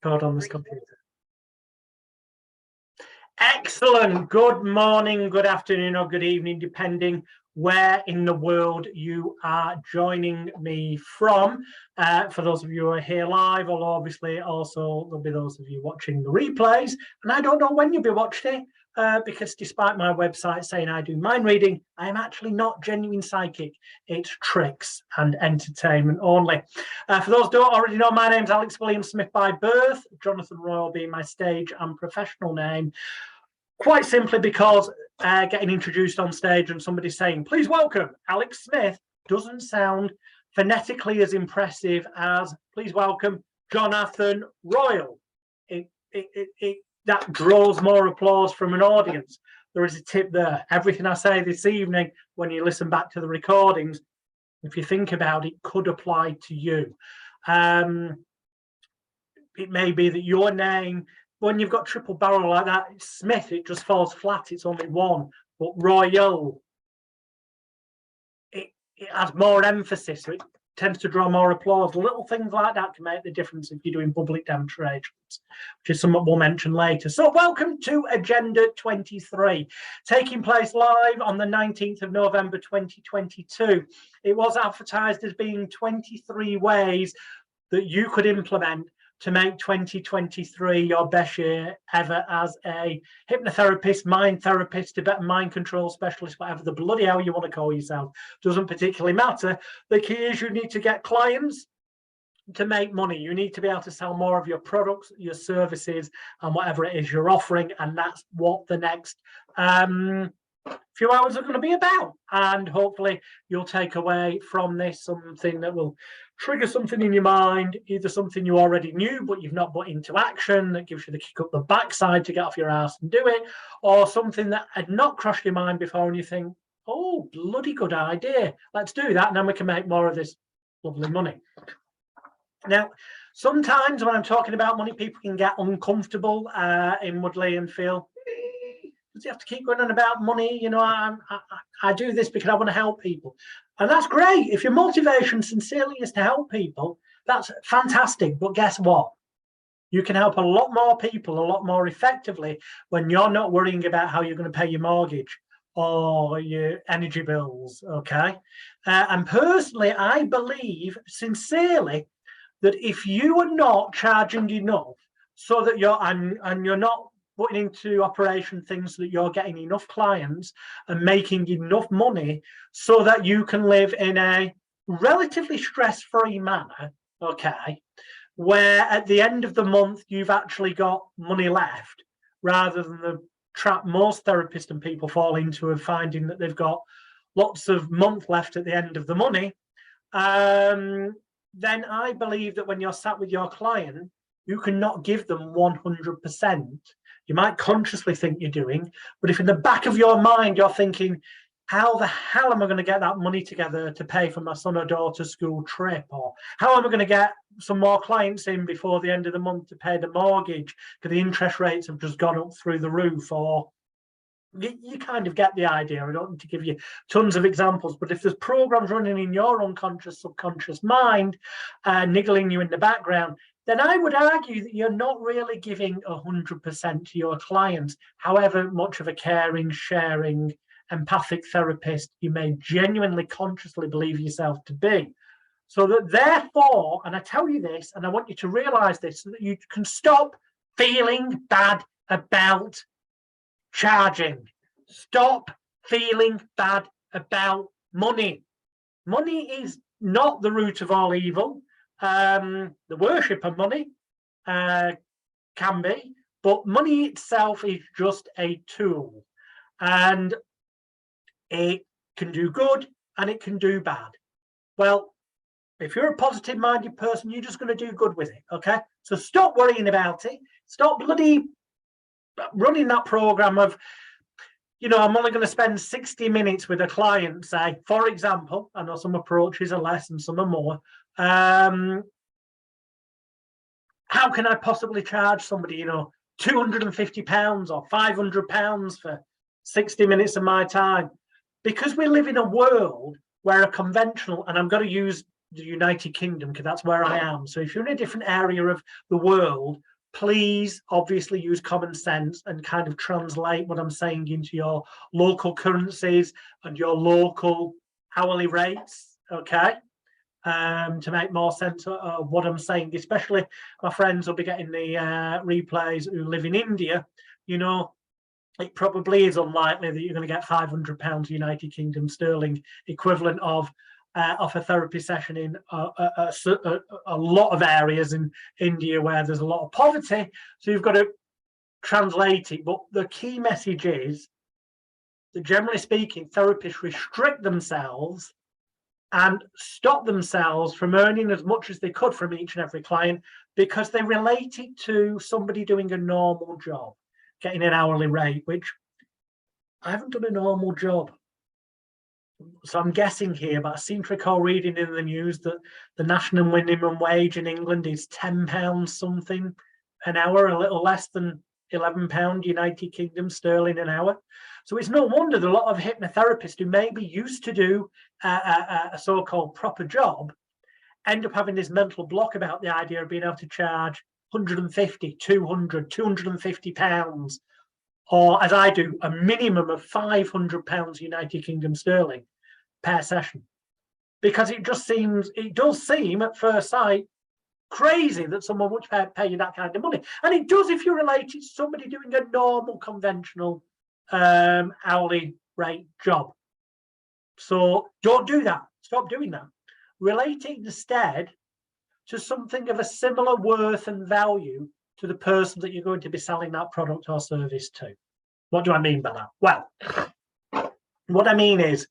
code on this computer. Excellent. Good morning, good afternoon, or good evening, depending where in the world you are joining me from. For those of you who are here live, or obviously also there'll be those of you watching the replays. And I don't know when you'll be watching it, because despite my website saying I do mind reading, I am actually not genuine psychic. It's tricks and entertainment only. For those who don't already know, my name's Alex William Smith by birth, Jonathan Royle being my stage and professional name. Quite simply because getting introduced on stage and somebody saying, please welcome Alex Smith, doesn't sound phonetically as impressive as please welcome Jonathan Royle. That draws more applause from an audience. There is a tip there. Everything I say this evening, when you listen back to the recordings, if you think about it, could apply to you. It may be that your name, when you've got triple barrel like that, it's Smith, it just falls flat, it's only one. But Royle, it has more emphasis, so it tends to draw more applause. Little things like that can make the difference if you're doing public demonstrations, which is something we'll mention later. So welcome to Agenda 23, taking place live on the 19th of November 2022. It was advertised as being 23 ways that you could implement to make 2023 your best year ever as a hypnotherapist, mind therapist, Tibetan mind control specialist, whatever the bloody hell you want to call yourself, doesn't particularly matter. The key is you need to get clients to make money. You need to be able to sell more of your products, your services, and whatever it is you're offering. And that's what the next few hours are going to be about. And hopefully you'll take away from this something that will trigger something in your mind, either something you already knew but you've not put into action that gives you the kick up the backside to get off your ass and do it, or something that had not crossed your mind before and you think, oh, bloody good idea, let's do that, and then we can make more of this lovely money. Now, sometimes when I'm talking about money, people can get uncomfortable inwardly and feel, does he have to keep going on about money? You know, I do this because I want to help people. And that's great. If your motivation sincerely is to help people, that's fantastic. But guess what? You can help a lot more people a lot more effectively when you're not worrying about how you're going to pay your mortgage or your energy bills, okay? And personally, I believe sincerely that if you are not charging enough so that you're not putting into operation things so that you're getting enough clients and making enough money so that you can live in a relatively stress-free manner, okay, where at the end of the month you've actually got money left, rather than the trap most therapists and people fall into of finding that they've got lots of month left at the end of the money, then I believe that when you're sat with your client, you cannot give them 100%. You might consciously think you're doing, but if in the back of your mind you're thinking, how the hell am I going to get that money together to pay for my son or daughter's school trip? Or how am I going to get some more clients in before the end of the month to pay the mortgage because the interest rates have just gone up through the roof? Or you kind of get the idea. I don't need to give you tons of examples, but if there's programs running in your unconscious, subconscious mind, niggling you in the background, then I would argue that you're not really giving 100% to your clients, however much of a caring, sharing, empathic therapist you may genuinely, consciously believe yourself to be. So that therefore, and I tell you this, and I want you to realize this, so that you can stop feeling bad about charging. Stop feeling bad about money. Money is not the root of all evil. The worship of money can be, but money itself is just a tool, and it can do good and it can do bad. Well, if you're a positive minded person, you're just going to do good with it, okay? So stop worrying about it. Stop bloody running that program of, you know, I'm only going to spend 60 minutes with a client, say, for example. I know some approaches are less and some are more. How can I possibly charge somebody, you know, £250 or £500 for 60 minutes of my time? Because we live in a world where a conventional, and I'm going to use the United Kingdom because that's where I am. So if you're in a different area of the world, please obviously use common sense and kind of translate what I'm saying into your local currencies and your local hourly rates, okay? To make more sense of what I'm saying, especially my friends will be getting the replays who live in India. You know, it probably is unlikely that you're going to get £500 United Kingdom sterling equivalent of a therapy session in a lot of areas in India where there's a lot of poverty. So you've got to translate it. But the key message is that, generally speaking, therapists restrict themselves and stop themselves from earning as much as they could from each and every client because they relate it to somebody doing a normal job, getting an hourly rate, which I haven't done a normal job. So I'm guessing here, but I seem to recall reading in the news that the national minimum wage in England is £10 something an hour, a little less than £11 United Kingdom sterling an hour. So it's no wonder that a lot of hypnotherapists who maybe used to do a so-called proper job end up having this mental block about the idea of being able to charge 150, 200, 250 pounds, or as I do, a minimum of £500 United Kingdom sterling per session. Because it does seem at first sight crazy that someone would pay you that kind of money. And it does if you're related to somebody doing a normal, conventional hourly rate job. So don't do that. Stop doing that. Relate it instead to something of a similar worth and value to the person that you're going to be selling that product or service to. What do I mean by that? Well, what I mean is,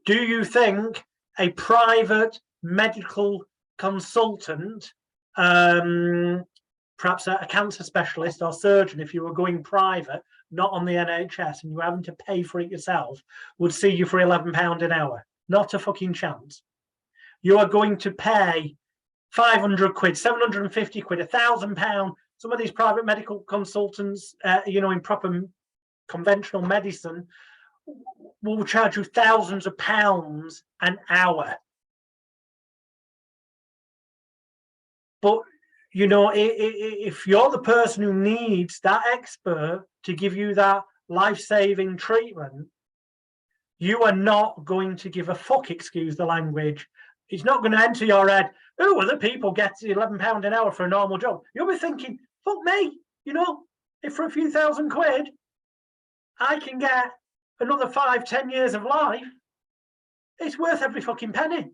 do you think a private medical consultant, perhaps a cancer specialist or surgeon, if you were going private, not on the NHS, and you were having to pay for it yourself, would see you for £11 an hour? Not a fucking chance. You are going to pay 500 quid, 750 quid, £1,000. Some of these private medical consultants, in proper conventional medicine, will charge you thousands of pounds an hour. But, if you're the person who needs that expert to give you that life-saving treatment, you are not going to give a fuck, excuse the language. It's not going to enter your head, oh, other people get £11 an hour for a normal job. You'll be thinking, fuck me, if for a few thousand quid, I can get another 5-10 years of life, it's worth every fucking penny.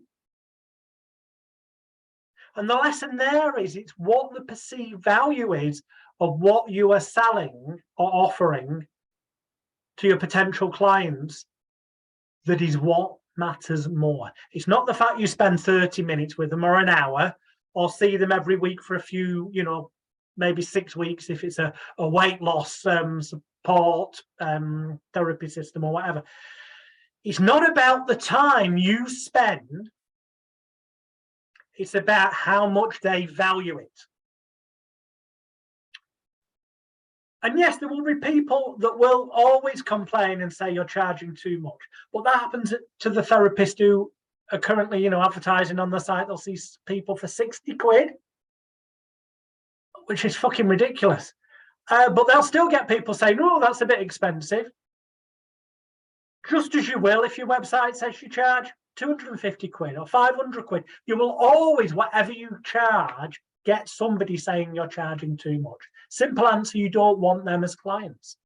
And the lesson there is, it's what the perceived value is of what you are selling or offering to your potential clients that is what matters more. It's not the fact you spend 30 minutes with them or an hour, or see them every week for a few, maybe 6 weeks if it's a weight loss support therapy system or whatever. It's not about the time you spend. It's about how much they value it. And yes, there will be people that will always complain and say you're charging too much. But that happens to the therapist who are currently, advertising on the site. They'll see people for 60 quid, which is fucking ridiculous. But they'll still get people saying, oh, that's a bit expensive. Just as you will if your website says you charge 250 quid or 500 quid. You will always, whatever you charge, get somebody saying you're charging too much. Simple answer, you don't want them as clients.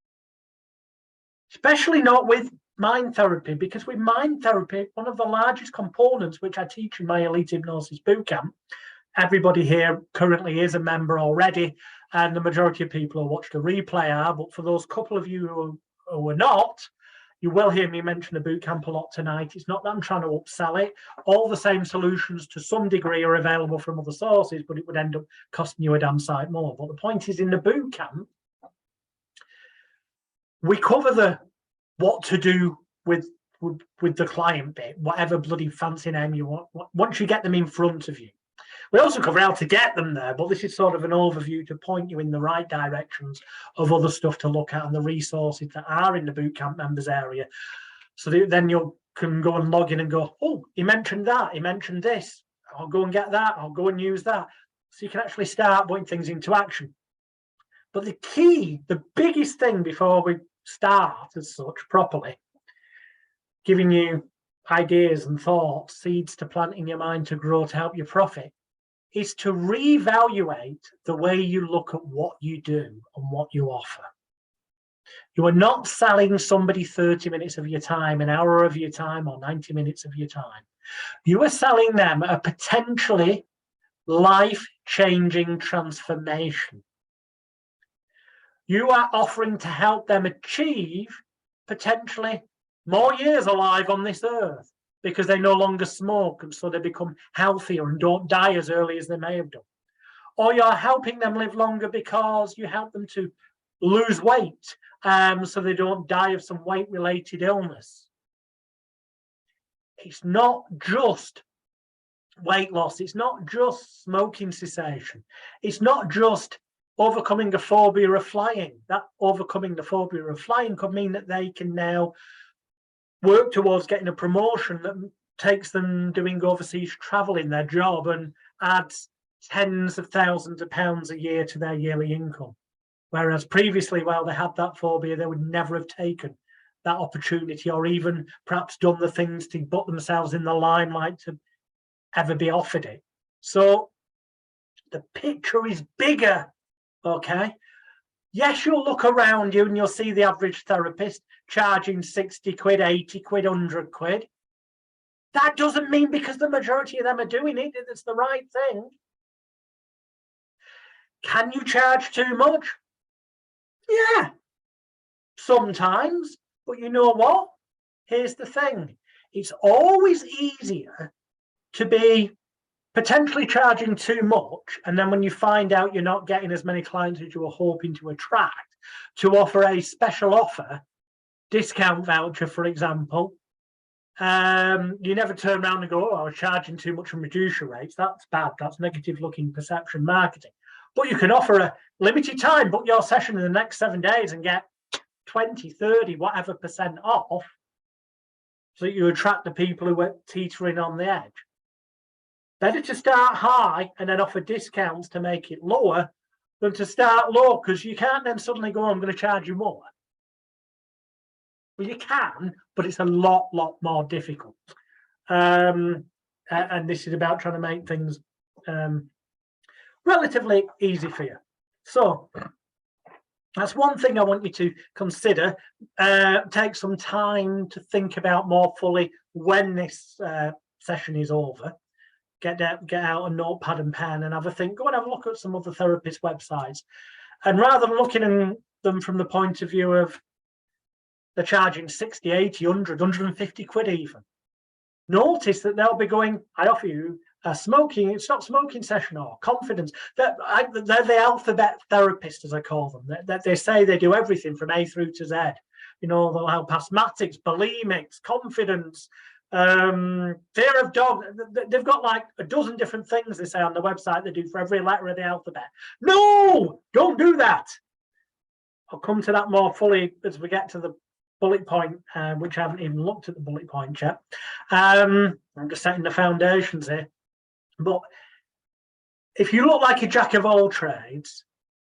Especially not with mind therapy, because with mind therapy, one of the largest components, which I teach in my Elite Hypnosis Bootcamp, everybody here currently is a member already, and the majority of people who watch the replay are, but for those couple of you who are not, you will hear me mention the bootcamp a lot tonight. It's not that I'm trying to upsell it. All the same solutions to some degree are available from other sources, but it would end up costing you a damn sight more. But the point is, in the bootcamp, we cover the what to do with the client bit, whatever bloody fancy name you want, once you get them in front of you. We also cover how to get them there, but this is sort of an overview to point you in the right directions of other stuff to look at and the resources that are in the bootcamp members area. So then you can go and log in and go, oh, he mentioned that, he mentioned this, I'll go and get that, I'll go and use that. So you can actually start putting things into action. But the key, the biggest thing before we start as such properly, giving you ideas and thoughts, seeds to plant in your mind to grow to help you profit, is to reevaluate the way you look at what you do and what you offer. You are not selling somebody 30 minutes of your time, an hour of your time, or 90 minutes of your time. You are selling them a potentially life-changing transformation. You are offering to help them achieve potentially more years alive on this earth because they no longer smoke, and so they become healthier and don't die as early as they may have done. Or you're helping them live longer because you help them to lose weight so they don't die of some weight-related illness. It's not just weight loss. It's not just smoking cessation. It's not just overcoming a phobia of flying. That overcoming the phobia of flying could mean that they can now work towards getting a promotion that takes them doing overseas travel in their job and adds tens of thousands of pounds a year to their yearly income. Whereas previously, while they had that phobia, they would never have taken that opportunity or even perhaps done the things to put themselves in the limelight to ever be offered it. So the picture is bigger, okay? Yes, you'll look around you and you'll see the average therapist charging 60 quid, 80 quid, 100 quid. That doesn't mean because the majority of them are doing it, that it's the right thing. Can you charge too much? Yeah, sometimes. But you know what? Here's the thing. It's always easier to be potentially charging too much, and then when you find out you're not getting as many clients as you were hoping to attract, to offer a special offer, discount voucher, for example. You never turn around and go, oh, I was charging too much and reduce your rates. That's bad. That's negative looking perception marketing. But you can offer a limited time, book your session in the next 7 days and get 20, 30, whatever % off, so that you attract the people who are teetering on the edge. Better to start high and then offer discounts to make it lower than to start low, because you can't then suddenly go, I'm going to charge you more. Well, you can, but it's a lot more difficult. And this is about trying to make things relatively easy for you. So that's one thing I want you to consider. Take some time to think about more fully when this session is over. Get out a notepad and pen and have a think. Go and have a look at some other therapist websites. And rather than looking at them from the point of view of they're charging 60, 80, 100, 150 quid even, notice that they'll be going, I offer you a stop smoking session or confidence. They're the alphabet therapist, as I call them. They say they do everything from A through to Z. You know, they'll help asthmatics, bulimics, confidence, fear of dog. They've got like a dozen different things they say on the website they do for every letter of the alphabet. No, don't do that. I'll come to that more fully as we get to the bullet point, which I haven't even looked at the bullet point yet. I'm just setting the foundations here. But if you look like a jack of all trades,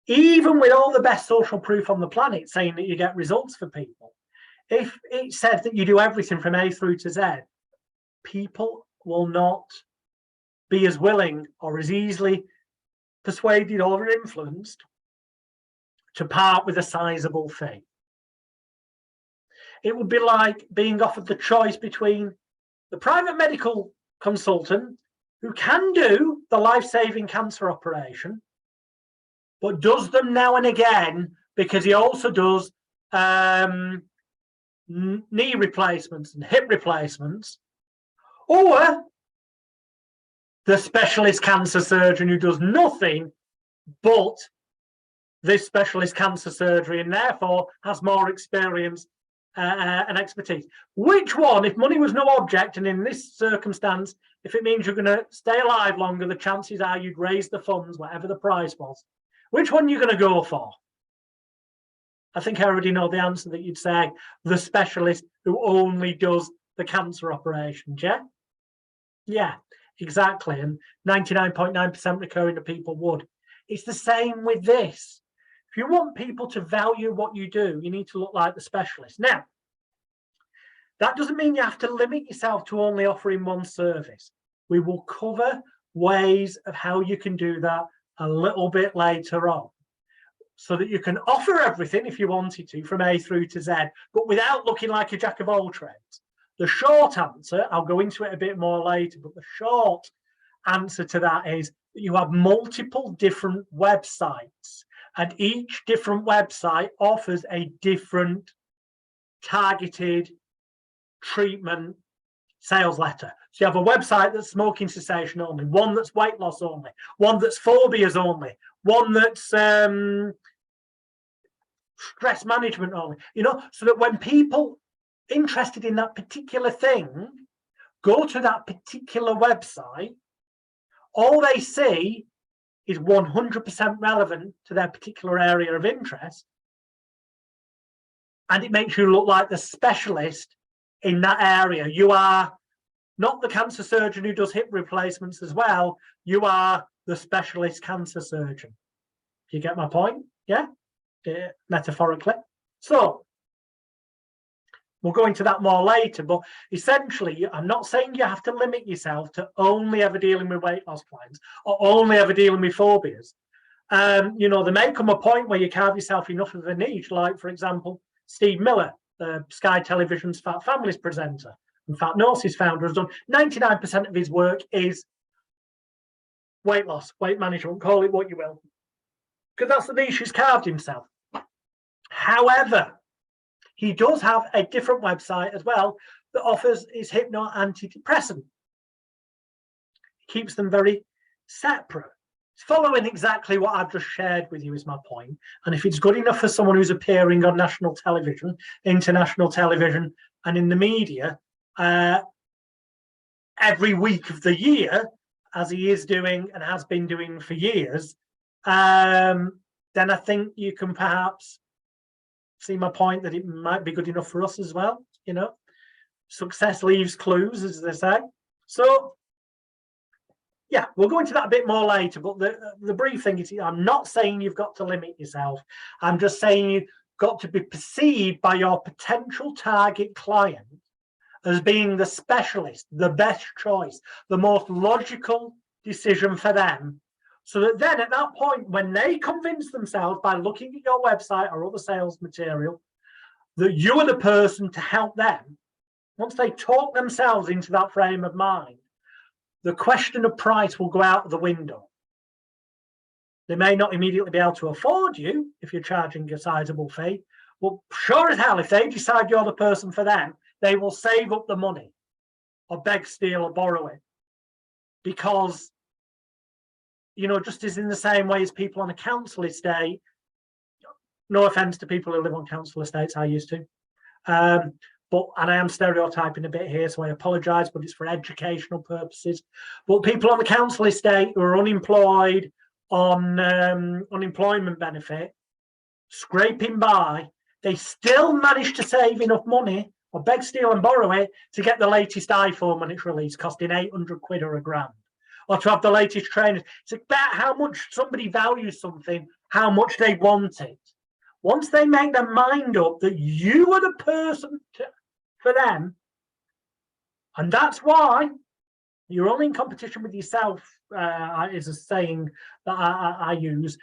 even with all the best social proof on the planet saying that you get results for people, if it said that you do everything from A through to Z, people will not be as willing or as easily persuaded or influenced to part with a sizable fee. It would be like being offered the choice between the private medical consultant who can do the life-saving cancer operation, but does them now and again because he also does knee replacements and hip replacements, or the specialist cancer surgeon who does nothing but this specialist cancer surgery and therefore has more experience and expertise. Which one, if money was no object, and in this circumstance, if it means you're going to stay alive longer, the chances are you'd raise the funds, whatever the price was. Which one are you going to go for? I think I already know the answer, that you'd say the specialist who only does the cancer operations, yeah? Yeah, exactly. And 99.9% recurring to people would. It's the same with this. If If you want people to value what you do, you need to look like the specialist. Now, that doesn't mean you have to limit yourself to only offering one service. We will cover ways of how you can do that a little bit later on, so that you can offer everything if you wanted to from A through to Z, but without looking like a jack of all trades. The short answer, I'll go into it a bit more later, but the short answer to that is that you have multiple different websites, and each different website offers a different targeted treatment sales letter. So you have a website that's smoking cessation only, one that's weight loss only, one that's phobias only, one that's stress management only, so that when people interested in that particular thing go to that particular website, all they see is 100% relevant to their particular area of interest, and it makes you look like the specialist in that area. You are not the cancer surgeon who does hip replacements as well. You are the specialist cancer surgeon. Do you get my point? Yeah, metaphorically. So we'll go into that more later, but essentially, I'm not saying you have to limit yourself to only ever dealing with weight loss clients or only ever dealing with phobias. There may come a point where you carve yourself enough of a niche, like, for example, Steve Miller, the Sky Television's Fat Families presenter and Hypnosis founder, has done 99% of his work is weight loss, weight management, call it what you will, because that's the niche he's carved himself. However, he does have a different website as well that offers his hypno antidepressant. Keeps them very separate. It's following exactly what I've just shared with you is my point. And if it's good enough for someone who's appearing on national television, international television, and in the media every week of the year, as he is doing and has been doing for years, then I think you can perhaps see my point that it might be good enough for us as well. Success leaves clues, as they say. So yeah, we'll go into that a bit more later, but the brief thing is, I'm not saying you've got to limit yourself. I'm just saying you've got to be perceived by your potential target client as being the specialist, the best choice, the most logical decision for them, so that then at that point, when they convince themselves by looking at your website or other sales material that you are the person to help them, once they talk themselves into that frame of mind, the question of price will go out of the window. They may not immediately be able to afford you if you're charging a sizable fee, but sure as hell, if they decide you're the person for them, they will save up the money or beg, steal, or borrow it. Because, just as in the same way as people on a council estate, no offense to people who live on council estates, I used to, and I am stereotyping a bit here, so I apologize, but it's for educational purposes. But people on the council estate who are unemployed on unemployment benefit, scraping by, they still manage to save enough money or beg, steal, and borrow it to get the latest iPhone when it's released, costing 800 quid or £1,000, or to have the latest trainers. It's about how much somebody values something, how much they want it. Once they make their mind up that you are the person for them, and that's why you're only in competition with yourself, is a saying that I use.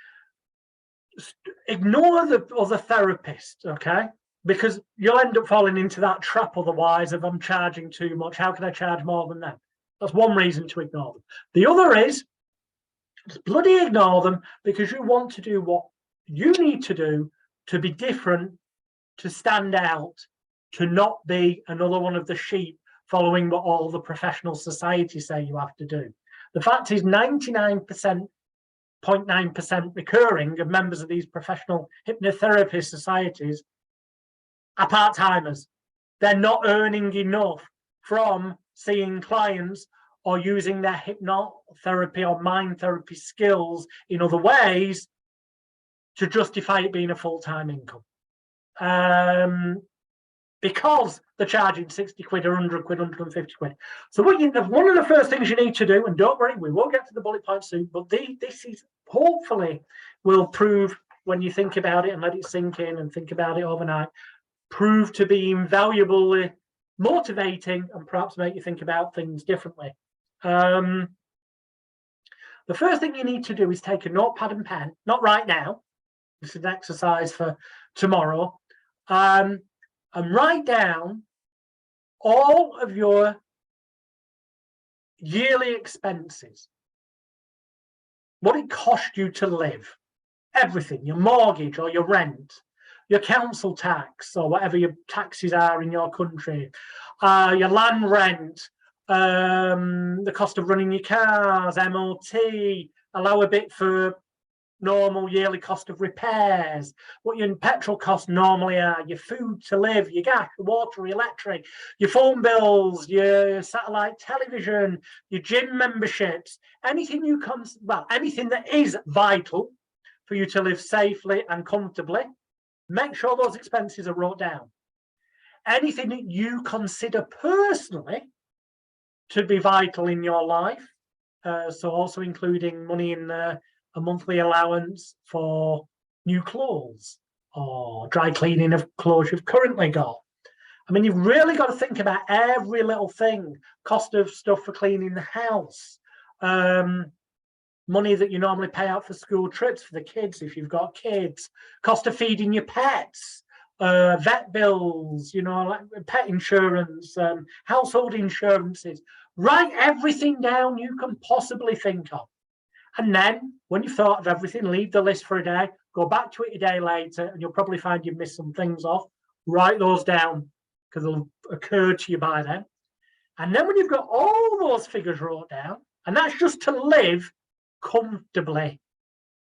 Ignore the other therapist, okay? Because you'll end up falling into that trap otherwise of, I'm charging too much, how can I charge more than them? That's one reason to ignore them. The other is, just bloody ignore them, because you want to do what you need to do to be different, to stand out, to not be another one of the sheep following what all the professional societies say you have to do. The fact is 99.9% recurring of members of these professional hypnotherapy societies are part-timers. They're not earning enough from seeing clients or using their hypnotherapy or mind therapy skills in other ways to justify it being a full-time income. Because they're charging 60 quid or 100 quid, 150 quid. So one of the first things you need to do, and don't worry, we will get to the bullet points soon, but this is hopefully will prove when you think about it and let it sink in and think about it overnight, prove to be invaluably motivating and perhaps make you think about things differently. The first thing you need to do is take a notepad and pen, not right now. This is an exercise for tomorrow. And write down all of your yearly expenses. What it cost you to live. Everything, your mortgage or your rent, your council tax or whatever your taxes are in your country, your land rent, the cost of running your cars, MOT, allow a bit for normal yearly cost of repairs, what your petrol costs normally are, your food to live, your gas, your water, your electric, your phone bills, your satellite television, your gym memberships, anything you anything that is vital for you to live safely and comfortably. Make sure those expenses are wrote down. Anything that you consider personally to be vital in your life, so also including money in a monthly allowance for new clothes or dry cleaning of clothes you've currently got. I mean, you've really got to think about every little thing. Cost of stuff for cleaning the house, money that you normally pay out for school trips for the kids if you've got kids, cost of feeding your pets, vet bills, like pet insurance, household insurances. Write everything down you can possibly think of. And then when you've thought of everything, leave the list for a day, go back to it a day later, and you'll probably find you've missed some things off. Write those down because they'll occur to you by then. And then when you've got all those figures wrote down, and that's just to live comfortably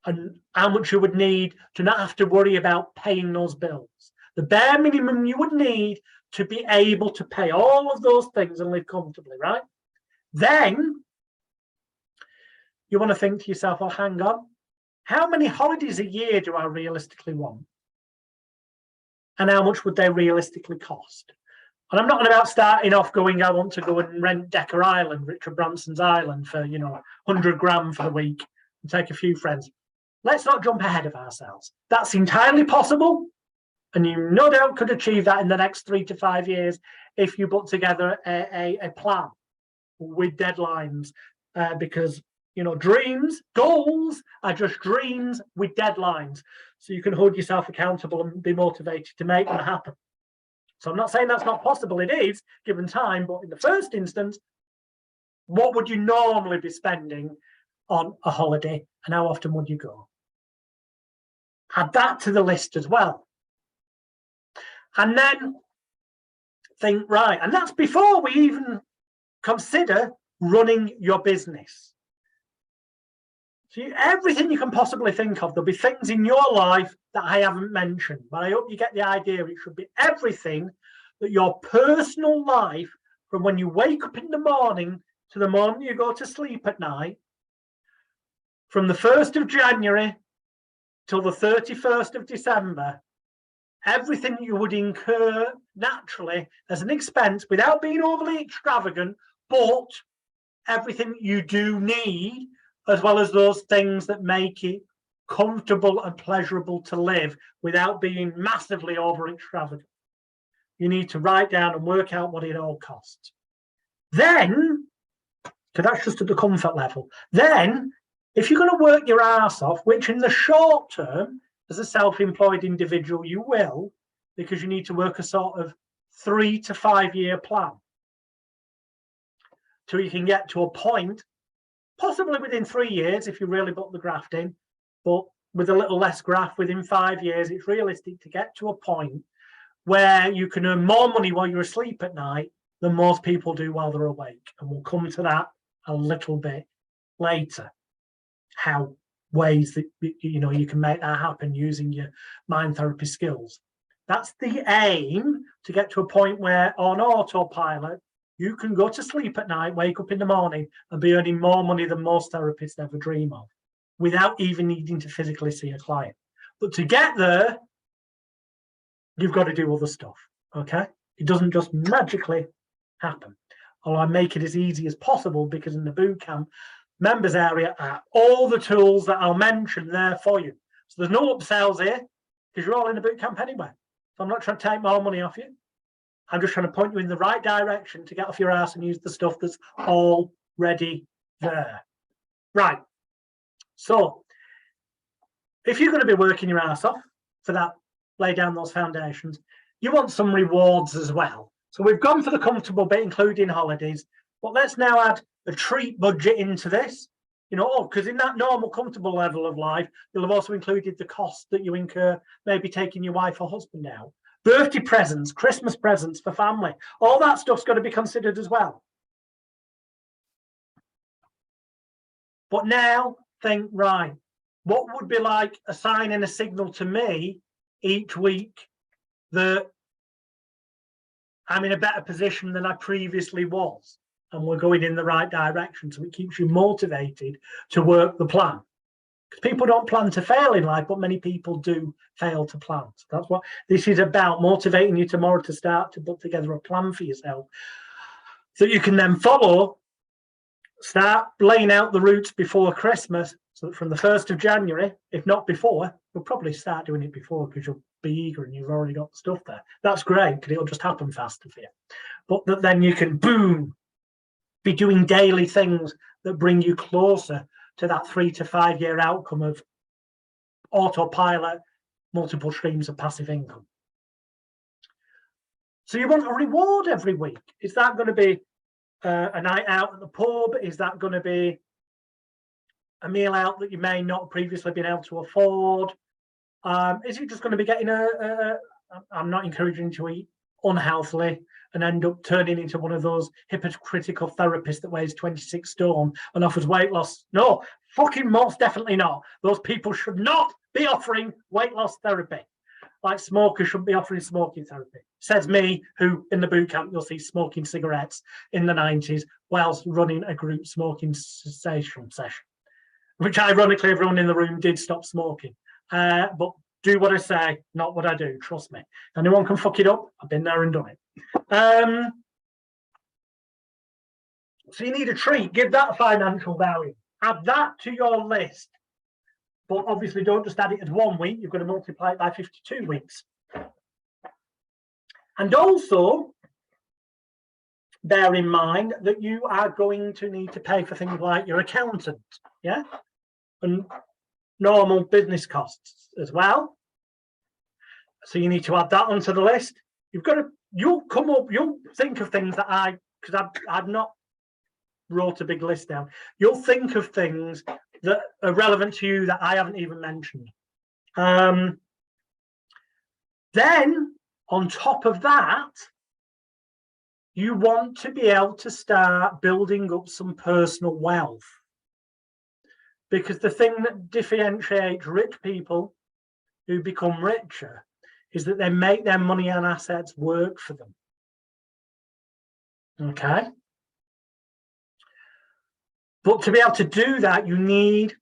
and how much you would need to not have to worry about paying those bills. The bare minimum you would need to be able to pay all of those things and live comfortably, right? Then you want to think to yourself, well, hang on, how many holidays a year do I realistically want? And how much would they realistically cost? And I'm not about starting off going, I want to go and rent Decker Island, Richard Branson's island for, 100 grand for the week and take a few friends. Let's not jump ahead of ourselves. That's entirely possible. And you no doubt could achieve that in the next 3 to 5 years if you put together a plan with deadlines, because dreams, goals are just dreams with deadlines. So you can hold yourself accountable and be motivated to make them happen. So I'm not saying that's not possible. It is, given time. But in the first instance, what would you normally be spending on a holiday and how often would you go? Add that to the list as well. And then think, right, and that's before we even consider running your business. So everything you can possibly think of, there'll be things in your life that I haven't mentioned, but I hope you get the idea. It should be everything that your personal life, from when you wake up in the morning to the moment you go to sleep at night, from the 1st of January till the 31st of December, everything you would incur naturally as an expense without being overly extravagant, but everything you do need, as well as those things that make it comfortable and pleasurable to live without being massively over extravagant. You need to write down and work out what it all costs. Then, so that's just at the comfort level. Then, if you're going to work your ass off, which in the short term, as a self-employed individual, you will, because you need to work a sort of 3 to 5 year plan till you can get to a point, possibly within 3 years if you really put the graft in, but with a little less graft within 5 years, it's realistic to get to a point where you can earn more money while you're asleep at night than most people do while they're awake. And we'll come to that a little bit later, how ways that you can make that happen using your mind therapy skills. That's the aim, to get to a point where on autopilot you can go to sleep at night, wake up in the morning and be earning more money than most therapists ever dream of without even needing to physically see a client. But to get there, you've got to do other stuff. Okay, it doesn't just magically happen. Or I make it as easy as possible, because in the bootcamp members area are all the tools that I'll mention there for you. So there's no upsells here because you're all in a boot camp anyway. So I'm not trying to take more money off you. I'm just trying to point you in the right direction to get off your ass and use the stuff that's already there. Right. So if you're going to be working your ass off for that, lay down those foundations, you want some rewards as well. So we've gone for the comfortable bit, including holidays, but let's now add a treat budget into this. You know, because in that normal, comfortable level of life, you'll have also included the cost that you incur, maybe taking your wife or husband out. Birthday presents, Christmas presents for family, all that stuff's got to be considered as well. But now think, right, what would be like a sign and a signal to me each week that I'm in a better position than I previously was, and we're going in the right direction, so it keeps you motivated to work the plan. Because people don't plan to fail in life, but many people do fail to plan. So that's what this is about, motivating you tomorrow to start to put together a plan for yourself so you can then follow, start laying out the routes before Christmas, so that from the 1st of January, if not before, you'll probably start doing it before because you'll be eager and you've already got the stuff there. That's great because it'll just happen faster for you. But that then you can, boom, be doing daily things that bring you closer to that 3 to 5 year outcome of autopilot, multiple streams of passive income. So you want a reward every week. Is that going to be a night out at the pub? Is that going to be a meal out that you may not have previously been able to afford? Is it just going to be getting I'm not encouraging you to eat unhealthily and end up turning into one of those hypocritical therapists that weighs 26 stone and offers weight loss. No, fucking most definitely not. Those people should not be offering weight loss therapy. Like smokers shouldn't be offering smoking therapy. Says me, who in the boot camp you'll see smoking cigarettes in the 90s whilst running a group smoking cessation session, which ironically everyone in the room did stop smoking. But do what I say, not what I do. Trust me. Anyone can fuck it up. I've been there and done it. So you need a treat. Give that a financial value. Add that to your list. But obviously don't just add it as 1 week. You've got to multiply it by 52 weeks. And also bear in mind that you are going to need to pay for things like your accountant, yeah? And normal business costs as well. So you need to add that onto the list. You'll think of things that because I've not wrote a big list down. You'll think of things that are relevant to you that I haven't even mentioned. Then on top of that, you want to be able to start building up some personal wealth. Because the thing that differentiates rich people who become richer is that they make their money and assets work for them. Okay? But to be able to do that, you need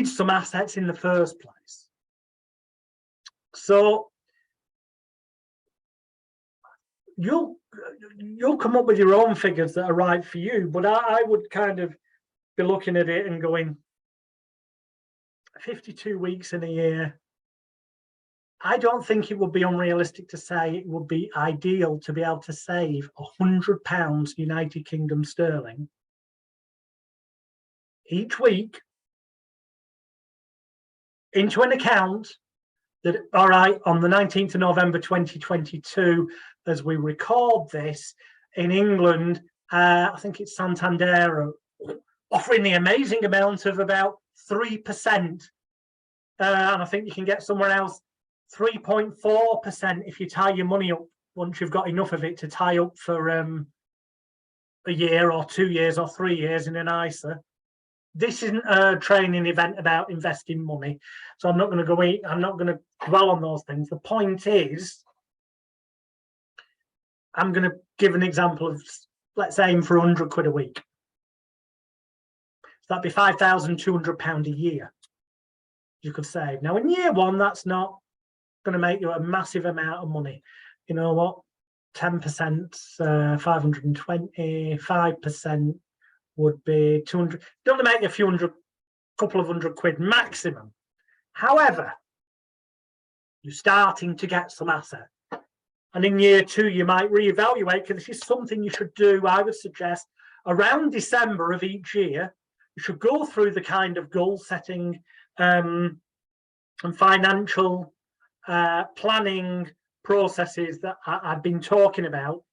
some assets in the first place. So you'll come up with your own figures that are right for you, but I would kind of be looking at it and going, 52 weeks in a year, I don't think it would be unrealistic to say it would be ideal to be able to save £100 United Kingdom sterling each week into an account that, all right, on the 19th of November 2022, as we record this, in England, I think it's Santander offering the amazing amount of about 3%. And I think you can get somewhere else 3.4% if you tie your money up once you've got enough of it to tie up for a year or 2 years or 3 years in an ISA. This isn't a training event about investing money, so I'm not going to dwell on those things. The point is, I'm going to give an example of, let's aim for 100 quid a week. So that'd be £5,200 a year you could save. Now, in year one, that's not going to make you a massive amount of money. You know what? 10%, 520, 5% would be 200. Don't make you a few hundred couple of £100 maximum. However, you're starting to get some asset. And in year 2, you might reevaluate, because this is something you should do, I would suggest, around December of each year. You should go through the kind of goal setting and financial planning processes that I've been talking about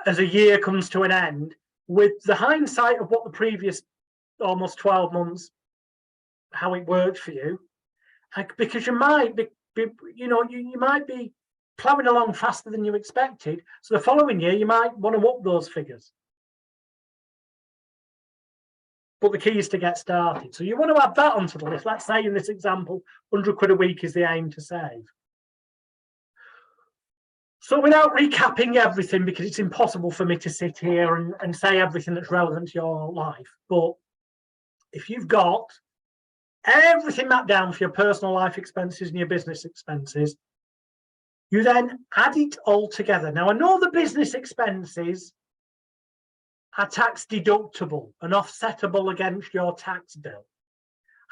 as a year comes to an end, with the hindsight of what the previous almost 12 months, how it worked for you. Because you might be, you might be plowing along faster than you expected. So the following year, you might want to up those figures. But the key is to get started. So you want to add that onto the list. Let's say in this example, £100 a week is the aim to save. So without recapping everything, because it's impossible for me to sit here and say everything that's relevant to your life. But if you've got everything mapped down for your personal life expenses and your business expenses, you then add it all together. Now, I know the business expenses are tax deductible and offsettable against your tax bill.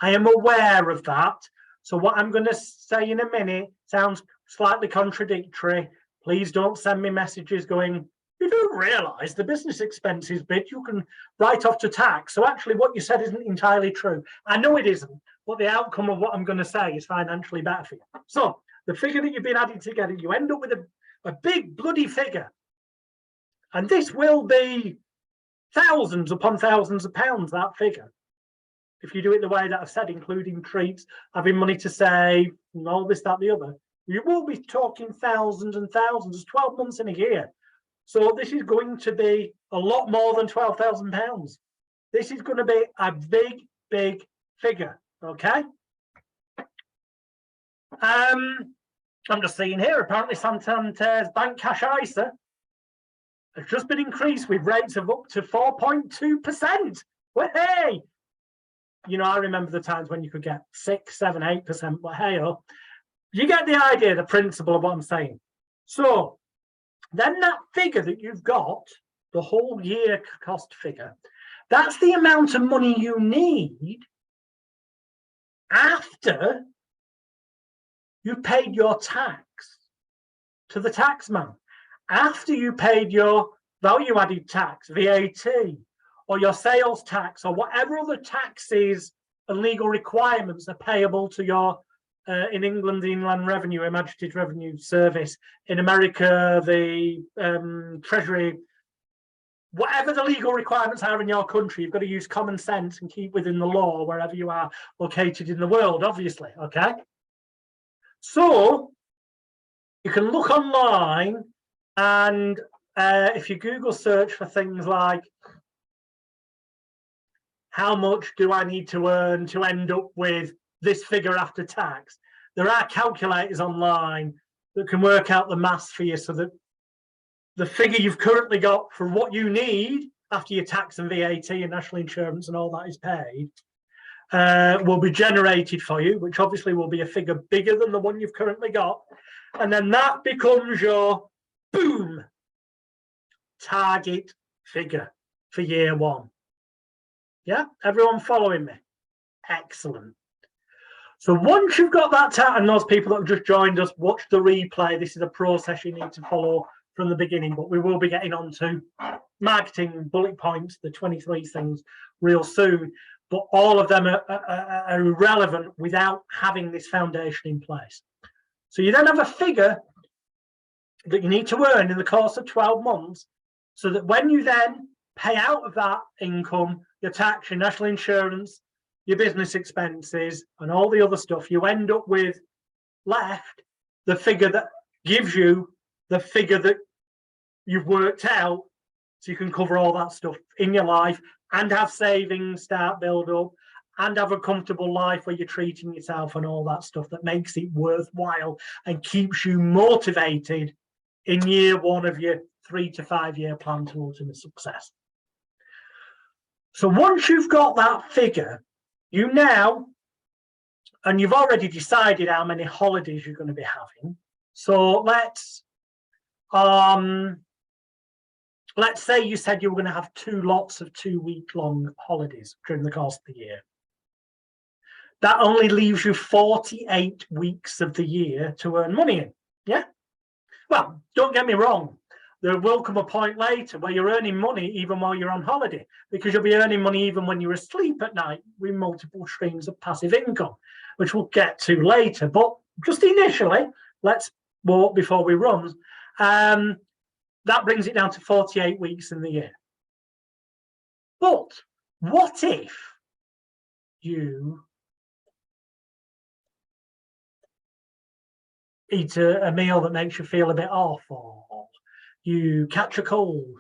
I am aware of that. So what I'm going to say in a minute sounds slightly contradictory. Please don't send me messages going, you do realise the business expenses bit you can write off to tax. So actually what you said isn't entirely true. I know it isn't, but the outcome of what I'm going to say is financially better for you. So the figure that you've been adding together, you end up with a big bloody figure. And this will be thousands upon thousands of pounds, that figure. If you do it the way that I've said, including treats, having money to save, and all this, that, the other, you will be talking thousands and thousands. It's 12 months in a year. So this is going to be a lot more than £12,000. This is going to be a big, big figure, okay? I'm just seeing here, apparently Santander's Bank Cash ISA has just been increased with rates of up to 4.2%. Well, hey! You know, I remember the times when you could get 6, 7, 8%, but hey, oh, you get the idea, the principle of what I'm saying. So then that figure that you've got, the whole year cost figure, that's the amount of money you need after you paid your tax to the taxman, after you paid your value-added tax, VAT, or your sales tax, or whatever other taxes and legal requirements are payable to your, in England, the Inland Revenue, Her Majesty's Revenue Service, in America, the Treasury, whatever the legal requirements are in your country, you've got to use common sense and keep within the law wherever you are located in the world, obviously, okay? So you can look online, and if you Google search for things like how much do I need to earn to end up with this figure after tax, there are calculators online that can work out the maths for you, so that the figure you've currently got for what you need after your tax and VAT and national insurance and all that is paid will be generated for you, which obviously will be a figure bigger than the one you've currently got. And then that becomes your, boom, target figure for year 1. Yeah, everyone following me? Excellent. So once you've got that and those people that have just joined us, watch the replay. This is a process you need to follow from the beginning, but we will be getting on to marketing bullet points, the 23 things, real soon. But all of them are irrelevant without having this foundation in place. So you then have a figure that you need to earn in the course of 12 months, so that when you then pay out of that income, your tax, your national insurance, your business expenses, and all the other stuff, you end up with left the figure that gives you the figure that you've worked out, so you can cover all that stuff in your life and have savings start build up and have a comfortable life where you're treating yourself and all that stuff that makes it worthwhile and keeps you motivated in year 1 of your 3 to 5 year plan to ultimate success. So once you've got that figure, you now, and you've already decided how many holidays you're going to be having. So let's say you said you were going to have 2 lots of 2-week-long holidays during the course of the year. that only leaves you 48 weeks of the year to earn money in. Yeah? Well, don't get me wrong. There will come a point later where you're earning money even while you're on holiday, because you'll be earning money even when you're asleep at night with multiple streams of passive income, which we'll get to later. But just initially, let's walk before we run. That brings it down to 48 weeks in the year. But what if you eat a meal that makes you feel a bit off, or you catch a cold?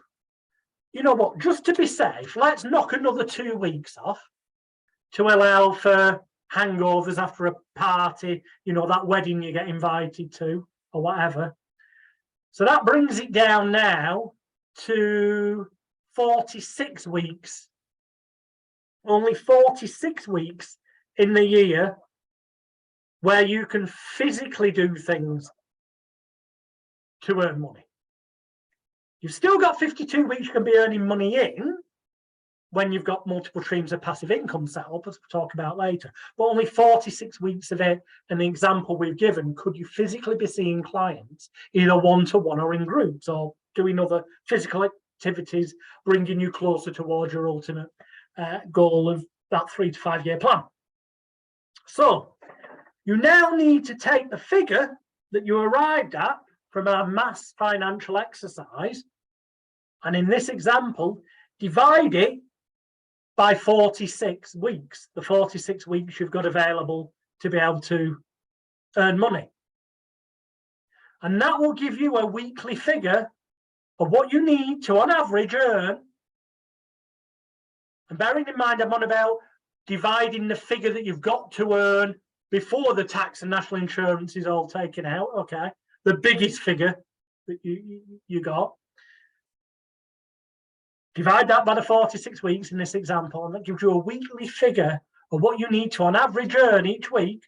You know what, just to be safe, let's knock another 2 weeks off to allow for hangovers after a party, you know, that wedding you get invited to or whatever. So that brings it down now to 46 weeks. Only 46 weeks in the year where you can physically do things to earn money. You've still got 52 weeks you can be earning money in when you've got multiple streams of passive income set up, as we'll talk about later. But only 46 weeks of it, and the example we've given, could you physically be seeing clients either one-to-one or in groups, or doing other physical activities, bringing you closer towards your ultimate goal of that 3 to 5 year plan. So you now need to take the figure that you arrived at from our mass financial exercise, and in this example, divide it by 46 weeks, the 46 weeks you've got available to be able to earn money. And that will give you a weekly figure of what you need to, on average, earn. And bearing in mind, I'm on about dividing the figure that you've got to earn before the tax and national insurance is all taken out, okay? The biggest figure that you got. Divide that by the 46 weeks in this example, and that gives you a weekly figure of what you need to, on average, earn each week.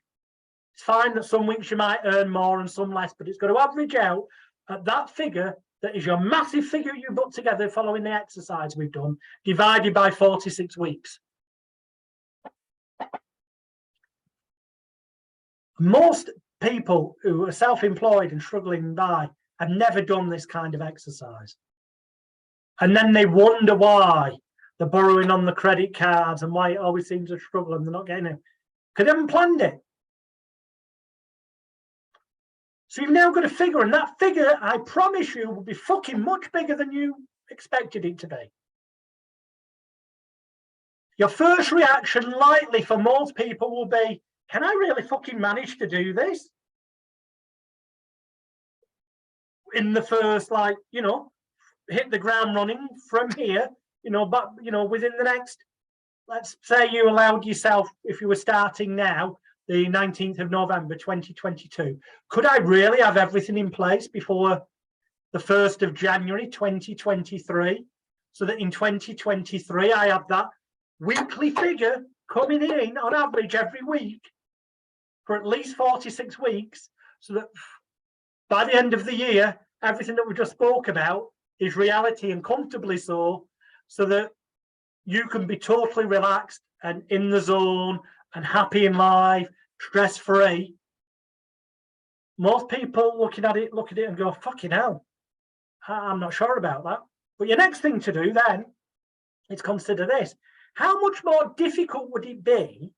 It's fine that some weeks you might earn more and some less, but it's got to average out at that figure that is your massive figure you put together following the exercise we've done, divided by 46 weeks. Most people who are self-employed and struggling by have never done this kind of exercise. And then they wonder why they're borrowing on the credit cards and why it always seems to struggle and they're not getting it. Because they haven't planned it. So you've now got a figure, and that figure, I promise you, will be fucking much bigger than you expected it to be. Your first reaction, likely for most people, will be, can I really fucking manage to do this? In the first, like, you know, hit the ground running from here, you know, but, you know, within the next, let's say you allowed yourself, if you were starting now, the 19th of November, 2022, could I really have everything in place before the 1st of January, 2023, so that in 2023, I have that weekly figure coming in on average every week for at least 46 weeks, so that by the end of the year, everything that we just spoke about is reality, and comfortably so, so that you can be totally relaxed and in the zone and happy in life, stress-free. Most people look at it and go, fucking hell, I'm not sure about that. But your next thing to do then is consider this. How much more difficult would it be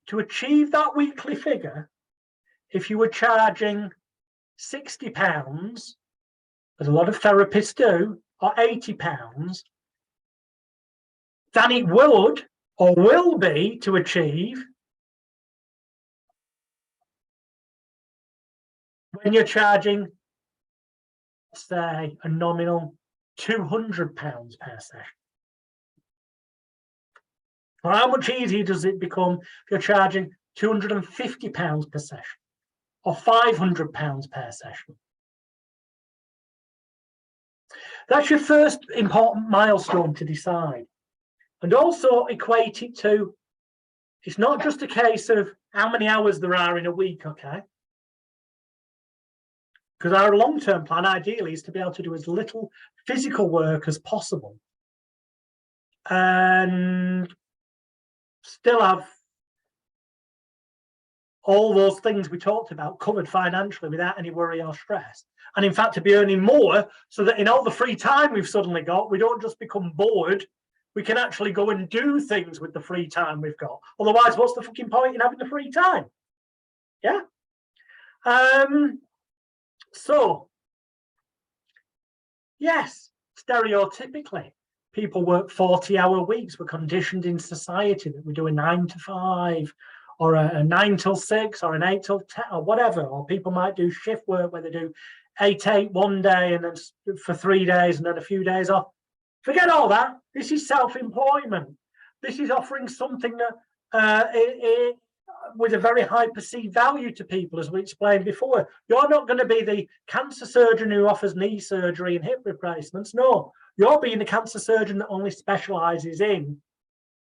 to achieve that weekly figure if you were charging £60, as a lot of therapists do, or £80, than it would or will be to achieve when you're charging, say, a nominal £200 per session? Or how much easier does it become if you're charging £250 per session or £500 per session? That's your first important milestone to decide. And also equate it to, it's not just a case of how many hours there are in a week, okay? Because our long-term plan, ideally, is to be able to do as little physical work as possible and still have all those things we talked about covered financially without any worry or stress. And in fact, to be earning more so that in all the free time we've suddenly got, we don't just become bored. We can actually go and do things with the free time we've got. Otherwise, what's the fucking point in having the free time? Yeah. So, yes, stereotypically, people work 40-hour weeks. We're conditioned in society that we do a 9 to 5 or a 9 till 6 or an 8 till 10 or whatever. Or people might do shift work where they do 8 one day and then for 3 days and then a few days off. Forget all that. This is self-employment. This is offering something that with a very high perceived value to people, as we explained before. You're not going to be the cancer surgeon who offers knee surgery and hip replacements. No, you're being the cancer surgeon that only specializes in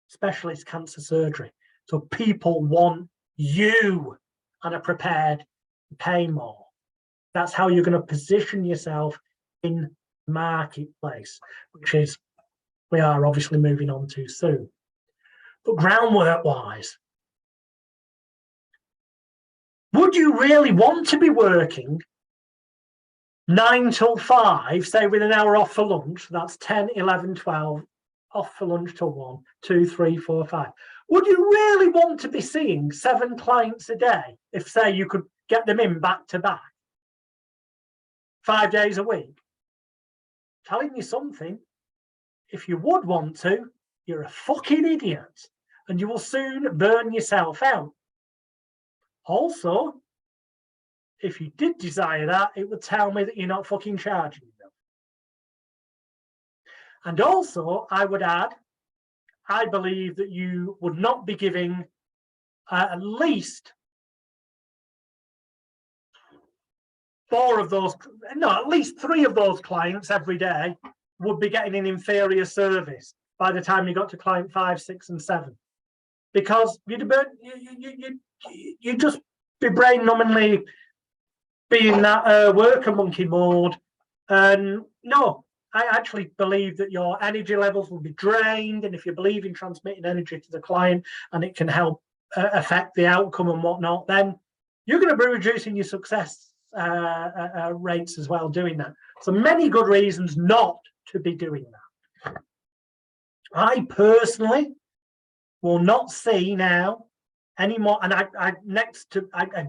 specialist cancer surgery. So people want you and are prepared to pay more. That's how you're going to position yourself in the marketplace, which is we are obviously moving on to soon. But groundwork wise, would you really want to be working 9 till 5, say with an hour off for lunch? That's 10, 11, 12, off for lunch till 1, 2, 3, 4, 5. Would you really want to be seeing 7 clients a day if, say, you could get them in back to back, 5 days a week? Telling you something, if you would want to, you're a fucking idiot and you will soon burn yourself out. Also, if you did desire that, it would tell me that you're not fucking charging them. And also, I would add, I believe that you would not be giving at least 4 of those, no, at least 3 of those clients every day would be getting an inferior service by the time you got to client 5, 6, and 7. Because you'd just be brain-numbingly being that worker monkey mode. And no, I actually believe that your energy levels will be drained. And if you believe in transmitting energy to the client and it can help affect the outcome and whatnot, then you're going to be reducing your success rates as well doing that. So many good reasons not to be doing that. I personally will not see now anymore, and I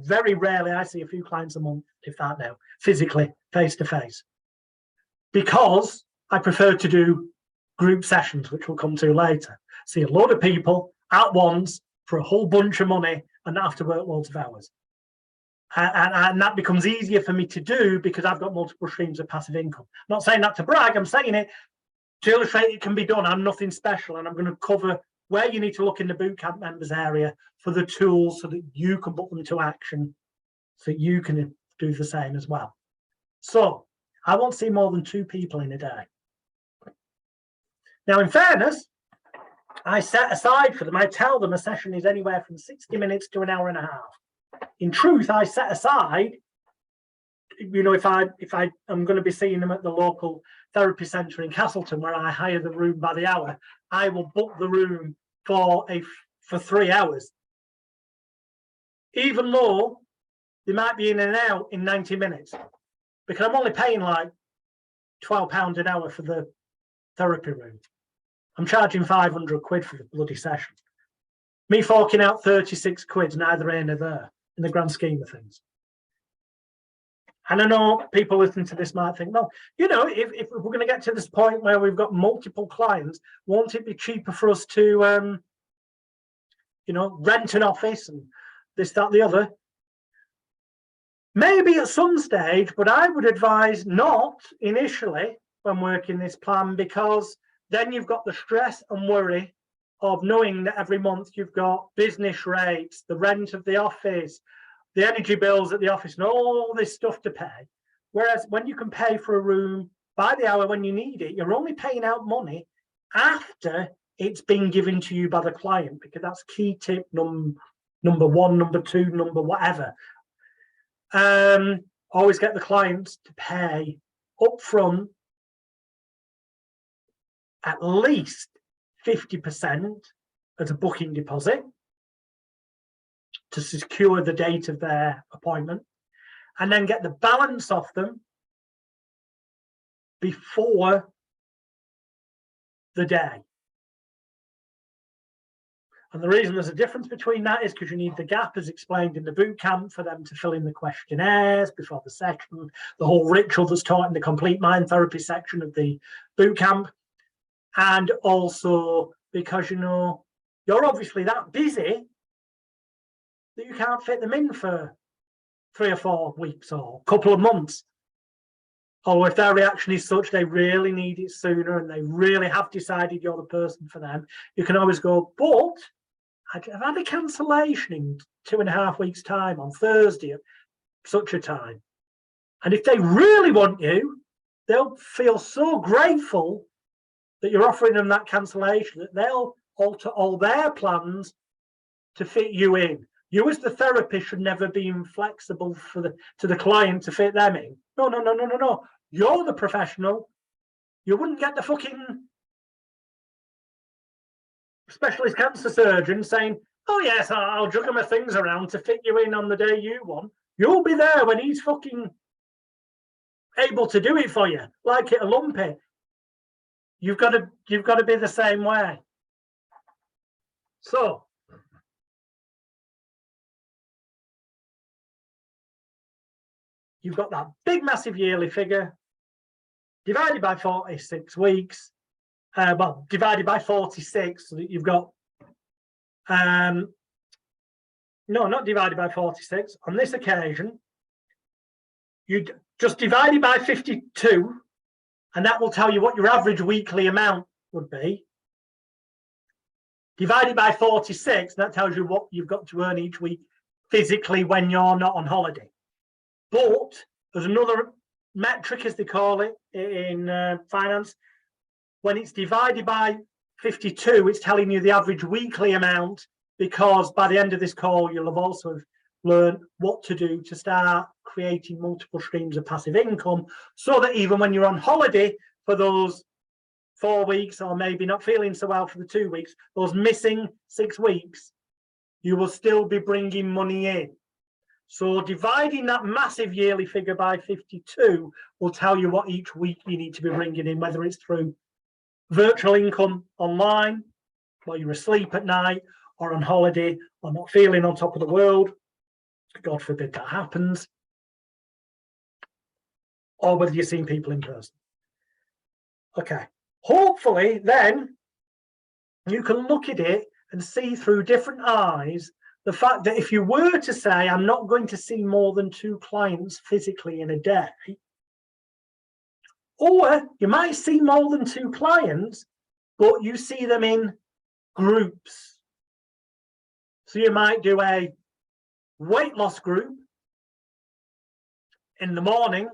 very rarely, I see a few clients a month, if that now, physically, face to face, because I prefer to do group sessions, which we'll come to later. See a load of people at once for a whole bunch of money and not have to work loads of hours. And that becomes easier for me to do because I've got multiple streams of passive income. I'm not saying that to brag, I'm saying it to illustrate it can be done. I'm nothing special, and I'm going to cover where you need to look in the bootcamp members area for the tools so that you can put them to action, so you can do the same as well. So I won't see more than 2 people in a day. Now, in fairness, I set aside for them, I tell them a session is anywhere from 60 minutes to an hour and a half. In truth, I set aside, you know, if I am going to be seeing them at the local therapy centre in Castleton, where I hire the room by the hour, I will book the room for 3 hours, even though they might be in and out in 90 minutes, because I'm only paying like £12 an hour for the therapy room. I'm charging 500 quid for the bloody session. Me forking out 36 quid, neither here nor there in the grand scheme of things. And I know people listening to this might think, well, you know, if we're going to get to this point where we've got multiple clients, won't it be cheaper for us to, you know, rent an office and this, that, the other? Maybe at some stage, but I would advise not initially when working this plan, because then you've got the stress and worry of knowing that every month you've got business rates, the rent of the office, the energy bills at the office, and all this stuff to pay. Whereas when you can pay for a room by the hour when you need it, you're only paying out money after it's been given to you by the client, because that's key tip number 1, number 2, number whatever. Always get the clients to pay upfront at least 50% as a booking deposit to secure the date of their appointment, and then get the balance off them before the day. And the reason there's a difference between that is because you need the gap, as explained in the boot camp, for them to fill in the questionnaires before the session, the whole ritual that's taught in the complete mind therapy section of the boot camp. And also because, you know, you're obviously that busy that you can't fit them in for 3 or 4 weeks or a couple of months. Or if their reaction is such they really need it sooner and they really have decided you're the person for them, you can always go, but I've had a cancellation in 2.5 weeks' time on Thursday at such a time. And if they really want you, they'll feel so grateful that you're offering them that cancellation that they'll alter all their plans to fit you in. You as the therapist should never be inflexible to the client to fit them in. No. You're the professional. You wouldn't get the fucking specialist cancer surgeon saying, oh yes, I'll juggle my things around to fit you in on the day you want. You'll be there when he's fucking able to do it for you, like it or lump it. You've got to be the same way. So you've got that big massive yearly figure divided by 46 weeks. Well, divided by 46, so that you've got, no, not divided by 46. On this occasion, you just divide it by 52, and that will tell you what your average weekly amount would be. Divided by 46, that tells you what you've got to earn each week physically when you're not on holiday. But there's another metric, as they call it in finance. When it's divided by 52, it's telling you the average weekly amount, because by the end of this call, you'll have also learned what to do to start creating multiple streams of passive income, so that even when you're on holiday for those 4 weeks, or maybe not feeling so well for the 2 weeks, those missing 6 weeks, you will still be bringing money in. So dividing that massive yearly figure by 52 will tell you what each week you need to be bringing in, whether it's through virtual income online, while you're asleep at night, or on holiday, or not feeling on top of the world, God forbid that happens, or whether you're seeing people in person. Okay, hopefully then you can look at it and see through different eyes the fact that if you were to say, I'm not going to see more than 2 clients physically in a day, or you might see more than 2 clients, but you see them in groups. So you might do a weight loss group in the morning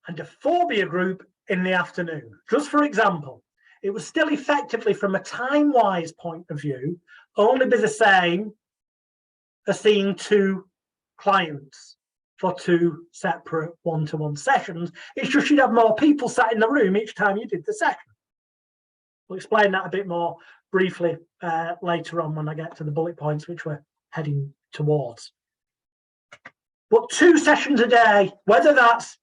and a phobia group in the afternoon. Just for example, it would still effectively, from a time-wise point of view, only be the same as seeing 2 clients for 2 separate one-to-one sessions. It's just you'd have more people sat in the room each time you did the session. We'll explain that a bit more briefly later on when I get to the bullet points, which we're heading towards. But 2 sessions a day, whether that's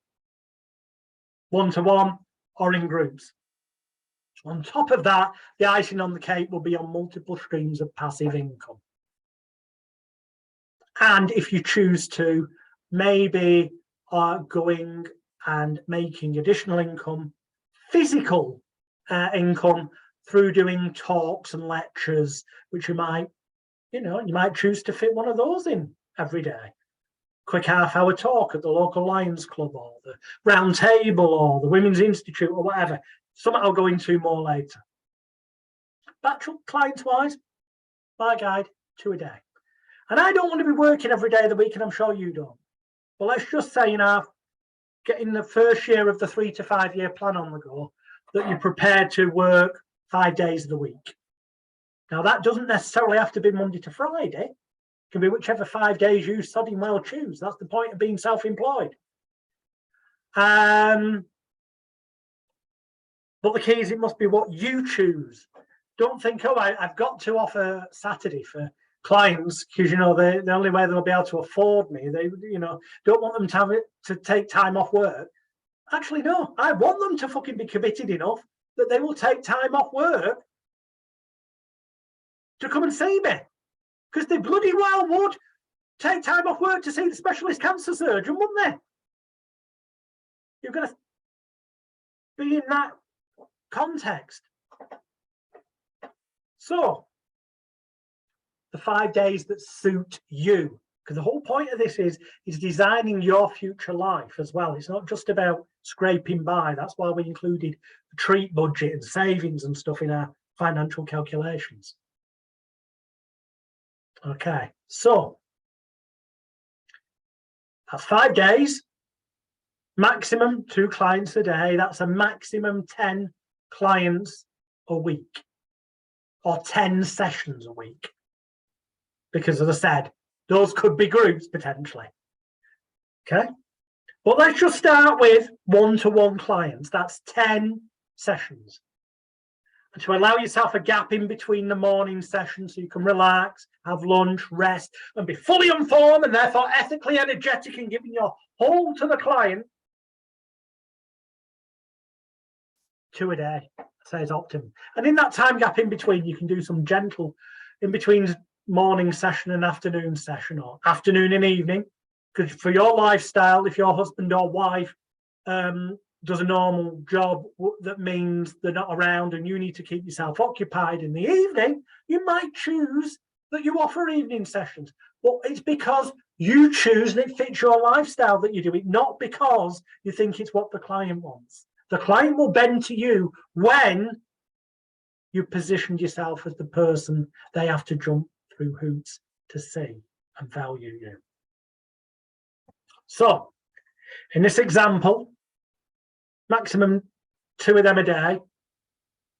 one-to-one or in groups. On top of that, the icing on the cake will be on multiple streams of passive income. And if you choose to, maybe going and making additional income, physical income, through doing talks and lectures, which you might choose to fit one of those in every day. Quick half-hour talk at the local Lions Club, or the Round Table, or the Women's Institute, or whatever. Something I'll go into more later. But clients-wise, my guide, 2 a day. And I don't want to be working every day of the week, and I'm sure you don't. But let's just say, getting the first year of the 3 to 5 year plan on the go, that you're prepared to work 5 days of the week. Now, that doesn't necessarily have to be Monday to Friday. It can be whichever 5 days you sodding well choose. That's the point of being self-employed. But the key is it must be what you choose. Don't think, oh, I've got to offer Saturday for clients because, you know, the only way they'll be able to afford me, they, you know, don't want them to have it to take time off work. Actually, no, I want them to fucking be committed enough that they will take time off work to come and see me, because they bloody well would take time off work to see the specialist cancer surgeon, wouldn't they? You're going to be in that context. So, the 5 days that suit you, because the whole point of this is designing your future life as well. It's not just about scraping by. That's why we included the treat budget and savings and stuff in our financial calculations. Okay, so that's 5 days, maximum 2 clients a day. That's a maximum 10 clients a week, or 10 sessions a week. Because, as I said, those could be groups potentially. Okay, but let's just start with one-to-one clients. That's 10 sessions. And to allow yourself a gap in between the morning sessions so you can relax, have lunch, rest, and be fully informed and therefore ethically energetic in giving your whole to the client. 2 a day, I say, is optimum. And in that time gap in between, you can do some gentle in between morning session and afternoon session, or afternoon and evening, because for your lifestyle, if your husband or wife does a normal job that means they're not around and you need to keep yourself occupied in the evening, you might choose that you offer evening sessions. But it's because you choose and it fits your lifestyle that you do it, not because you think it's what the client wants. The client will bend to you when you positioned yourself as the person they have to jump through hoops to see and value you. So, in this example, maximum 2 of them a day,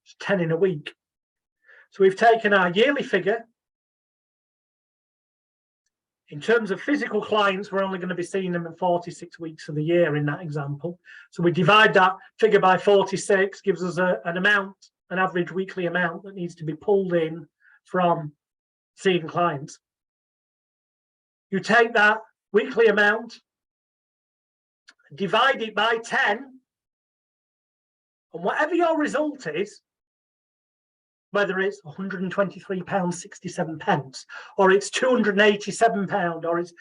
it's 10 in a week. So we've taken our yearly figure. In terms of physical clients, we're only going to be seeing them in 46 weeks of the year in that example. So we divide that figure by 46, gives us an amount, an average weekly amount that needs to be pulled in from seeing clients. You take that weekly amount, divide it by 10, and whatever your result is, whether it's £123.67, or it's £287, or it's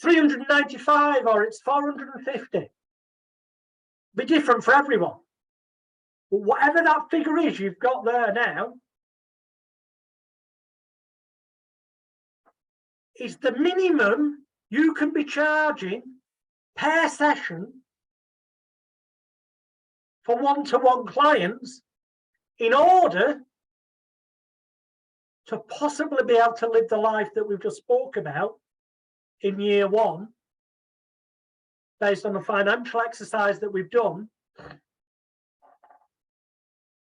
£395, or it's £450, be different for everyone. But whatever that figure is you've got there now is the minimum you can be charging per session for one-to-one clients in order to possibly be able to live the life that we've just spoke about in year 1, based on the financial exercise that we've done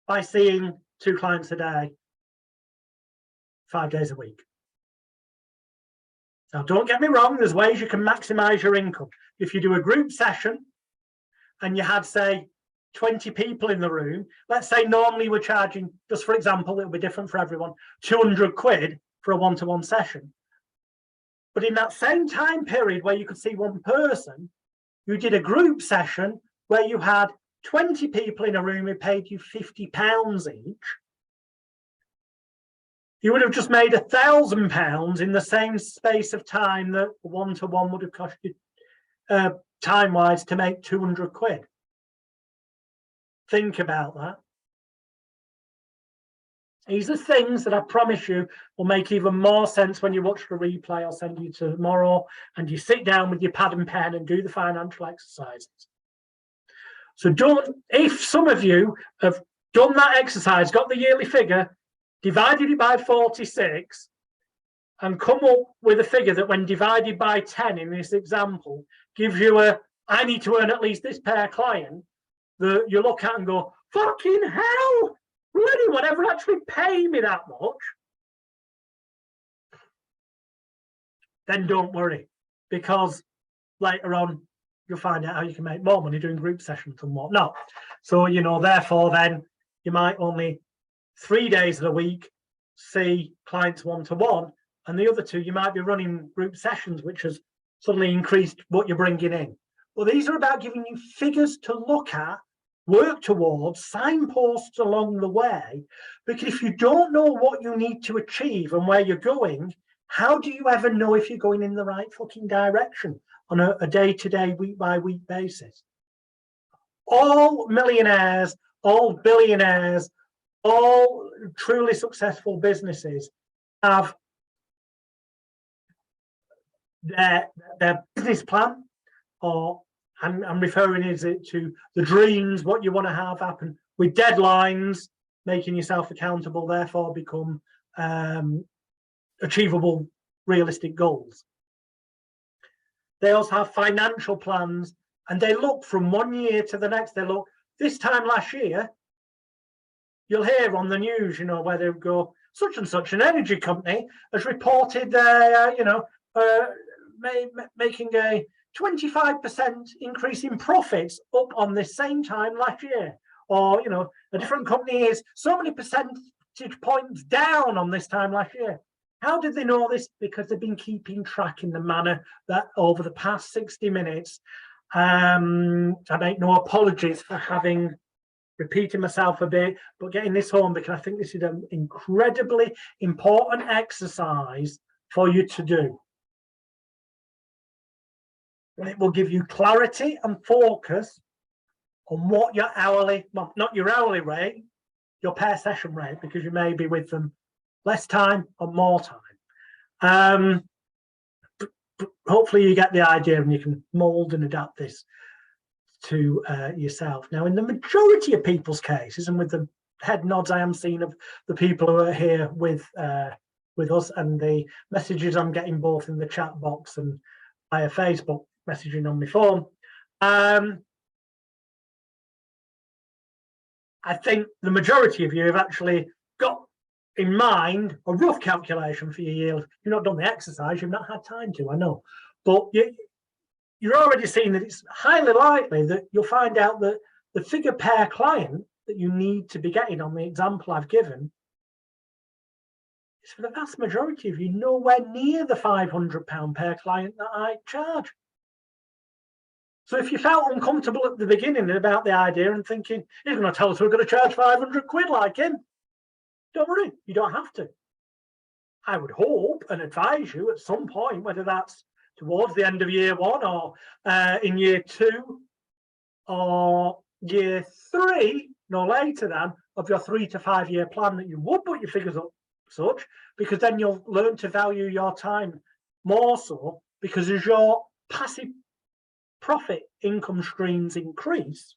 by seeing 2 clients a day, 5 days a week. Now, don't get me wrong, there's ways you can maximize your income. If you do a group session and you had, say, 20 people in the room, let's say normally we're charging, just for example, it'll be different for everyone, 200 quid for a one-to-one session. But in that same time period where you could see one person, you did a group session where you had 20 people in a room who paid you £50 each. You would have just made £1,000 in the same space of time that one-to-one would have cost you time-wise to make 200 quid. Think about that. These are things that I promise you will make even more sense when you watch the replay I'll send you tomorrow and you sit down with your pad and pen and do the financial exercises. So don't, if some of you have done that exercise, got the yearly figure, divided it by 46, and come up with a figure that when divided by 10 in this example, gives you I need to earn at least this per client, that you look at and go, fucking hell, will anyone ever actually pay me that much? Then don't worry, because later on you'll find out how you can make more money doing group sessions and whatnot. So, you know, therefore then you might only 3 days of the week see clients one-to-one, and the other 2 you might be running group sessions, which has suddenly increased what you're bringing in. Well, these are about giving you figures to look at, work towards, signposts along the way, because if you don't know what you need to achieve and where you're going, how do you ever know if you're going in the right fucking direction on a day-to-day, week-by-week basis? All millionaires, all billionaires, all truly successful businesses have their business plan, or I'm referring to the dreams, what you want to have happen, with deadlines, making yourself accountable, therefore become achievable, realistic goals. They also have financial plans, and they look from one year to the next. They look, this time last year, you'll hear on the news, where they go, such and such an energy company has reported making a 25% increase in profits up on this same time last year. Or, a different company is so many percentage points down on this time last year. How did they know this? Because they've been keeping track in the manner that over the past 60 minutes, I make no apologies for having repeated myself a bit, but getting this home, because I think this is an incredibly important exercise for you to do. And it will give you clarity and focus on what your hourly, well, not your hourly rate, your per session rate, because you may be with them less time or more time. Hopefully you get the idea and you can mold and adapt this to yourself. Now, in the majority of people's cases, and with the head nods I am seeing of the people who are here with us, and the messages I'm getting both in the chat box and via Facebook messaging on my phone, I think the majority of you have actually got in mind a rough calculation for your year. You've not done the exercise, you've not had time to, I know, but you're already seeing that it's highly likely that you'll find out that the figure per client that you need to be getting on the example I've given is, for the vast majority of you, nowhere near the £500 per client that I charge. So if you felt uncomfortable at the beginning about the idea and thinking, he's going to tell us we're going to charge 500 quid like him, don't worry, you don't have to. I would hope and advise you at some point, whether that's towards the end of year 1 or in year 2 or year 3, no later than, of your 3 to 5 year plan, that you would put your figures up such, because then you'll learn to value your time more so, because as your passive profit income streams increase,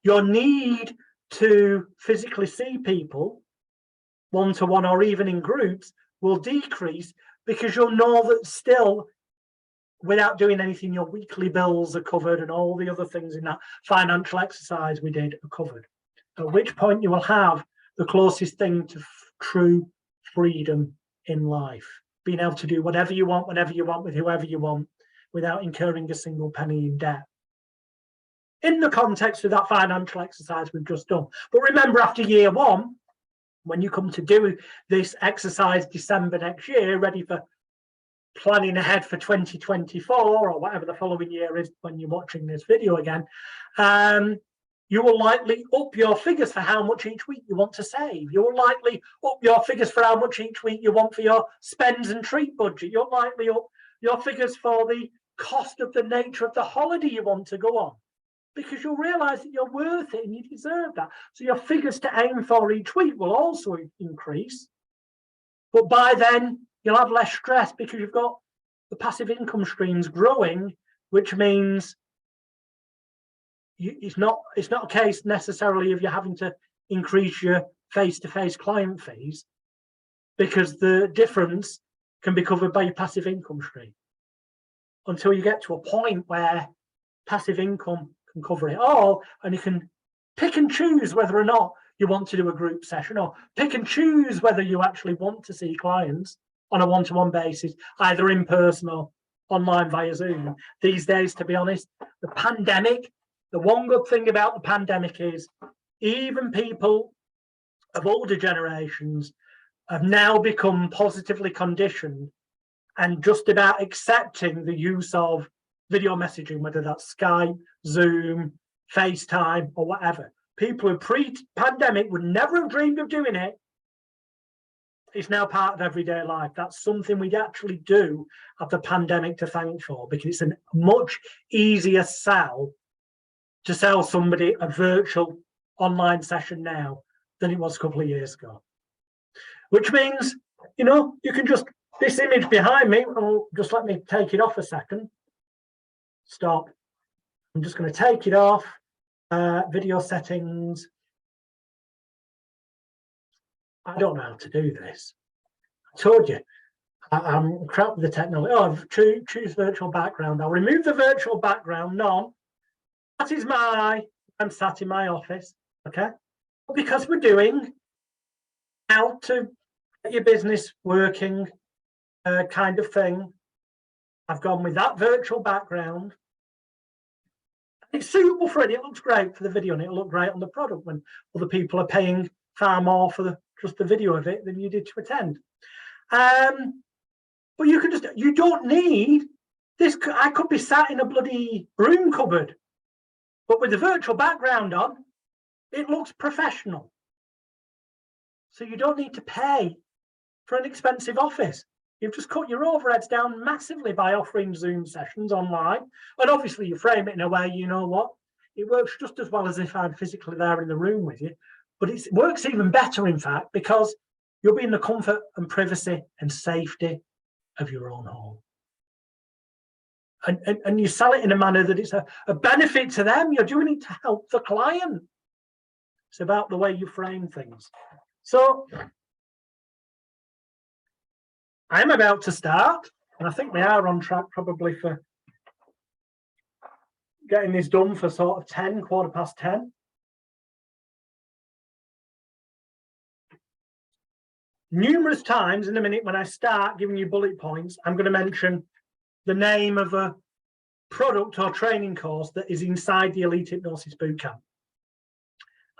your need to physically see people one-to-one or even in groups will decrease, because you'll know that still, without doing anything, your weekly bills are covered and all the other things in that financial exercise we did are covered. At which point you will have the closest thing to true freedom in life, being able to do whatever you want, whenever you want, with whoever you want, without incurring a single penny in debt, in the context of that financial exercise we've just done. But remember, after year 1, when you come to do this exercise December next year, ready for planning ahead for 2024 or whatever the following year is when you're watching this video again, you will likely up your figures for how much each week you want to save. You will likely up your figures for how much each week you want for your spends and treat budget. You'll likely up your figures for the cost of the nature of the holiday you want to go on, because you'll realize that you're worth it and you deserve that. So your figures to aim for each week will also increase. But by then, you'll have less stress because you've got the passive income streams growing, which means it's not a case necessarily of you having to increase your face-to-face client fees, because the difference can be covered by your passive income stream, until you get to a point where passive income can cover it all, and you can pick and choose whether or not you want to do a group session, or pick and choose whether you actually want to see clients on a one-to-one basis, either in person or online via Zoom. These days, to be honest, the pandemic, the one good thing about the pandemic is even people of older generations have now become positively conditioned and just about accepting the use of video messaging, whether that's Skype, Zoom, FaceTime, or whatever. People who pre-pandemic would never have dreamed of doing it. It's now part of everyday life. That's something we actually do have the pandemic to thank for, because it's a much easier sell to sell somebody a virtual online session now than it was a couple of years ago. Which means, you know, you can just, this image behind me, just let me take it off a second. Stop. I'm just going to take it off. Video settings. I don't know how to do this. I told you, I'm crap with the technology. Oh, choose virtual background. I'll remove the virtual background. None. That is I'm sat in my office. Okay. Because we're doing how to get your business working kind of thing. I've gone with that virtual background. It's suitable for it. It looks great for the video, and it'll look great on the product when other people are paying far more for just the video of it than you did to attend. But you can just, you don't need this. I could be sat in a bloody broom cupboard, but with the virtual background on, it looks professional. So you don't need to pay for an expensive office. You've just cut your overheads down massively by offering Zoom sessions online. And obviously you frame it in a way, you know what, it works just as well as if I'm physically there in the room with you. But it works even better, in fact, because you'll be in the comfort and privacy and safety of your own home. And you sell it in a manner that it's a benefit to them. You're doing it to help the client. It's about the way you frame things. So I'm about to start, and I think we are on track probably for getting this done for sort of 10, quarter past 10. Numerous times in a minute when I start giving you bullet points, I'm going to mention the name of a product or training course that is inside the Elite Hypnosis Bootcamp.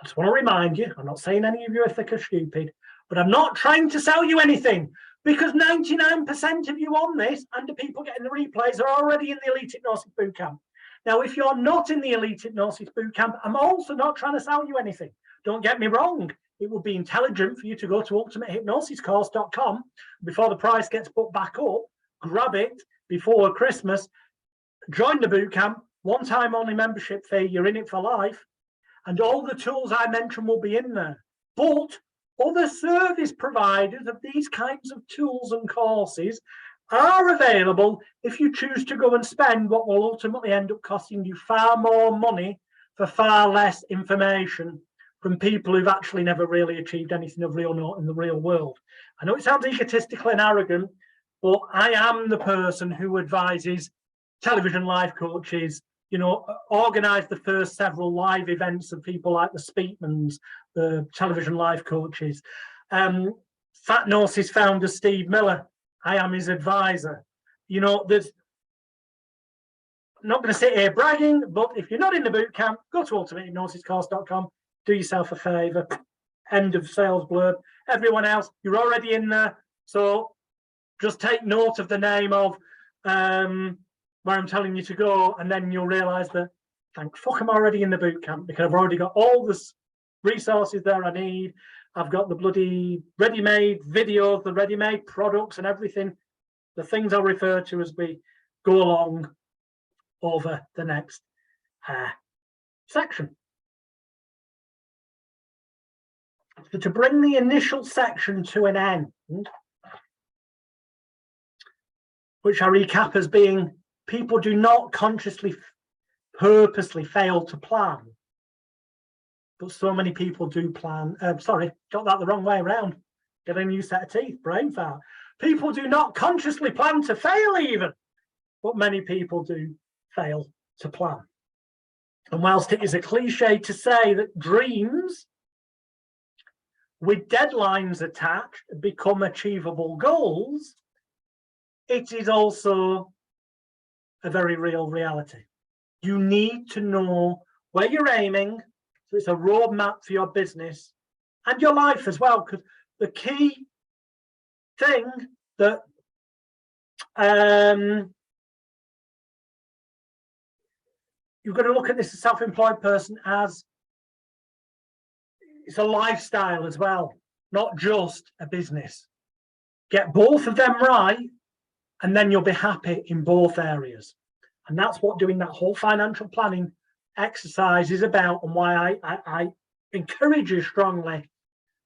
I just want to remind you, I'm not saying any of you are thick or stupid, but I'm not trying to sell you anything, because 99% of you on this and the people getting the replays are already in the Elite Hypnosis Bootcamp. Now, if you're not in the Elite Hypnosis Bootcamp, I'm also not trying to sell you anything. Don't get me wrong. It would be intelligent for you to go to ultimatehypnosiscourse.com before the price gets put back up, grab it before Christmas, join the bootcamp, one-time only membership fee, you're in it for life, and all the tools I mentioned will be in there. But other service providers of these kinds of tools and courses are available if you choose to go and spend what will ultimately end up costing you far more money for far less information from people who've actually never really achieved anything of real note in the real world. I know it sounds egotistical and arrogant, but I am the person who advises television life coaches, you know, organize the first several live events of people like the Speakmans, the television life coaches. Fatnosis founder Steve Miller, I am his advisor. You know, there's, I'm not going to sit here bragging, but if you're not in the bootcamp, go to ultimatehypnosiscourse.com. Do yourself a favor. End of sales blurb. Everyone else, you're already in there. So just take note of the name of where I'm telling you to go, and then you'll realize that, thank fuck, I'm already in the bootcamp, because I've already got all the resources there I need. I've got the bloody ready-made videos, the ready-made products and everything, the things I'll refer to as we go along over the next section. So to bring the initial section to an end, which I recap as being people do not consciously, purposely fail to plan, but so many people do plan. Sorry, got that the wrong way around. Get a new set of teeth, brain fart. People do not consciously plan to fail even, but many people do fail to plan. And whilst it is a cliche to say that dreams with deadlines attached become achievable goals, it is also a very real reality. You need to know where you're aiming, so it's a roadmap for your business and your life as well, because the key thing that you've got to look at this as a self-employed person as it's a lifestyle as well, not just a business. Get both of them right, and then you'll be happy in both areas. And that's what doing that whole financial planning exercise is about, and why I encourage you strongly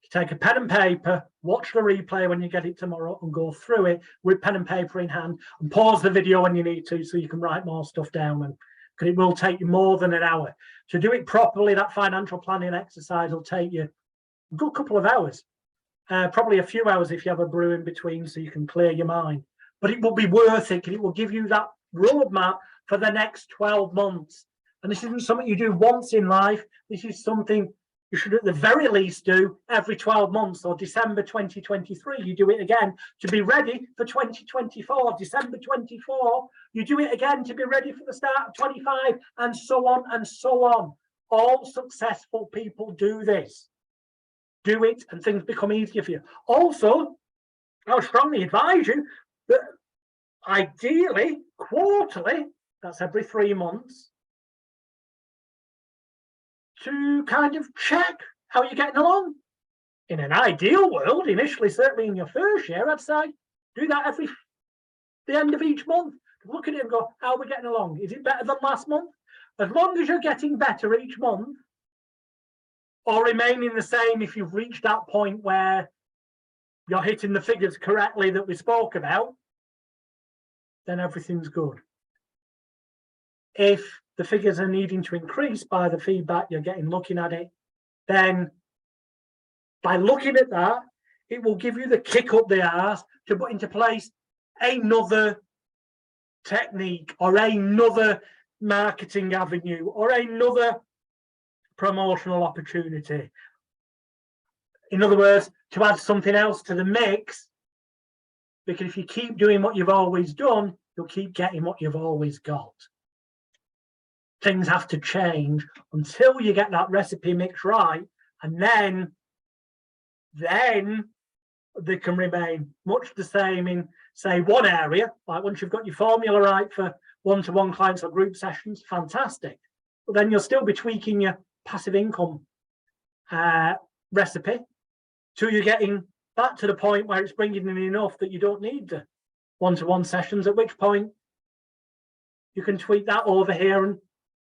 to take a pen and paper, watch the replay when you get it tomorrow, and go through it with pen and paper in hand, and pause the video when you need to so you can write more stuff down. And because it will take you more than an hour to do it properly. That financial planning exercise will take you a good couple of hours, probably a few hours if you have a brew in between, so you can clear your mind. But it will be worth it, and it will give you that roadmap for the next 12 months. And this isn't something you do once in life. This is something you should at the very least do every 12 months, or December 2023, you do it again to be ready for 2024. December 24, you do it again to be ready for the start of 25, and so on and so on. All successful people do this. Do it and things become easier for you. Also, I would strongly advise you that ideally, quarterly, that's every 3 months, to kind of check how you're getting along. In an ideal world, initially, certainly in your first year, I'd say do that every the end of each month. Look at it and go, how are we getting along? Is it better than last month? As long as you're getting better each month, or remaining the same if you've reached that point where you're hitting the figures correctly that we spoke about, then everything's good. If the figures are needing to increase by the feedback you're getting looking at it, then by looking at that, it will give you the kick up the arse to put into place another technique, or another marketing avenue, or another promotional opportunity. In other words, to add something else to the mix, because if you keep doing what you've always done, you'll keep getting what you've always got. Things have to change until you get that recipe mix right, and then they can remain much the same in, say, one area. Like once you've got your formula right for one-to-one clients or group sessions, fantastic. But then you'll still be tweaking your passive income recipe till you're getting that to the point where it's bringing in enough that you don't need the one-to-one sessions, at which point you can tweak that over here and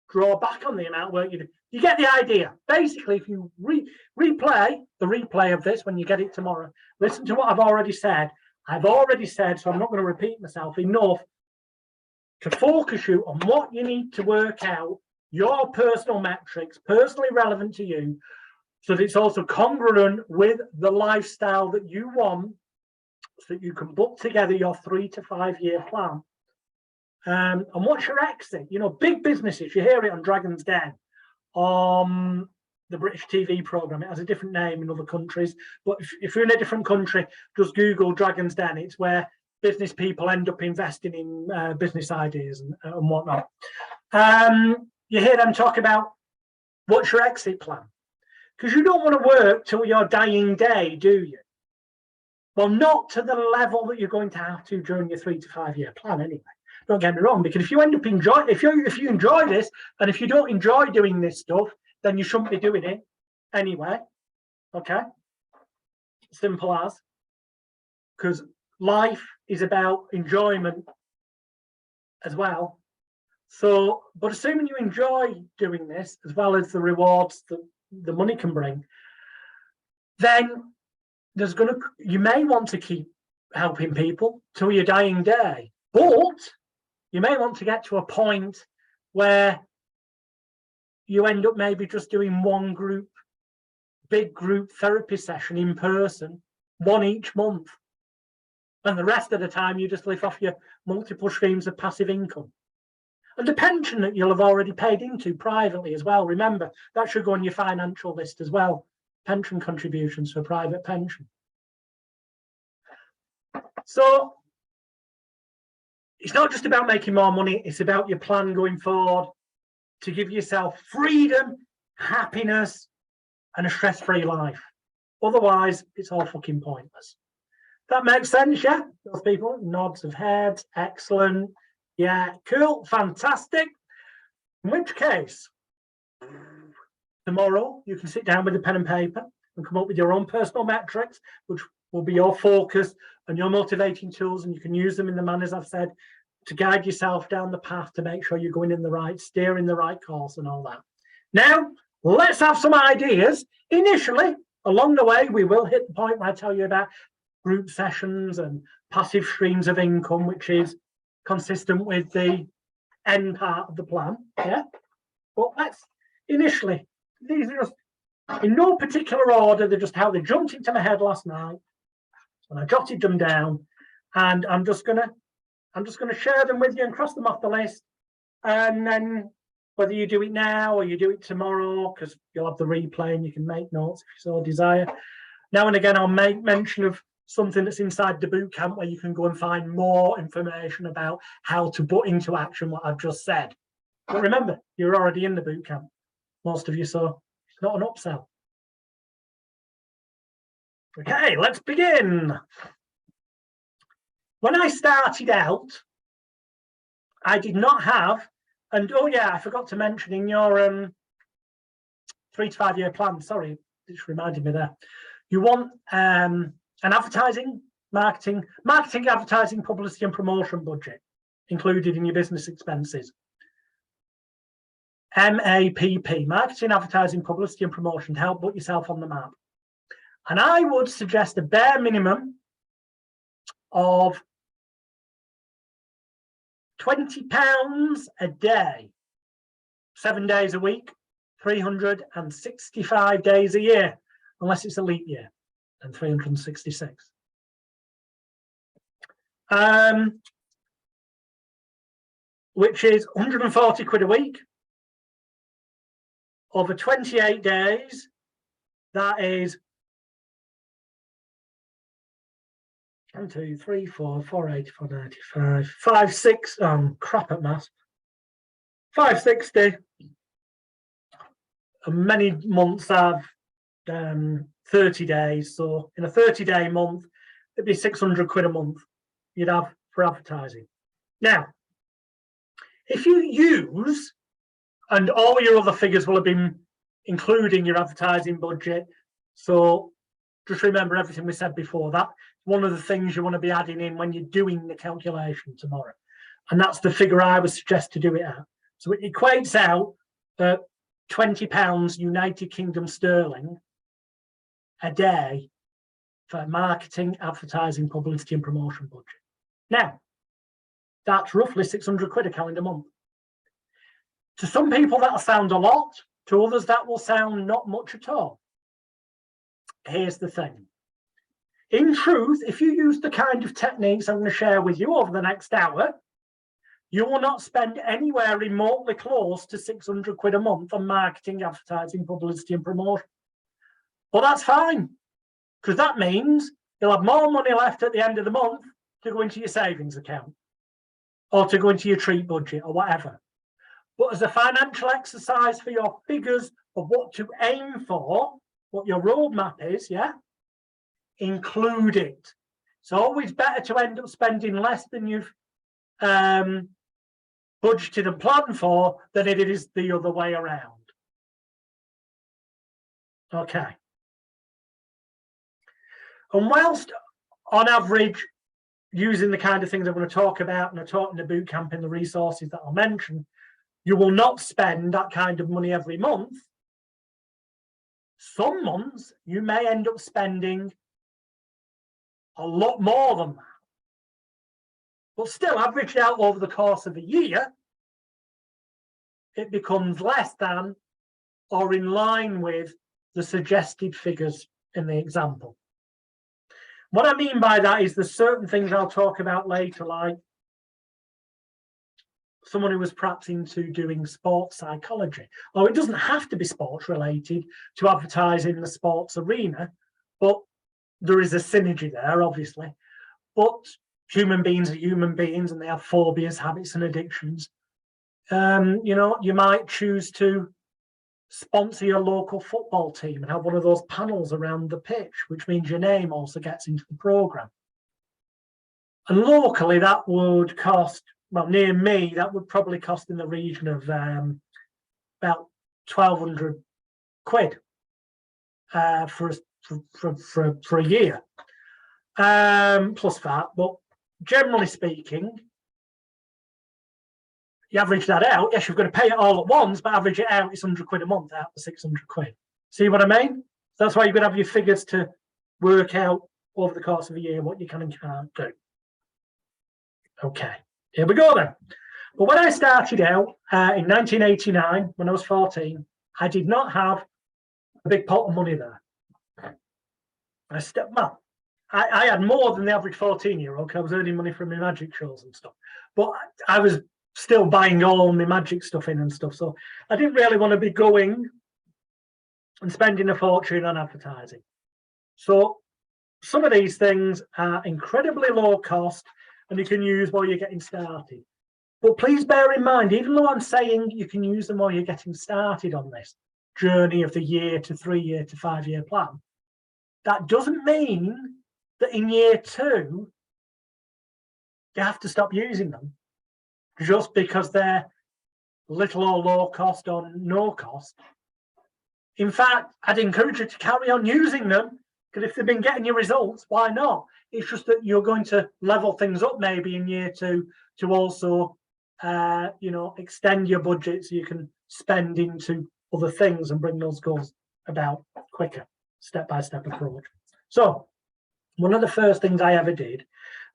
draw back on the amount of work you do. You get the idea. Basically, if you replay the replay of this when you get it tomorrow, listen to what I've already said. I've already said, so I'm not going to repeat myself, enough to focus you on what you need to work out, your personal metrics, personally relevant to you, so that it's also congruent with the lifestyle that you want, so that you can put together your 3 to 5 year plan. And what's your exit? You know, big businesses, you hear it on Dragon's Den, the British TV program. It has a different name in other countries, but if you're in a different country, just Google Dragon's Den. It's where business people end up investing in business ideas and whatnot. You hear them talk about what's your exit plan, because you don't want to work till your dying day, do you? Well, not to the level that you're going to have to during your 3 to 5 year plan anyway. Don't get me wrong, because if you end up enjoying, if you enjoy this, and if you don't enjoy doing this stuff, then you shouldn't be doing it anyway. Okay, simple as. Because life is about enjoyment as well. So, but assuming you enjoy doing this as well as the rewards that the money can bring, then you may want to keep helping people till your dying day, but you may want to get to a point where you end up maybe just doing one big group therapy session in person, one each month. And the rest of the time you just live off your multiple streams of passive income. And the pension that you'll have already paid into privately as well. Remember, that should go on your financial list as well. Pension contributions for private pension. So it's not just about making more money, it's about your plan going forward to give yourself freedom, happiness, and a stress-free life. Otherwise, it's all fucking pointless. That makes sense, yeah? Those people, nods of heads, excellent. Yeah, cool, fantastic. In which case, tomorrow you can sit down with a pen and paper and come up with your own personal metrics, which will be your focus and your motivating tools, and you can use them in the manners I've said to guide yourself down the path to make sure you're going in the right, steering the right course and all that. Now, let's have some ideas. Initially, along the way, we will hit the point where I tell you about group sessions and passive streams of income, which is consistent with the end part of the plan. Yeah, but let's initially, these are just in no particular order. They're just how they jumped into my head last night, and I jotted them down, and I'm just gonna share them with you and cross them off the list, and then whether you do it now or you do it tomorrow, because you'll have the replay and you can make notes if you so desire. Now and again, I'll make mention of something that's inside the boot camp where you can go and find more information about how to put into action what I've just said. But remember, you're already in the boot camp, most of you, so it's not an upsell. Okay, let's begin. When I started out, I did not have, and oh yeah, I forgot to mention in your 3 to 5 year plan, sorry, this reminded me there, you want an advertising, marketing, advertising, publicity and promotion budget included in your business expenses. MAPP, marketing, advertising, publicity and promotion, to help put yourself on the map. And I would suggest a bare minimum of £20 a day, 7 days a week, 365 days a year, unless it's a leap year, and 366. Which is 140 quid a week. Over 28 days, that is 1, 2, 3, 4, 480, 495, 56, crap at maths, 560. And many months have 30 days. So in a 30-day month, it'd be 600 quid a month you'd have for advertising. Now, if you use, and all your other figures will have been including your advertising budget, so just remember everything we said before. That one of the things you want to be adding in when you're doing the calculation tomorrow. And that's the figure I would suggest to do it at. So it equates out at £20 United Kingdom sterling a day for marketing, advertising, publicity and promotion budget. Now, that's roughly 600 quid a calendar month. To some people that'll sound a lot, to others that will sound not much at all. Here's the thing. In truth, if you use the kind of techniques I'm going to share with you over the next hour, you will not spend anywhere remotely close to 600 quid a month on marketing, advertising, publicity and promotion. But that's fine, because that means you'll have more money left at the end of the month to go into your savings account or to go into your treat budget or whatever. But as a financial exercise for your figures of what to aim for, what your roadmap is, yeah, include it. It's always better to end up spending less than you've budgeted and planned for than it is the other way around. Okay. And whilst on average, using the kind of things I'm going to talk about, and I taught in the boot camp and the resources that I'll mention, you will not spend that kind of money every month. Some months you may end up spending a lot more than that. But still, averaged out over the course of a year, it becomes less than or in line with the suggested figures in the example. What I mean by that is there's certain things I'll talk about later, like someone who was perhaps into doing sports psychology. Or it doesn't have to be sports related to advertise in the sports arena, but there is a synergy there, obviously. But human beings are human beings and they have phobias, habits and addictions. You know, you might choose to sponsor your local football team and have one of those panels around the pitch, which means your name also gets into the program. And locally, that would cost, well, near me, that would probably cost in the region of about 1,200 quid for a year, plus that. But generally speaking, you average that out. Yes, you've got to pay it all at once, but average it out, it's 100 quid a month out of 600 quid. See what I mean? That's why you've got to have your figures to work out over the course of a year what you can and can't do. Okay, here we go then. But when I started out in 1989, when I was 14, I did not have a big pot of money there. I had more than the average 14-year-old because I was earning money from my magic shows and stuff. But I was still buying all my magic stuff in and stuff. So I didn't really want to be going and spending a fortune on advertising. So some of these things are incredibly low cost and you can use while you're getting started. But please bear in mind, even though I'm saying you can use them while you're getting started on this journey of the year to 3 year to 5 year plan, that doesn't mean that in year 2, you have to stop using them just because they're little or low cost or no cost. In fact, I'd encourage you to carry on using them because if they've been getting you results, why not? It's just that you're going to level things up maybe in year 2 to also, extend your budget so you can spend into other things and bring those goals about quicker, step-by-step approach. So one of the first things I ever did,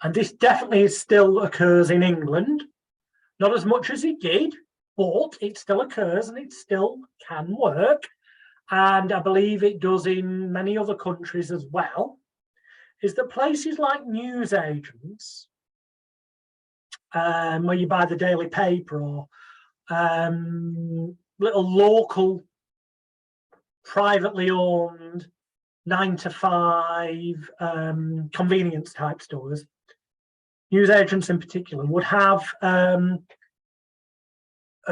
and this definitely still occurs in England, not as much as it did, but it still occurs and it still can work. And I believe it does in many other countries as well, is that places like newsagents, where you buy the daily paper or little local, privately owned 9-to-5 convenience type stores, newsagents in particular, would have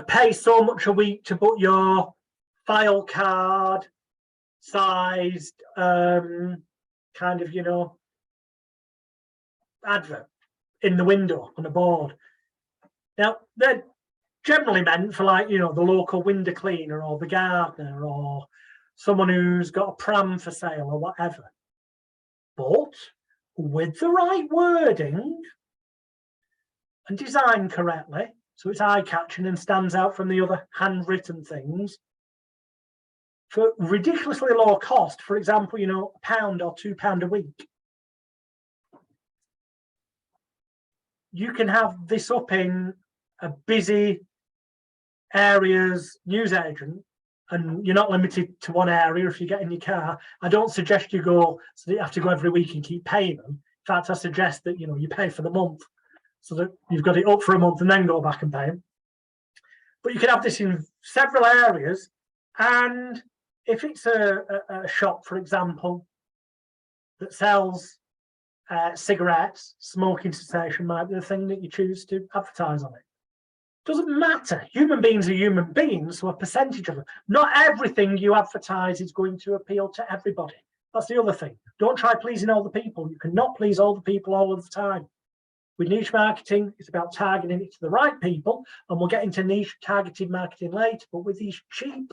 pay so much a week to put your file card sized advert in the window on a board. Now they're generally meant for the local window cleaner or the gardener or someone who's got a pram for sale or whatever. But with the right wording and designed correctly, so it's eye-catching and stands out from the other handwritten things, for ridiculously low cost, for example, £1 or £2 a week, you can have this up in a busy area's newsagent, and you're not limited to one area if you get in your car. I don't suggest you go so that you have to go every week and keep paying them. In fact, I suggest that you pay for the month so that you've got it up for a month and then go back and pay them. But you can have this in several areas, and if it's a shop, for example, that sells cigarettes, smoking cessation might be the thing that you choose to advertise on it. Doesn't matter. Human beings are human beings, so a percentage of them. Not everything you advertise is going to appeal to everybody. That's the other thing. Don't try pleasing all the people. You cannot please all the people all of the time. With niche marketing, it's about targeting it to the right people, and we'll get into niche targeted marketing later. But with these cheap,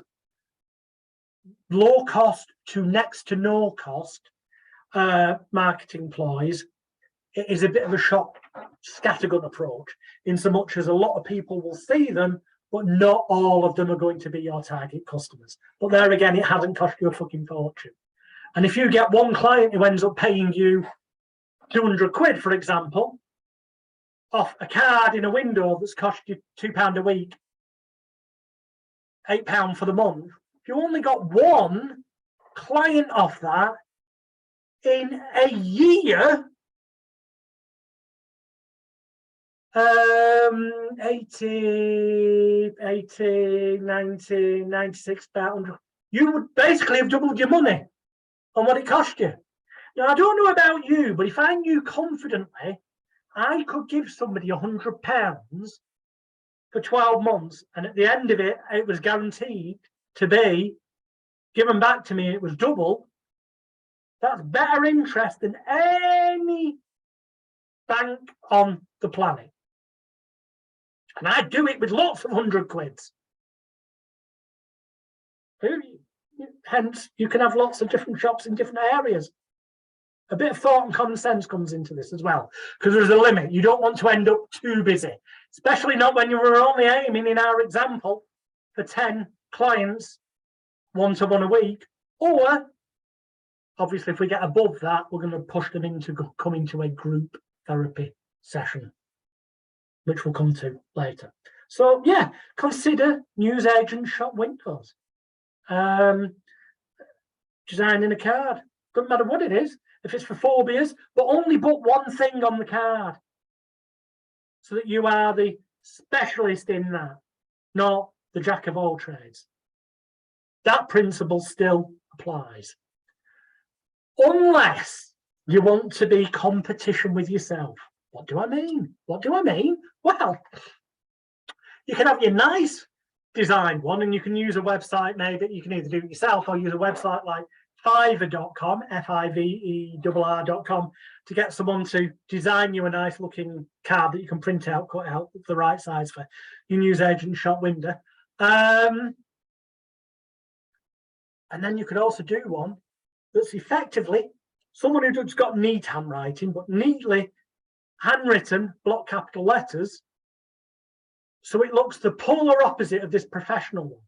low cost to next to no cost marketing ploys, it is a bit of a shot scattergun approach, in so much as a lot of people will see them, but not all of them are going to be your target customers. But there again, it hasn't cost you a fucking fortune. And if you get one client who ends up paying you 200 quid, for example, off a card in a window that's cost you £2 a week, £8 for the month, if you only got one client off that in a year, 80, 90, 96, about 100, you would basically have doubled your money on what it cost you. Now, I don't know about you, but if I knew confidently I could give somebody £100 for 12 months, and at the end of it, it was guaranteed to be given back to me, it was double, that's better interest than any bank on the planet. And I do it with lots of 100 quids. Hence, you can have lots of different shops in different areas. A bit of thought and common sense comes into this as well, because there's a limit. You don't want to end up too busy, especially not when you were only aiming, in our example, for 10 clients, one-to-one a week. Or, obviously, if we get above that, we're going to push them into coming to a group therapy session, which we'll come to later. So, yeah, consider newsagent shop windows. Designing a card. Doesn't matter what it is. If it's for phobias, but only put one thing on the card so that you are the specialist in that, not the jack of all trades. That principle still applies. Unless you want to be competition with yourself. What do I mean? What do I mean? Well, you can have your nice designed one and you can use a website, maybe you can either do it yourself or use a website like Fiverr.com, Fiverr.com, to get someone to design you a nice looking card that you can print out, cut out the right size for your newsagent shop window. And then you could also do one that's effectively someone who's got neat handwriting, but neatly handwritten block capital letters, so it looks the polar opposite of this professional one,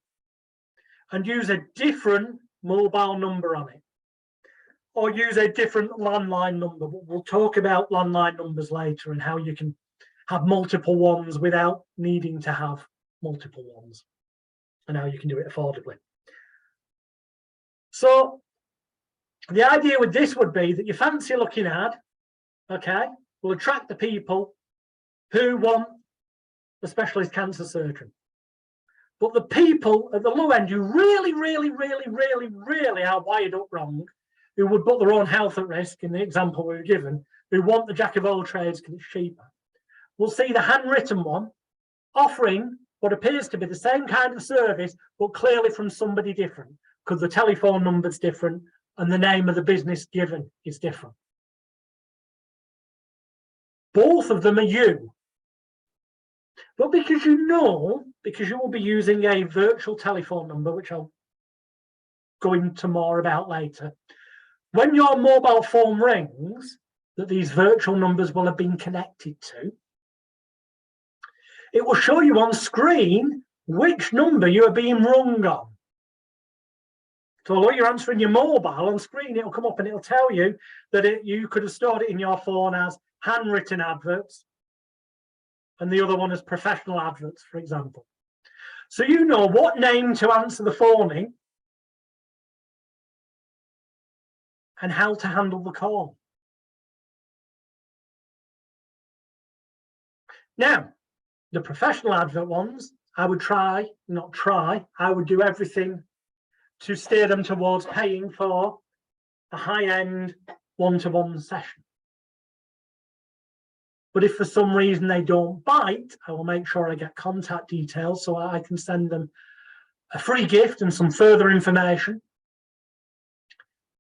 and use a different mobile number on it, or use a different landline number. We'll talk about landline numbers later and how you can have multiple ones without needing to have multiple ones, and how you can do it affordably. So the idea with this would be that your fancy looking ad, okay, will attract the people who want a specialist cancer surgeon. But the people at the low end who really are wired up wrong, who would put their own health at risk in the example we were given, who want the jack of all trades because it's cheaper, will see the handwritten one offering what appears to be the same kind of service, but clearly from somebody different, because the telephone number's different and the name of the business given is different. Both of them are you. But because you will be using a virtual telephone number, which I'll go into more about later, when your mobile phone rings, that these virtual numbers will have been connected to, it will show you on screen which number you are being rung on. So although you're answering your mobile, on screen it'll come up and it'll tell you that you could have stored it in your phone as handwritten adverts, and the other one as professional adverts, for example. So you know what name to answer the phone in and how to handle the call. Now, the professional advert ones, I would I would do everything to steer them towards paying for a high-end one-to-one session. But if for some reason they don't bite, I will make sure I get contact details so I can send them a free gift and some further information,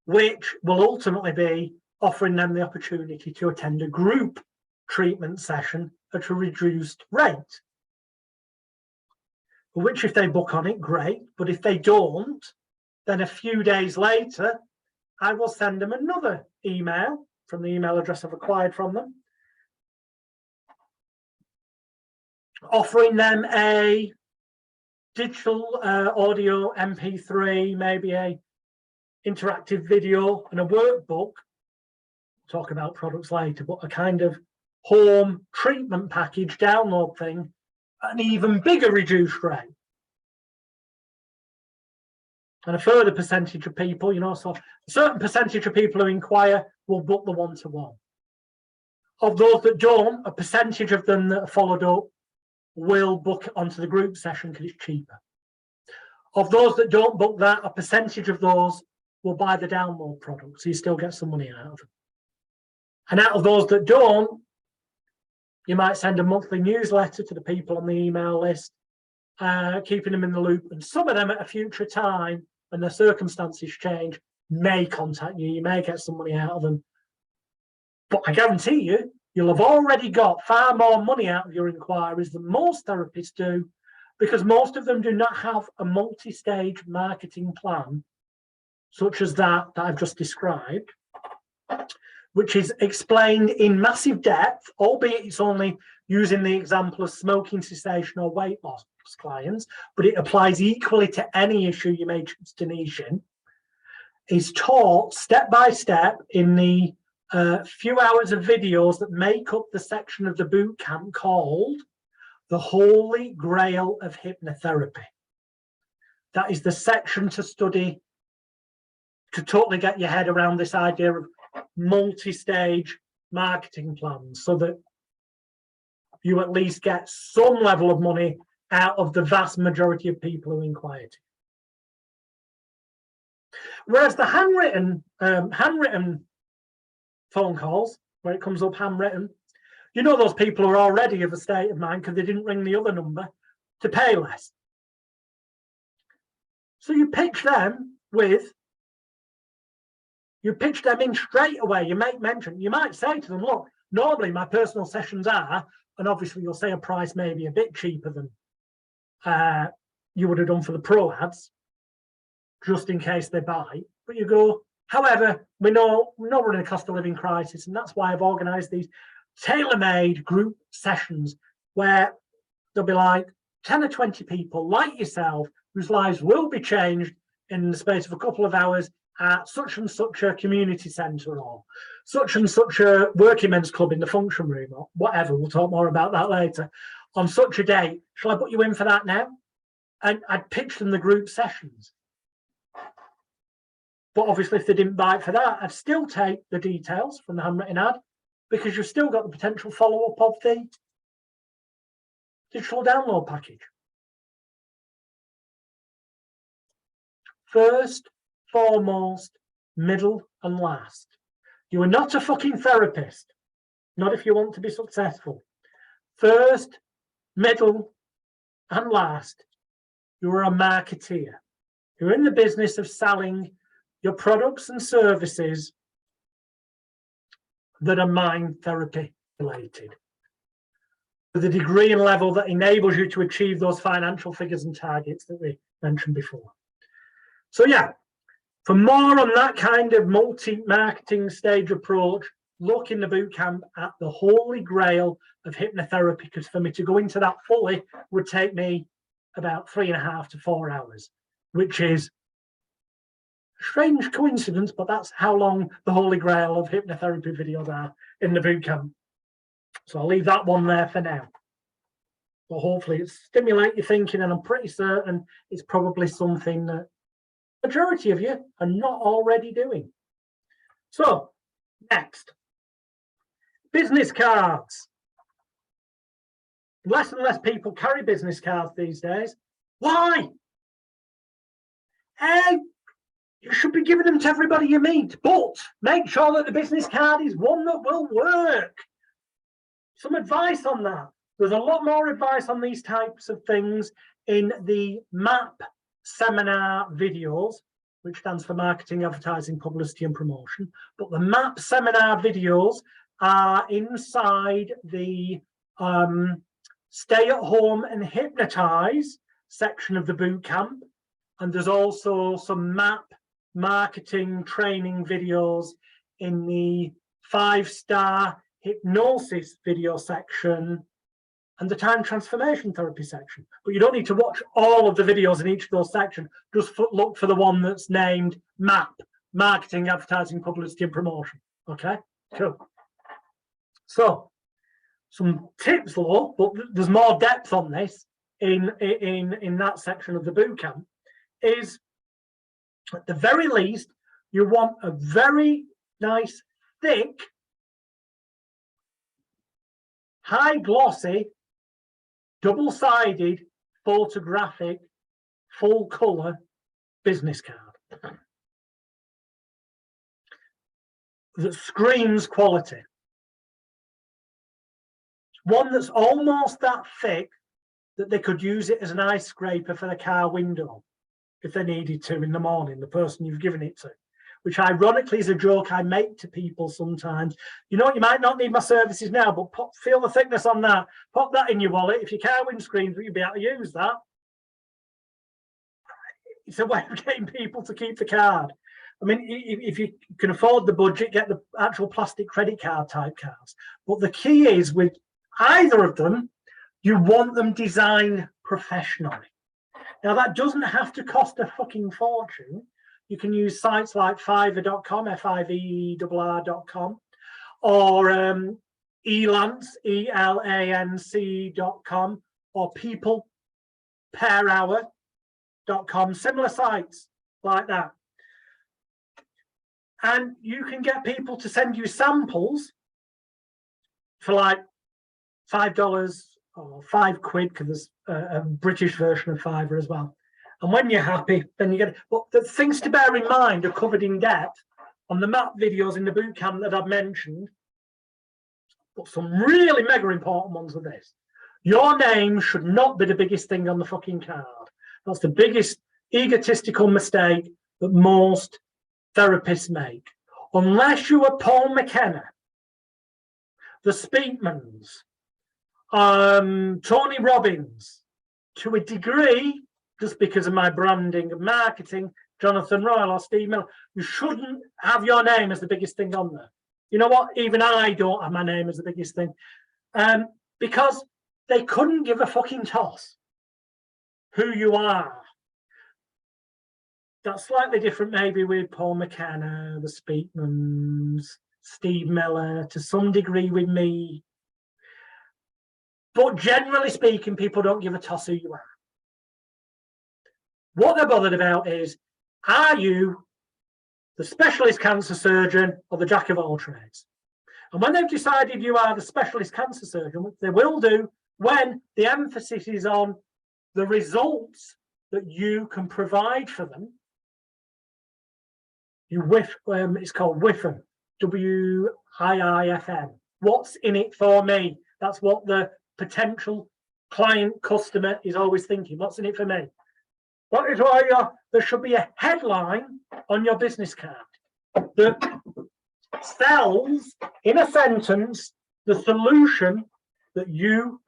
which will ultimately be offering them the opportunity to attend a group treatment session at a reduced rate. Which if they book on it, great. But if they don't, then a few days later, I will send them another email from the email address I've acquired from them, offering them a digital audio MP3, maybe a interactive video and a workbook. We'll talk about products later, but a kind of home treatment package download thing at an even bigger reduced rate. And a further percentage of people, so a certain percentage of people who inquire will book the one-to-one. Of those that don't, a percentage of them that are followed up will book onto the group session because it's cheaper. Of those that don't book that, a percentage of those will buy the download product, so you still get some money out of them. And out of those that don't, you might send a monthly newsletter to the people on the email list, keeping them in the loop. And some of them at a future time, when their circumstances change, may contact you. You may get some money out of them. But I guarantee you, you'll have already got far more money out of your inquiries than most therapists do, because most of them do not have a multi-stage marketing plan, such as that I've just described, which is explained in massive depth, albeit it's only using the example of smoking cessation or weight loss clients, but it applies equally to any issue you may choose to niche in, is taught step by step in the few hours of videos that make up the section of the boot camp called The Holy Grail of Hypnotherapy. That is the section to study to totally get your head around this idea of multi-stage marketing plans, so that you at least get some level of money out of the vast majority of people who inquire to you. Whereas the handwritten phone calls, where it comes up handwritten, you know those people are already of a state of mind because they didn't ring the other number to pay less. So you pitch them in straight away. You make mention, you might say to them, look, normally my personal sessions are, and obviously you'll say a price maybe a bit cheaper than you would have done for the pro ads, just in case they buy. But you go, however, we know we're in a cost of living crisis, and that's why I've organised these tailor-made group sessions where there'll be like 10 or 20 people like yourself whose lives will be changed in the space of a couple of hours at such and such a community centre or such and such a working men's club in the function room or whatever. We'll talk more about that later. On such a day, shall I put you in for that now? And I'd pitch them the group sessions. But obviously, if they didn't buy it for that, I'd still take the details from the handwritten ad, because you've still got the potential follow-up of the digital download package. First, foremost, middle, and last. You are not a fucking therapist, not if you want to be successful. First, middle, and last, you are a marketeer. You're in the business of selling your products and services that are mind therapy related, to the degree and level that enables you to achieve those financial figures and targets that we mentioned before. So yeah, for more on that kind of multi-marketing stage approach, look in the bootcamp at the Holy Grail of Hypnotherapy, because for me to go into that fully would take me about 3.5 to 4 hours, which is a strange coincidence, but that's how long the Holy Grail of Hypnotherapy videos are in the bootcamp. So I'll leave that one there for now. But hopefully it stimulates your thinking, and I'm pretty certain it's probably something that the majority of you are not already doing. So, next, business cards. Less and less people carry business cards these days. Why? You should be giving them to everybody you meet, but make sure that the business card is one that will work. Some advice on that. There's a lot more advice on these types of things in the MAP seminar videos, which stands for Marketing, Advertising, Publicity and Promotion. But the MAP seminar videos are inside the Stay at Home and Hypnotize section of the bootcamp. And there's also some MAP marketing training videos in the 5-star hypnosis video section and the time transformation therapy section. But you don't need to watch all of the videos in each of those sections. Just look for the one that's named MAP, Marketing, Advertising, Publicity and Promotion. Okay, cool. So, some tips though, but there's more depth on this in that section of the bootcamp, is at the very least, you want a very nice, thick, high glossy, double-sided, photographic, full colour business card that screams quality. One that's almost that thick that they could use it as an ice scraper for the car window if they needed to in the morning, the person you've given it to. which ironically is a joke I make to people sometimes. You know what, you might not need my services now, but feel the thickness on that. Pop that in your wallet. If your car windscreens, you'll be able to use that. It's a way of getting people to keep the card. I mean, if you can afford the budget, get the actual plastic credit card type cards. But the key is with either of them, you want them designed professionally. Now, that doesn't have to cost a fucking fortune. You can use sites like Fiverr.com, Fiverr.com, or Elance, ELANC.com, or peopleperhour.com, similar sites like that. And you can get people to send you samples for like $5 or £5, because there's a British version of Fiverr as well. And when you're happy, then you get it. But the things to bear in mind are covered in depth on the map videos in the bootcamp that I've mentioned. But some really mega important ones are this. Your name should not be the biggest thing on the fucking card. That's the biggest egotistical mistake that most therapists make. Unless you are Paul McKenna, the Speakmans, Tony Robbins, to a degree, just because of my branding and marketing, Jonathan Royle or Steve Miller, you shouldn't have your name as the biggest thing on there. You know what? Even I don't have my name as the biggest thing. Because they couldn't give a fucking toss who you are. That's slightly different maybe with Paul McKenna, the Speakmans, Steve Miller, to some degree with me. But generally speaking, people don't give a toss who you are. What they're bothered about is, are you the specialist cancer surgeon or the jack of all trades? And when they've decided you are the specialist cancer surgeon, which they will do when the emphasis is on the results that you can provide for them, you whiff, it's called WIFM, WIIFM. What's in it for me? That's what the potential client customer is always thinking. What's in it for me? That is why there should be a headline on your business card that sells, in a sentence, the solution that you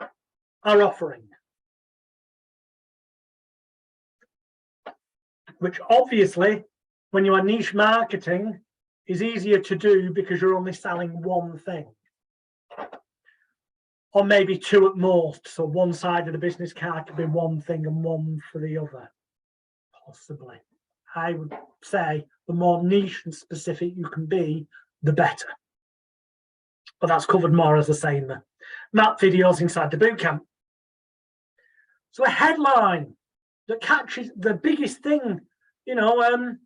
are offering. Which obviously, when you are niche marketing, is easier to do because you're only selling one thing. Or maybe two at most. So one side of the business card could be one thing and one for the other. Possibly. I would say the more niche and specific you can be, the better. But that's covered more, as I say, in the map videos inside the bootcamp. So a headline that catches the biggest thing, you know, I'm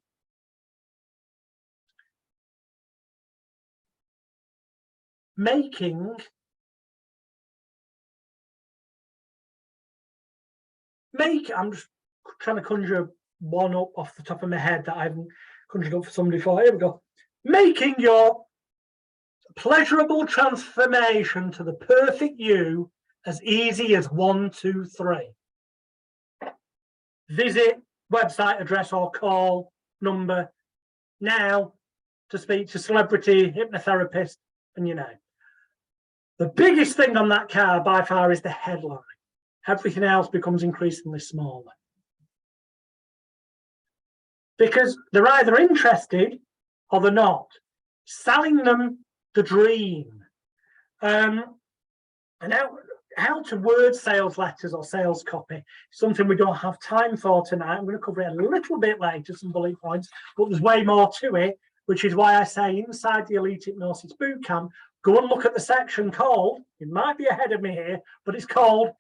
just trying to conjure one up off the top of my head that I haven't conjured up for somebody before. Here we go. Making your pleasurable transformation to the perfect you as easy as 1, 2, 3. Visit, website address or call number now to speak to celebrity hypnotherapist and your name. The biggest thing on that card by far is the headline. Everything else becomes increasingly smaller. Because they're either interested or they're not. Selling them the dream. And how to word sales letters or sales copy, something we don't have time for tonight. I'm going to cover it a little bit later, some bullet points, but there's way more to it, which is why I say inside the Elite Hypnosis Bootcamp, go and look at the section called, it might be ahead of me here, but it's called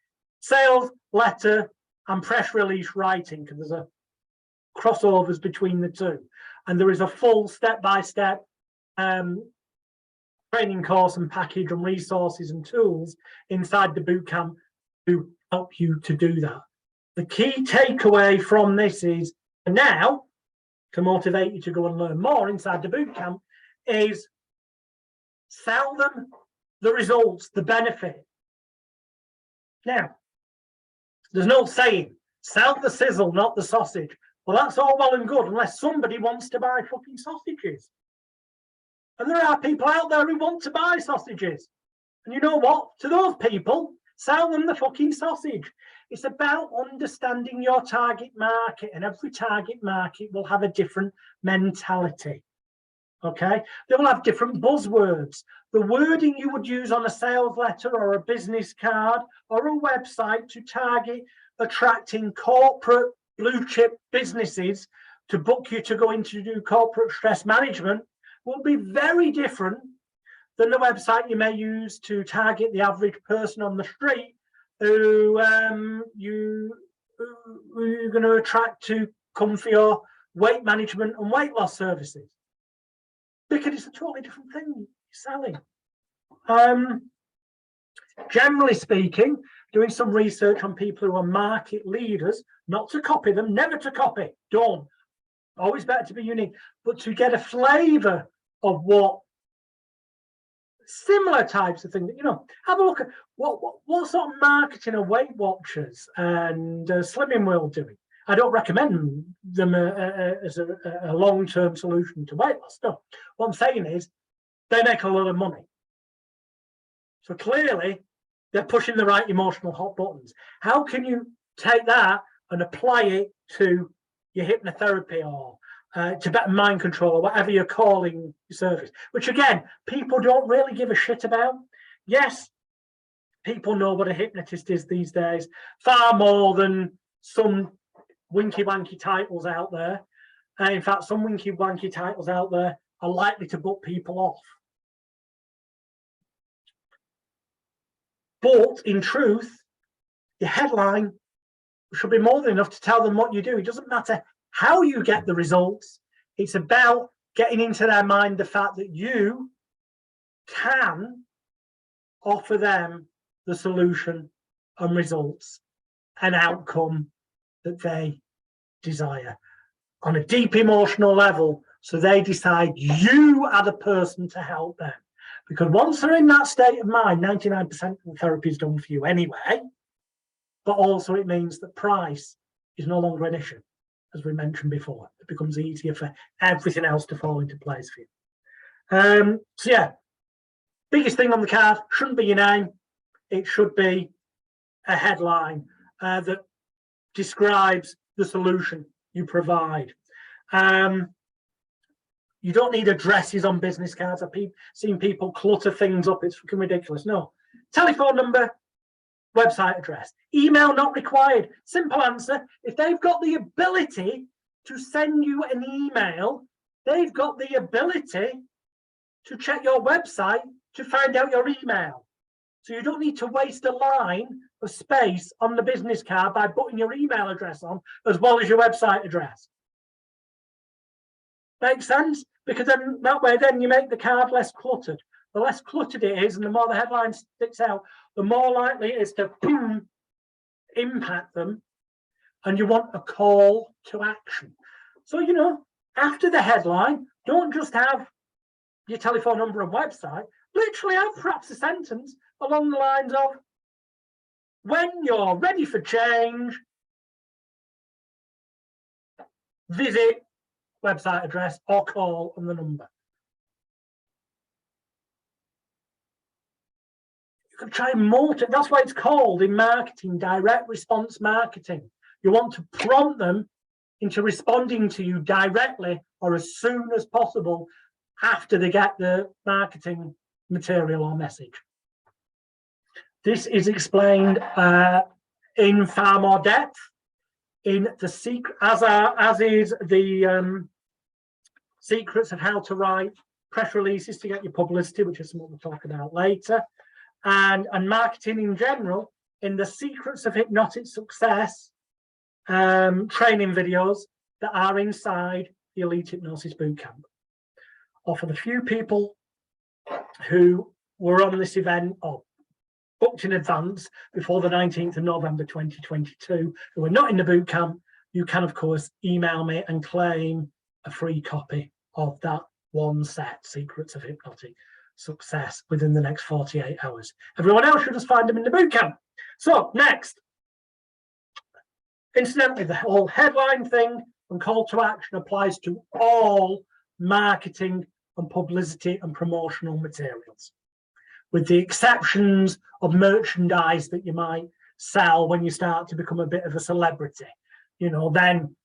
Sales Letter and Press Release Writing, because there's a crossovers between the two. And there is a full step-by-step training course and package and resources and tools inside the bootcamp to help you to do that. The key takeaway from this is now, to motivate you to go and learn more inside the bootcamp, is sell them the results, the benefit. Now, there's no saying, sell the sizzle, not the sausage. Well, that's all well and good unless somebody wants to buy fucking sausages. And there are people out there who want to buy sausages. And you know what? To those people, sell them the fucking sausage. It's about understanding your target market, and every target market will have a different mentality. Okay? They will have different buzzwords. The wording you would use on a sales letter or a business card or a website to target attracting corporate blue chip businesses to book you to go in to do corporate stress management will be very different than the website you may use to target the average person on the street who you're going to attract to come for your weight management and weight loss services. Because it's a totally different thing you're selling. Generally speaking, doing some research on people who are market leaders, not to copy them, never to copy, don't. Always better to be unique, but to get a flavor of what similar types of things, you know, have a look at what sort of marketing are Weight Watchers and Slimming World doing. I don't recommend them as a long-term solution to weight loss. No, what I'm saying is they make a lot of money. So clearly they're pushing the right emotional hot buttons. How can you take that and apply it to your hypnotherapy or Tibetan mind control or whatever you're calling your service, which again, people don't really give a shit about. Yes, people know what a hypnotist is these days, far more than some winky wanky titles out there. In fact, some winky wanky titles out there are likely to put people off. But in truth, your headline should be more than enough to tell them what you do. It doesn't matter how you get the results. It's about getting into their mind the fact that you can offer them the solution and results and outcome that they desire on a deep emotional level, so they decide you are the person to help them. Because once they're in that state of mind, 99% of the therapy is done for you anyway, but also it means that price is no longer an issue, as we mentioned before. It becomes easier for everything else to fall into place for you. So yeah, biggest thing on the card shouldn't be your name. It should be a headline that describes the solution you provide. You don't need addresses on business cards. I've seen people clutter things up. It's fucking ridiculous. No. Telephone number, website address. Email not required. Simple answer. If they've got the ability to send you an email, they've got the ability to check your website to find out your email. So you don't need to waste a line of space on the business card by putting your email address on as well as your website address. Makes sense? Because then that way then you make the card less cluttered. The less cluttered it is and the more the headline sticks out, the more likely it is to impact them, and you want a call to action. So, you know, after the headline, don't just have your telephone number and website, literally have perhaps a sentence along the lines of, when you're ready for change, visit website address or call on the number. You can try and multi, that's why it's called in marketing direct response marketing. You want to prompt them into responding to you directly or as soon as possible after they get the marketing material or message. This is explained in far more depth in the secret, as is the secrets of how to write press releases to get your publicity, which is something we'll talk about later, and marketing in general in the secrets of hypnotic success training videos that are inside the Elite Hypnosis Bootcamp. Or for the few people who were on this event or booked in advance before the 19th of November 2022 who are not in the bootcamp, you can of course email me and claim a free copy of that one set, Secrets of Hypnotic Success, within the next 48 hours. Everyone else should just find them in the bootcamp. So next, incidentally, the whole headline thing and call to action applies to all marketing and publicity and promotional materials, with the exceptions of merchandise that you might sell when you start to become a bit of a celebrity. You know, then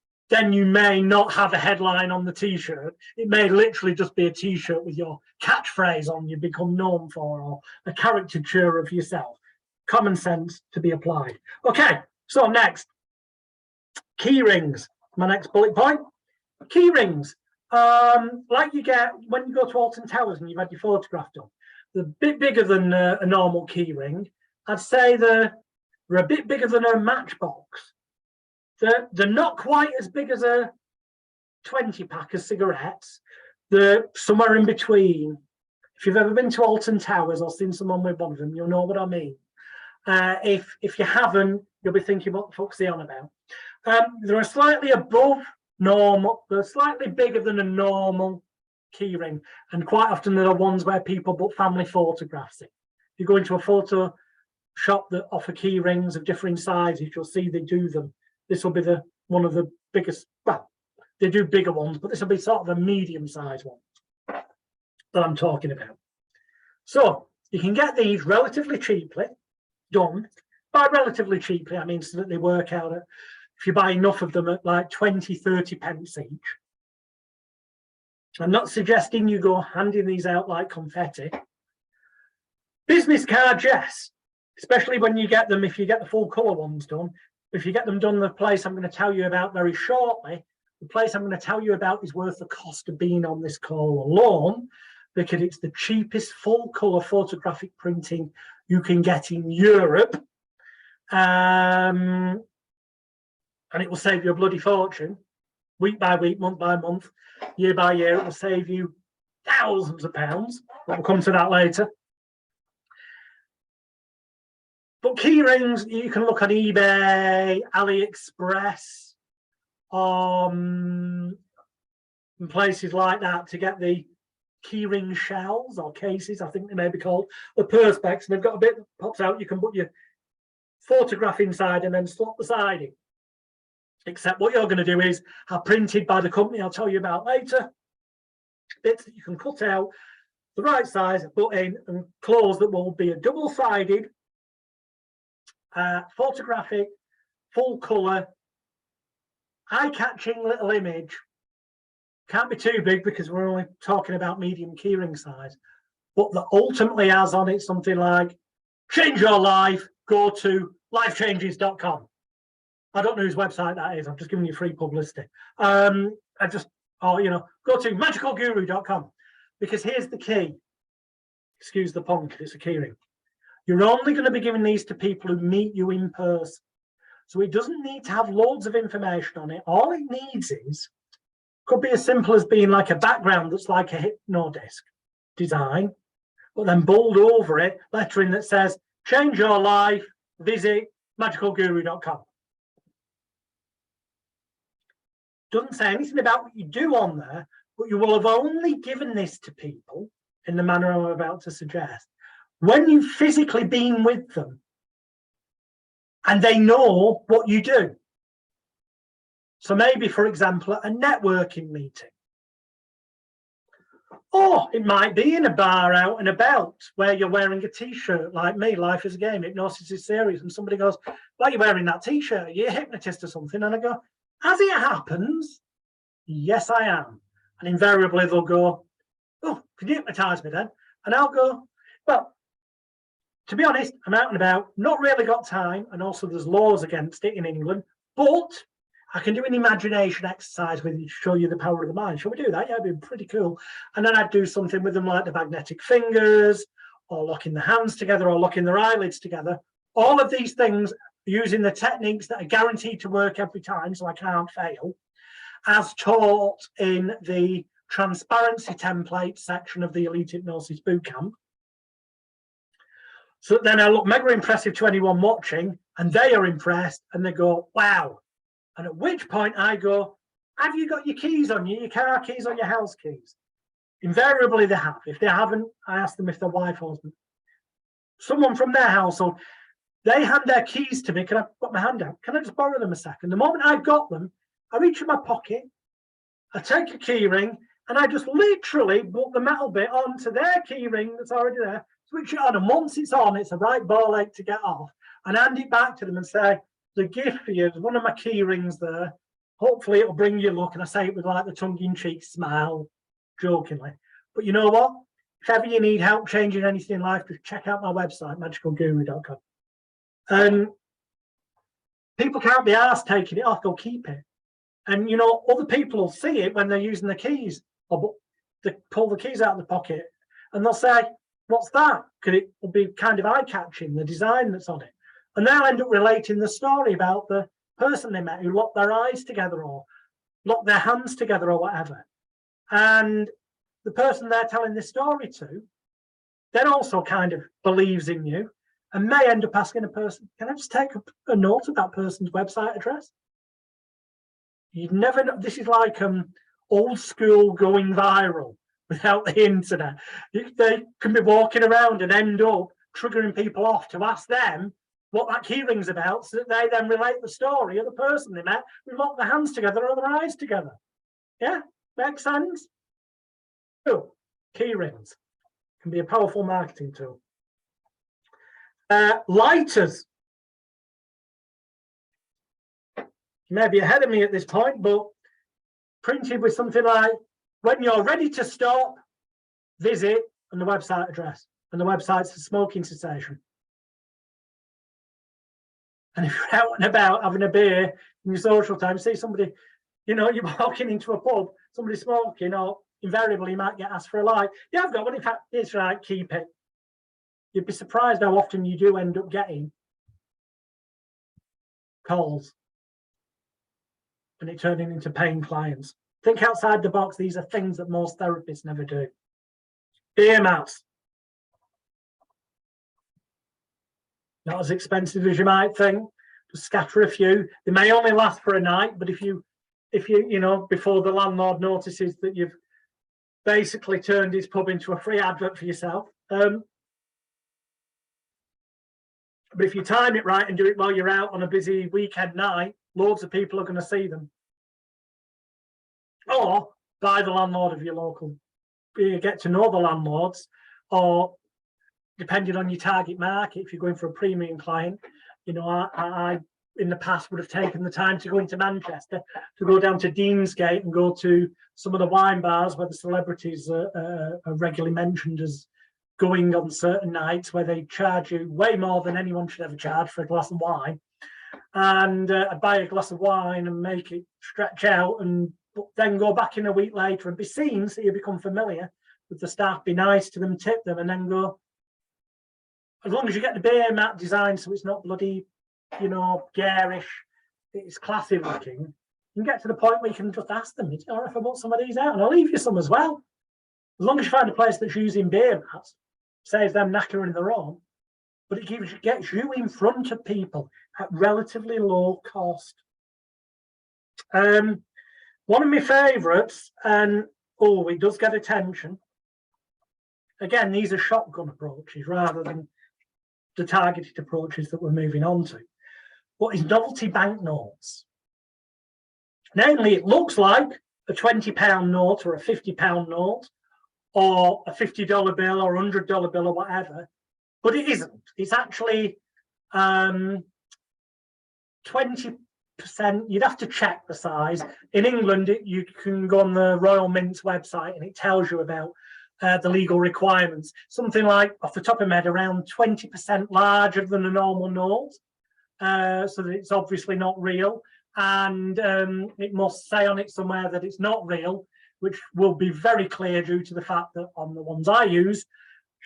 you may not have a headline on the t-shirt. It may literally just be a t-shirt with your catchphrase on you become known for, or a caricature of yourself. Common sense to be applied. Okay, so next, key rings. My next bullet point. Key rings, like you get when you go to Alton Towers and you've had your photograph done. They're a bit bigger than a normal key ring. I'd say they're a bit bigger than a matchbox. They're not quite as big as a 20-pack of cigarettes. They're somewhere in between. If you've ever been to Alton Towers or seen someone with one of them, you'll know what I mean. If you haven't, you'll be thinking, what the fuck's he on about? They're slightly above normal. They're slightly bigger than a normal key ring. And quite often they're the ones where people put family photographs in. If you go into a photo shop that offer key rings of different sizes, you'll see they do them. This will be one of the biggest, well, they do bigger ones, but this will be sort of a medium-sized one that I'm talking about. So you can get these relatively cheaply done. By relatively cheaply, I mean so that they work out at, if you buy enough of them, at like 20, 30 pence each. I'm not suggesting you go handing these out like confetti. Business cards, yes, especially when you get them, if you get the full colour ones done. If you get them done, the place I'm going to tell you about very shortly, the place I'm going to tell you about is worth the cost of being on this call alone, because it's the cheapest full colour photographic printing you can get in Europe. And it will save you a bloody fortune. Week by week, month by month, year by year, it will save you thousands of pounds. We'll come to that later. But key rings, you can look on eBay, AliExpress, and places like that to get the key ring shells or cases, I think they may be called, the perspex, and they've got a bit that pops out. You can put your photograph inside and then slot the siding. Except what you're going to do is have printed by the company I'll tell you about later, bits that you can cut out the right size, put in and close, that will be a double-sided photographic, full colour, eye-catching little image. Can't be too big because we're only talking about medium keyring size, but that ultimately has on it something like, change your life, go to lifechanges.com. I don't know whose website that is. I'm just giving you free publicity. Go to magicalguru.com, because here's the key. Excuse the pun, it's a keyring. You're only going to be giving these to people who meet you in person. So it doesn't need to have loads of information on it. All it needs could be as simple as being like a background that's like a Hypnodisc design, but then bold over it, lettering that says, change your life, visit magicalguru.com. Doesn't say anything about what you do on there, but you will have only given this to people in the manner I'm about to suggest when you've physically been with them and they know what you do. So maybe, for example, a networking meeting. Or it might be in a bar out and about where you're wearing a t-shirt like me, life is a game, hypnosis is serious, and somebody goes, why are you wearing that t-shirt? Are you a hypnotist or something? And I go, as it happens, yes, I am. And invariably they'll go, oh, can you hypnotize me then? And I'll go, well, to be honest, I'm out and about, not really got time, and also there's laws against it in England, but I can do an imagination exercise with you to show you the power of the mind. Shall we do that? Yeah, it'd be pretty cool. And then I'd do something with them like the magnetic fingers, or locking the hands together, or locking their eyelids together. All of these things using the techniques that are guaranteed to work every time, so I can't fail, as taught in the transparency template section of the Elite Hypnosis Bootcamp. So then I look mega impressive to anyone watching, and they are impressed, and they go, wow. And at which point I go, have you got your keys on you, your car keys or your house keys? Invariably they have. If they haven't, I ask them if their wife or husband. Someone from their household, they hand their keys to me. Can I put my hand out? Can I just borrow them a second? The moment I've got them, I reach in my pocket, I take a key ring, and I just literally put the metal bit onto their key ring that's already there, switch it on, and once it's on, it's a right ball ache to get off, and hand it back to them and say, the gift for you is one of my key rings there. Hopefully it'll bring you luck. And I say it with like the tongue-in-cheek smile, jokingly. But you know what? If ever you need help changing anything in life, just check out my website, magicalguru.com. And people can't be asked taking it off, they'll keep it. And you know, other people will see it when they're using the keys, or they pull the keys out of the pocket, and they'll say, what's that? Because it will be kind of eye-catching, the design that's on it. And they'll end up relating the story about the person they met who locked their eyes together or locked their hands together or whatever. And the person they're telling this story to then also kind of believes in you and may end up asking a person, can I just take a note of that person's website address? You'd never know. This is like old school going viral without the internet. They can be walking around and end up triggering people off to ask them what that key ring's about, so that they then relate the story of the person they met who locked their hands together or their eyes together. Yeah, makes sense? Oh, key rings can be a powerful marketing tool. Lighters. You may be ahead of me at this point, but printed with something like, when you're ready to stop, visit, and the website address. And the website's a smoking cessation. And if you're out and about having a beer in your social time, see somebody, you know, you're walking into a pub, somebody smoking, or invariably you might get asked for a light. Yeah, I've got one. In fact, it's right, keep it. You'd be surprised how often you do end up getting calls and it turning into paying clients. Think outside the box. These are things that most therapists never do. Beer mats. Not as expensive as you might think. Just scatter a few. They may only last for a night, but if you know, before the landlord notices that you've basically turned his pub into a free advert for yourself. But if you time it right and do it while you're out on a busy weekend night, loads of people are going to see them. Or buy the landlord of your local. You get to know the landlords, or depending on your target market, if you're going for a premium client, you know, I in the past would have taken the time to go into Manchester, to go down to Deansgate and go to some of the wine bars where the celebrities are regularly mentioned as going on certain nights, where they charge you way more than anyone should ever charge for a glass of wine. And I'd buy a glass of wine and make it stretch out, and then go back in a week later and be seen, so you become familiar with the staff, be nice to them, tip them, and then go. As long as you get the beer mat designed so it's not bloody, you know, garish, it's classy looking, you can get to the point where you can just ask them, all right, if I want some of these out, and I'll leave you some as well. As long as you find a place that's using beer mats, saves them knackering their own, but it gets you in front of people at relatively low cost. One of my favourites, and oh, it does get attention. Again, these are shotgun approaches rather than the targeted approaches that we're moving on to. But is novelty banknotes. Namely, it looks like a £20 note or a £50 note or a $50 bill or $100 bill or whatever, but it isn't. It's actually 20%. You'd have to check the size. In England, you can go on the Royal Mint's website and it tells you about the legal requirements. Something like, off the top of my head, around 20% larger than a normal note, so that it's obviously not real. And it must say on it somewhere that it's not real, which will be very clear due to the fact that on the ones I use,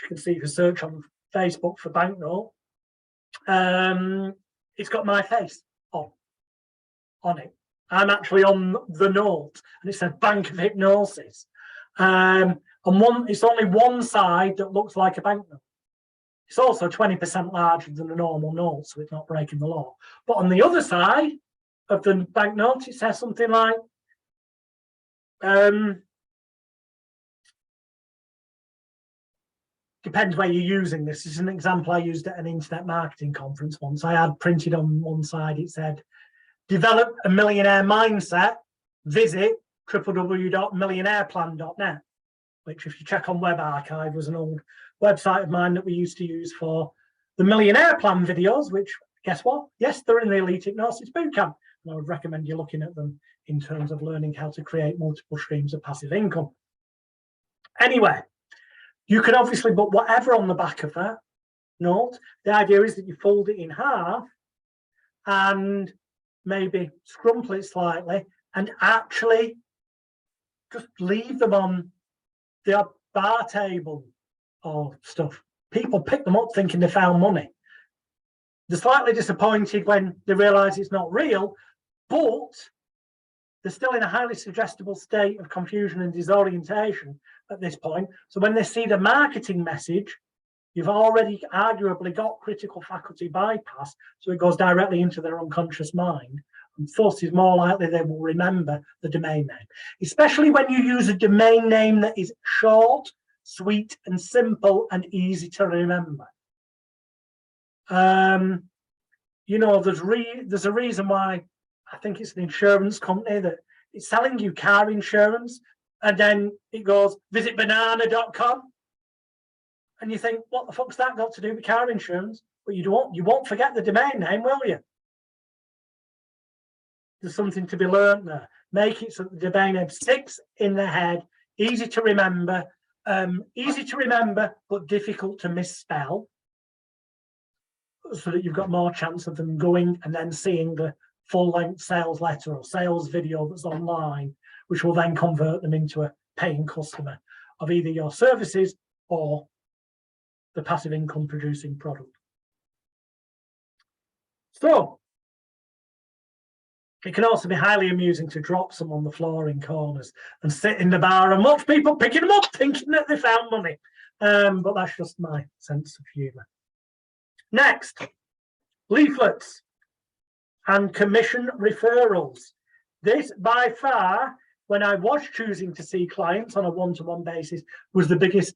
you can see if you search on Facebook for banknote, it's got my face on it. I'm actually on the note, and it says Bank of Hypnosis. And it's only one side that looks like a banknote. It's also 20% larger than a normal note, so it's not breaking the law. But on the other side of the banknote, it says something like, depends where you're using this. This is an example I used at an internet marketing conference once. I had printed on one side, it said, develop a millionaire mindset, visit www.millionaireplan.net, which if you check on Web Archive was an old website of mine that we used to use for the Millionaire Plan videos, which guess what? Yes, they're in the Elite Hypnosis Bootcamp. And I would recommend you looking at them in terms of learning how to create multiple streams of passive income. Anyway, you can obviously put whatever on the back of that note. The idea is that you fold it in half and maybe scrumple it slightly and actually just leave them on the bar table or stuff. People pick them up thinking they found money. They're slightly disappointed when they realize it's not real, but they're still in a highly suggestible state of confusion and disorientation at this point. So when they see the marketing message, you've already arguably got critical faculty bypass, so it goes directly into their unconscious mind. And thus is more likely they will remember the domain name, especially when you use a domain name that is short, sweet, and simple and easy to remember. You know, there's a reason why I think it's an insurance company that it's selling you car insurance, and then it goes visit banana.com, and you think, what the fuck's that got to do with car insurance? But you won't forget the domain name, will you? There's something to be learned there. Make it so the domain name sticks in the head, easy to remember, but difficult to misspell, so that you've got more chance of them going and then seeing the full-length sales letter or sales video that's online, which will then convert them into a paying customer of either your services or the passive income producing product. So it can also be highly amusing to drop some on the floor in corners and sit in the bar and watch people picking them up thinking that they found money. But that's just my sense of humour. Next, leaflets and commission referrals. This by far, when I was choosing to see clients on a one-to-one basis, was the biggest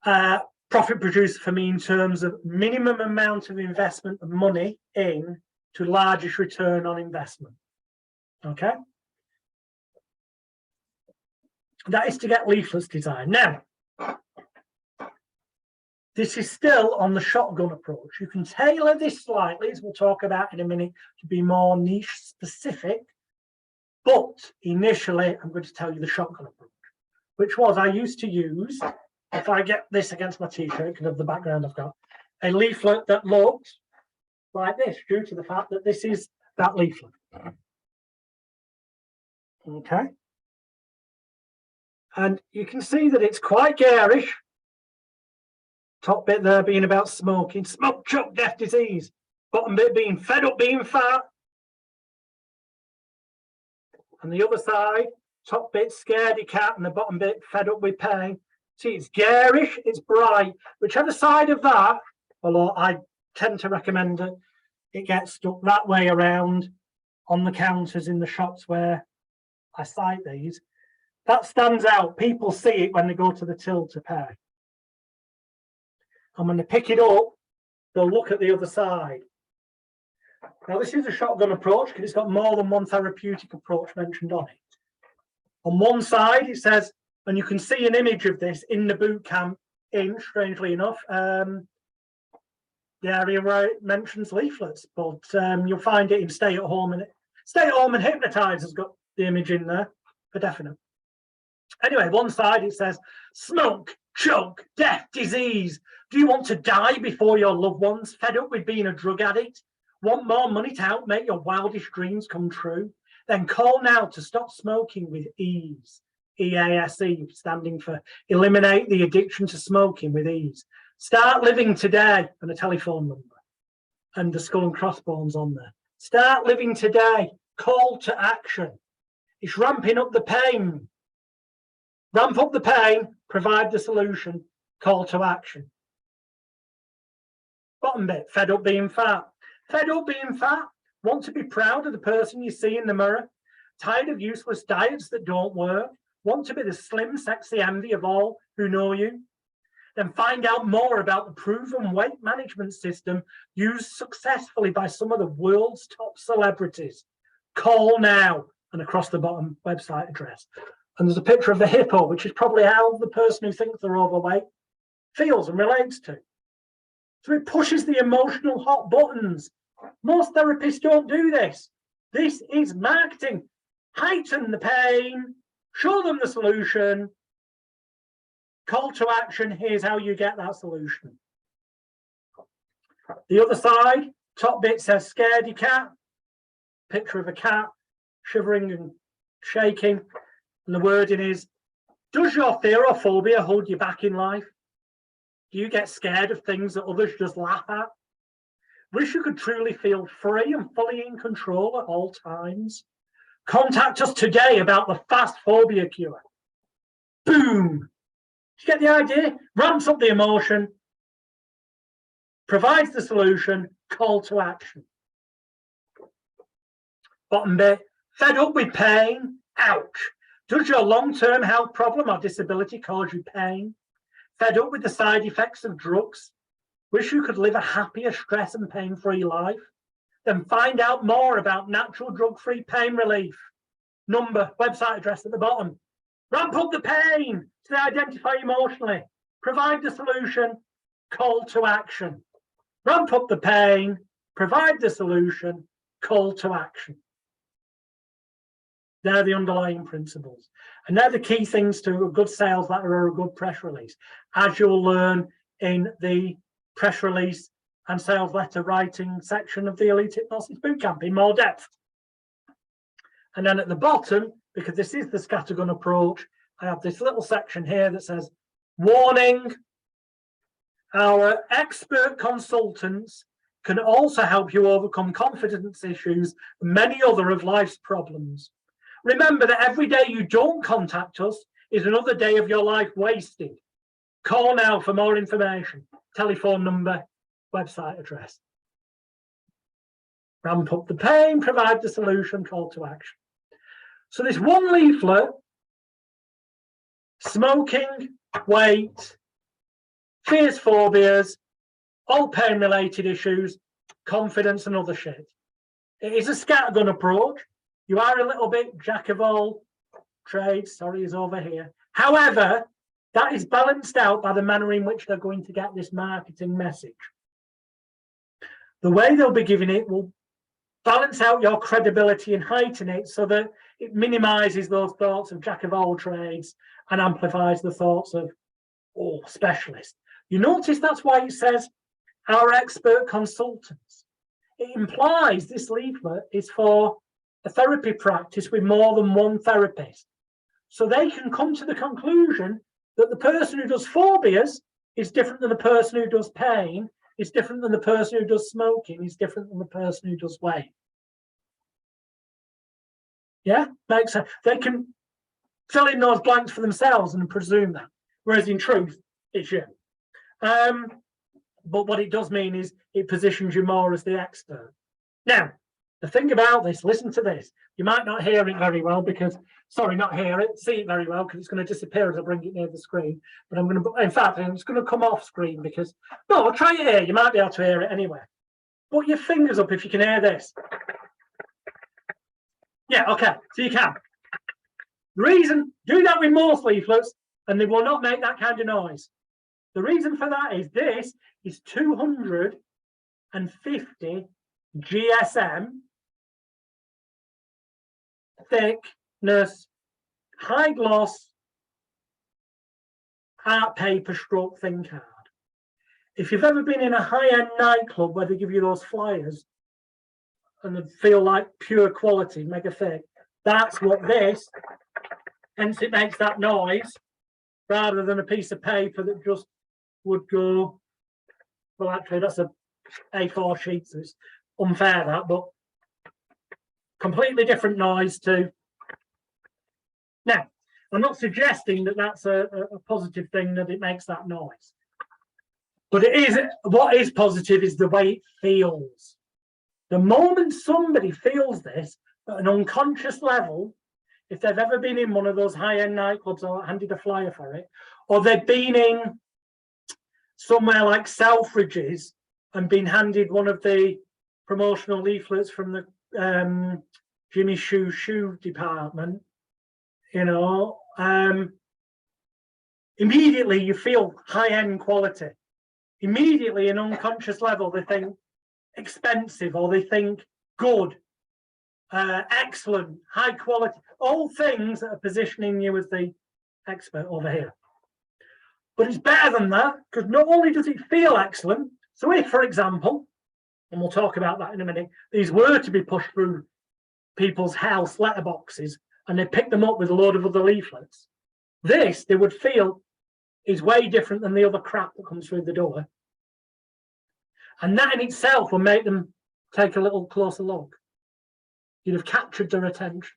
profit producer for me in terms of minimum amount of investment of money in to largest return on investment. Okay, that is to get leaflets designed. Now, this is still on the shotgun approach. You can tailor this slightly, as we'll talk about in a minute, to be more niche specific. But initially, I'm going to tell you the shotgun approach, which was I used to use, if I get this against my t-shirt because of the background I've got, a leaflet that looked like this, due to the fact that this is that leaflet. Okay. And you can see that it's quite garish. Top bit there being about smoking, smoke, choke, death, disease. Bottom bit being fed up being fat. And the other side, top bit scaredy cat, and the bottom bit fed up with pain. See, it's garish, it's bright. Whichever side of that, although I tend to recommend that it gets stuck that way around on the counters in the shops where I cite these. That stands out. People see it when they go to the till to pay. And when they pick it up, they'll look at the other side. Now, this is a shotgun approach because it's got more than one therapeutic approach mentioned on it. On one side, it says, and you can see an image of this in the boot camp strangely enough, the area where it mentions leaflets, but you'll find it in Stay at Home and Hypnotize has got the image in there for definite. Anyway, one side it says, smoke, choke, death, disease. Do you want to die before your loved ones? Fed up with being a drug addict? Want more money to help make your wildest dreams come true? Then call now to stop smoking with ease. EASE, standing for Eliminate the Addiction to Smoking with Ease. Start living today, and a telephone number and the skull and crossbones on there. Start living today. Call to action. It's ramping up the pain. Ramp up the pain, provide the solution, call to action. Bottom bit, fed up being fat. Fed up being fat, want to be proud of the person you see in the mirror. Tired of useless diets that don't work. Want to be the slim, sexy envy of all who know you. Then find out more about the proven weight management system used successfully by some of the world's top celebrities. Call now, and across the bottom, website address. And there's a picture of the hippo, which is probably how the person who thinks they're overweight feels and relates to. So it pushes the emotional hot buttons. Most therapists don't do this. This is marketing. Heighten the pain, show them the solution. Call to action, here's how you get that solution. The other side, top bit says scaredy cat. Picture of a cat shivering and shaking. And the wording is, does your fear or phobia hold you back in life? Do you get scared of things that others just laugh at? Wish you could truly feel free and fully in control at all times? Contact us today about the fast phobia cure. Boom! Do you get the idea? Ramps up the emotion, provides the solution, call to action. Bottom bit, fed up with pain? Ouch! Does your long-term health problem or disability cause you pain? Fed up with the side effects of drugs? Wish you could live a happier, stress and pain-free life? Then find out more about natural drug-free pain relief. Number, website address at the bottom. Ramp up the pain to identify emotionally. Provide the solution, call to action. Ramp up the pain, provide the solution, call to action. They're the underlying principles. And they're the key things to a good sales letter or a good press release, as you'll learn in the press release and sales letter writing section of the Elite Hypnosis Bootcamp in more depth. And then at the bottom, because this is the scattergun approach, I have this little section here that says, warning, our expert consultants can also help you overcome confidence issues and many other of life's problems. Remember that every day you don't contact us is another day of your life wasted. Call now for more information. Telephone number, website address. Ramp up the pain, provide the solution, call to action. So this one leaflet, smoking, weight, fears, phobias, all pain-related issues, confidence and other shit. It is a scattergun approach. You are a little bit jack of all trades. Sorry, he's over here. However, that is balanced out by the manner in which they're going to get this marketing message. The way they'll be giving it will balance out your credibility and heighten it so that it minimizes those thoughts of jack of all trades and amplifies the thoughts of, oh, specialist. You notice that's why it says our expert consultants. It implies this leaflet is for a therapy practice with more than one therapist. So they can come to the conclusion that the person who does phobias is different than the person who does pain, is different than the person who does smoking, is different than the person who does weight. Yeah, makes sense. They can fill in those blanks for themselves and presume that, whereas in truth, it's you. But what it does mean is it positions you more as the expert. Now, the thing about this, listen to this. You might not hear it very well because, sorry, not hear it, see it very well because it's going to disappear as I bring it near the screen. But I'm going to, in fact, it's going to come off screen because, no, try it here. You might be able to hear it anyway. Put your fingers up if you can hear this. Yeah, okay, so you can. The reason, do that with most leaflets and they will not make that kind of noise. The reason for that is this is 250 GSM thickness, high gloss, art paper stroke thin card. If you've ever been in a high-end nightclub where they give you those flyers and they feel like pure quality, mega thick, that's what this, hence it makes that noise, rather than a piece of paper that just would go, well, actually, that's a A4 sheet, so it's unfair that, but completely different noise to. Now, I'm not suggesting that that's a positive thing that it makes that noise, but it is, what is positive is the way it feels. The moment somebody feels this at an unconscious level, if they've ever been in one of those high-end nightclubs or handed a flyer for it, or they've been in somewhere like Selfridges and been handed one of the promotional leaflets from the Jimmy shoe department, you know, immediately you feel high-end quality. Immediately, an unconscious level, they think expensive, or they think good, excellent, high quality, all things that are positioning you as the expert over here. But it's better than that, because not only does it feel excellent, so if, for example, and we'll talk about that in a minute, these were to be pushed through people's house letterboxes and they pick them up with a load of other leaflets, this, they would feel, is way different than the other crap that comes through the door. And that in itself will make them take a little closer look. You'd have captured their attention.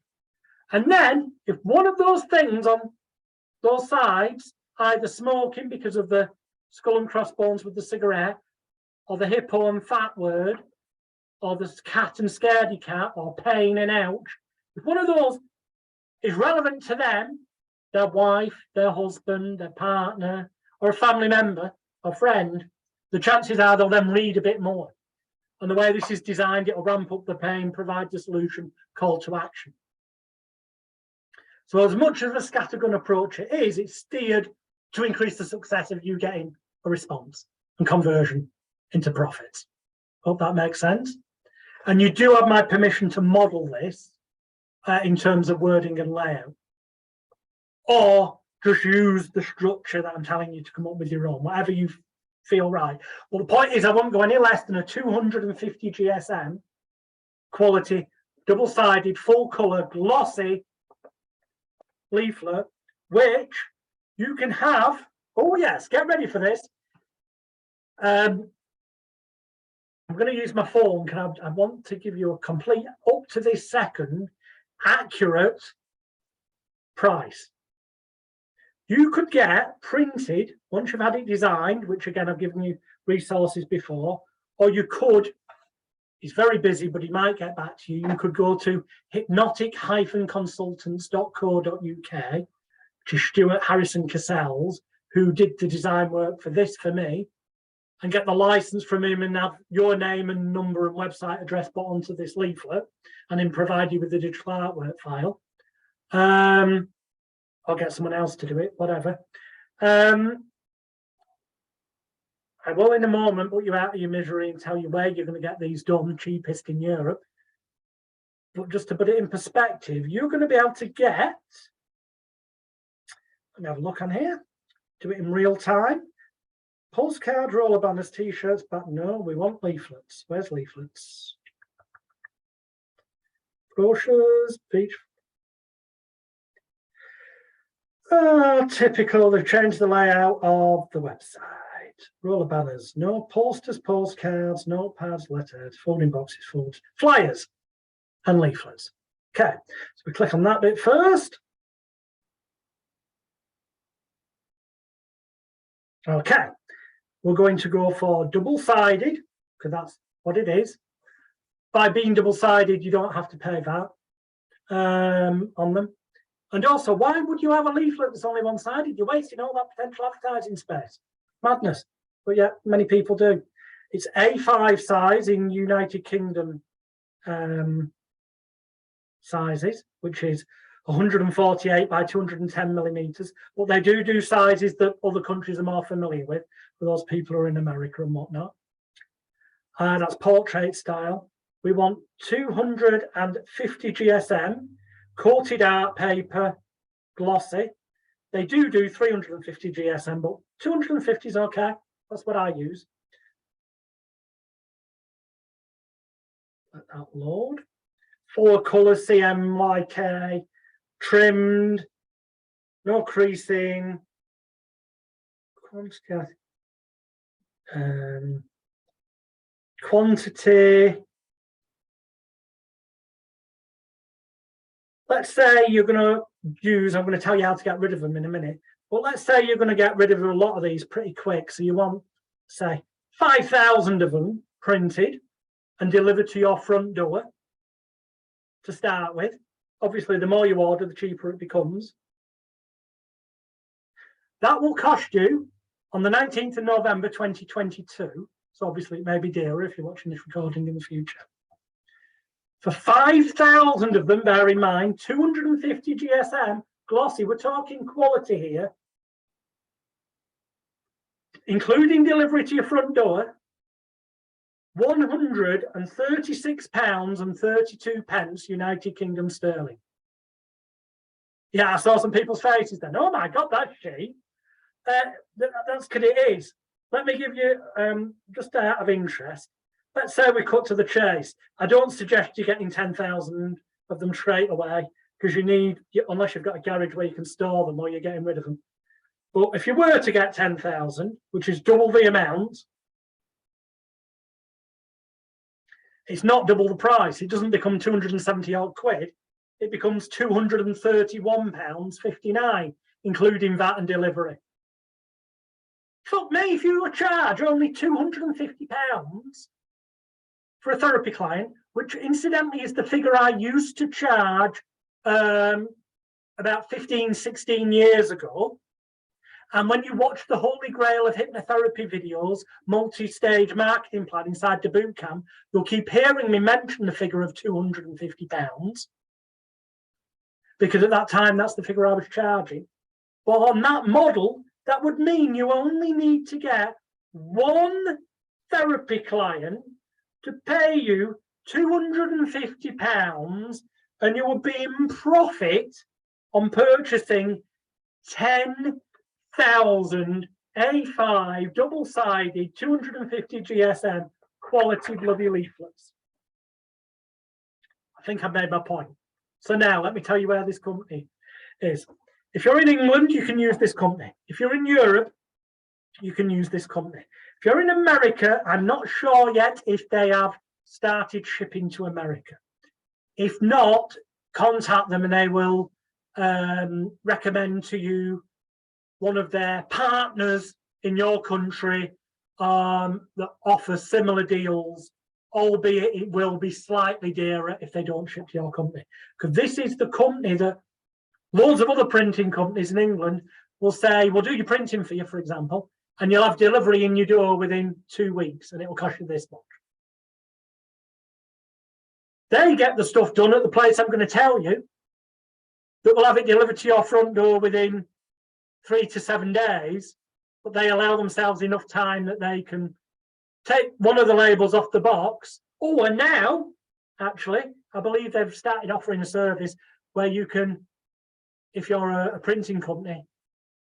And then, if one of those things on those sides, either smoking because of the skull and crossbones with the cigarette, or the hippo and fat word, or the cat and scaredy cat, or pain and ouch, if one of those is relevant to them, their wife, their husband, their partner, or a family member or friend, the chances are they'll then read a bit more. And the way this is designed, it'll ramp up the pain, provide the solution, call to action. So as much as a scattergun approach it is, it's steered to increase the success of you getting a response and conversion into profits. Hope that makes sense. And you do have my permission to model this in terms of wording and layout. Or just use the structure that I'm telling you to come up with your own, whatever you feel right. Well, the point is I won't go any less than a 250 GSM quality, double-sided, full-colour, glossy leaflet, which you can have. Oh yes, get ready for this. I'm going to use my phone because I want to give you a complete, up to this second, accurate price. You could get printed, once you've had it designed, which again, I've given you resources before, or you could, he's very busy, but he might get back to you. You could go to hypnotic-consultants.co.uk, which is Stuart Harrison Cassell's, who did the design work for this for me, and get the license from him and have your name and number and website address put onto this leaflet, and then provide you with the digital artwork file. I'll get someone else to do it, whatever. I will in a moment put you out of your misery and tell you where you're going to get these done, cheapest in Europe. But just to put it in perspective, you're going to be able to get, let me have a look on here, do it in real time. Postcards, roller banners, t-shirts, but no, we want leaflets. Where's leaflets? Brochures, beach. Oh, typical, they've changed the layout of the website. Roller banners, no posters, postcards, notepads, letters, folding boxes, folds, flyers, and leaflets. Okay, so we click on that bit first. Okay, we're going to go for double-sided, because that's what it is. By being double-sided, you don't have to pay that on them. And also, why would you have a leaflet that's only one-sided? You're wasting all that potential advertising space. Madness. But yeah, many people do. It's A5 size in United Kingdom sizes, which is 148 by 210 millimeters. But they do sizes that other countries are more familiar with, for those people who are in America and whatnot. That's portrait style. We want 250 GSM. Coated art paper, glossy. They do 350 GSM, but 250 is okay. That's what I use. Let that load. 4 color CMYK, trimmed, no creasing. Quantity. Let's say you're going to use, I'm going to tell you how to get rid of them in a minute, but let's say you're going to get rid of a lot of these pretty quick. So you want, say, 5,000 of them printed and delivered to your front door to start with. Obviously, the more you order, the cheaper it becomes. That will cost you on the 19th of November 2022, so obviously it may be dearer if you're watching this recording in the future, for 5,000 of them, bear in mind, 250 GSM, glossy, we're talking quality here, including delivery to your front door, £136.32 United Kingdom sterling. Yeah, I saw some people's faces then. Oh my God, that's cheap. That's because it is. Let me give you, just out of interest, let's say we cut to the chase. I don't suggest you getting 10,000 of them straight away because you need, unless you've got a garage where you can store them or you're getting rid of them. But if you were to get 10,000, which is double the amount, it's not double the price. It doesn't become 270 odd quid. It becomes £231.59, including VAT and delivery. Fuck me, if you charge only £250 for a therapy client, which incidentally is the figure I used to charge about 15, 16 years ago. And when you watch the Holy Grail of hypnotherapy videos, multi-stage marketing plan inside the bootcamp, you'll keep hearing me mention the figure of £250 because at that time, that's the figure I was charging. But on that model, that would mean you only need to get one therapy client to pay you £250 and you will be in profit on purchasing 10,000 A5 double-sided 250 GSM quality bloody leaflets. I think I've made my point. So now let me tell you where this company is. If you're in England, you can use this company. If you're in Europe, you can use this company. If you're in America, I'm not sure yet if they have started shipping to America. If not, contact them and they will recommend to you one of their partners in your country that offers similar deals, albeit it will be slightly dearer if they don't ship to your company. Because this is the company that loads of other printing companies in England will say, we'll do your printing for you, for example, and you'll have delivery in your door within 2 weeks and it will cost you this much. They get the stuff done at the place I'm going to tell you that will have it delivered to your front door within 3 to 7 days, but they allow themselves enough time that they can take one of the labels off the box. Oh, and now, actually, I believe they've started offering a service where you can, if you're a printing company,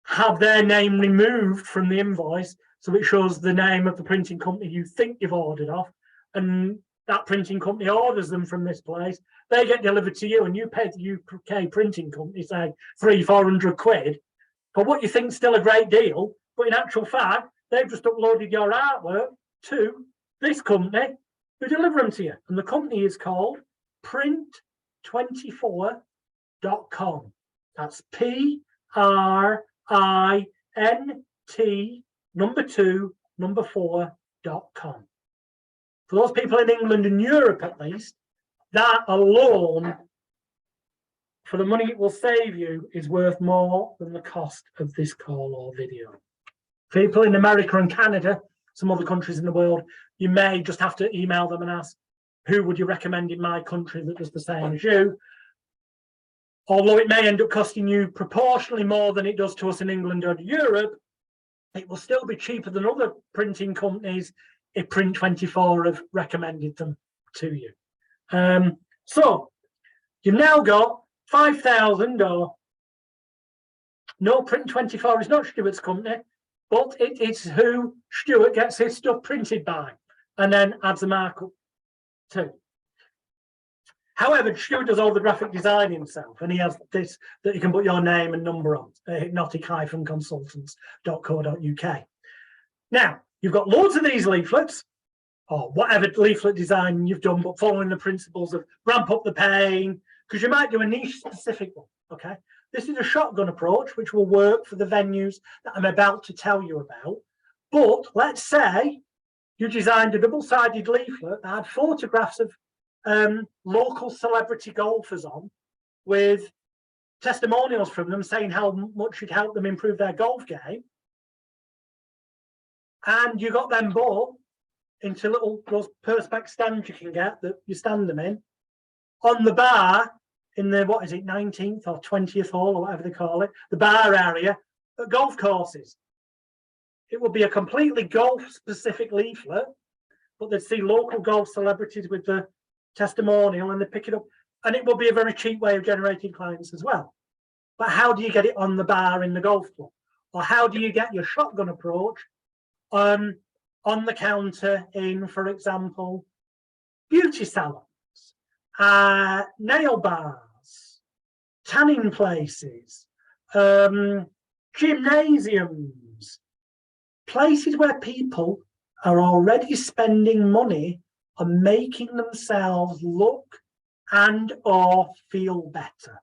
have their name removed from the invoice so it shows the name of the printing company you think you've ordered off, and that printing company orders them from this place. They get delivered to you and you pay the UK printing company, say 300-400 quid for what you think is still a great deal, but in actual fact, they've just uploaded your artwork to this company who deliver them to you. And the company is called print24.com. That's print4.com. For those people in England and Europe, at least, that alone, for the money it will save you, is worth more than the cost of this call or video. People in America and Canada, some other countries in the world, you may just have to email them and ask, who would you recommend in my country that does the same as you? Although it may end up costing you proportionally more than it does to us in England or Europe, it will still be cheaper than other printing companies if Print24 have recommended them to you. So you've now got 5,000, or no, Print24 is not Stuart's company, but it is who Stuart gets his stuff printed by and then adds a markup to. However, Stuart does all the graphic design himself, and he has this that you can put your name and number on, hypnotic-consultants.co.uk. Now, you've got loads of these leaflets, or whatever leaflet design you've done, but following the principles of ramp up the pain, because you might do a niche specific one, okay? This is a shotgun approach, which will work for the venues that I'm about to tell you about. But let's say you designed a double-sided leaflet that had photographs of local celebrity golfers on, with testimonials from them saying how much it helped them improve their golf game. and you got them bought into little those perspex stands you can get that you stand them in on the bar in the, what is it, 19th or 20th hole or whatever they call it, the bar area at golf courses. It will be a completely golf specific leaflet, but they'd see local golf celebrities with the testimonial and they pick it up, and it will be a very cheap way of generating clients as well. But how do you get it on the bar in the golf club? Or how do you get your shotgun approach on the counter in, for example, beauty salons, nail bars, tanning places, gymnasiums, places where people are already spending money on making themselves look and or feel better.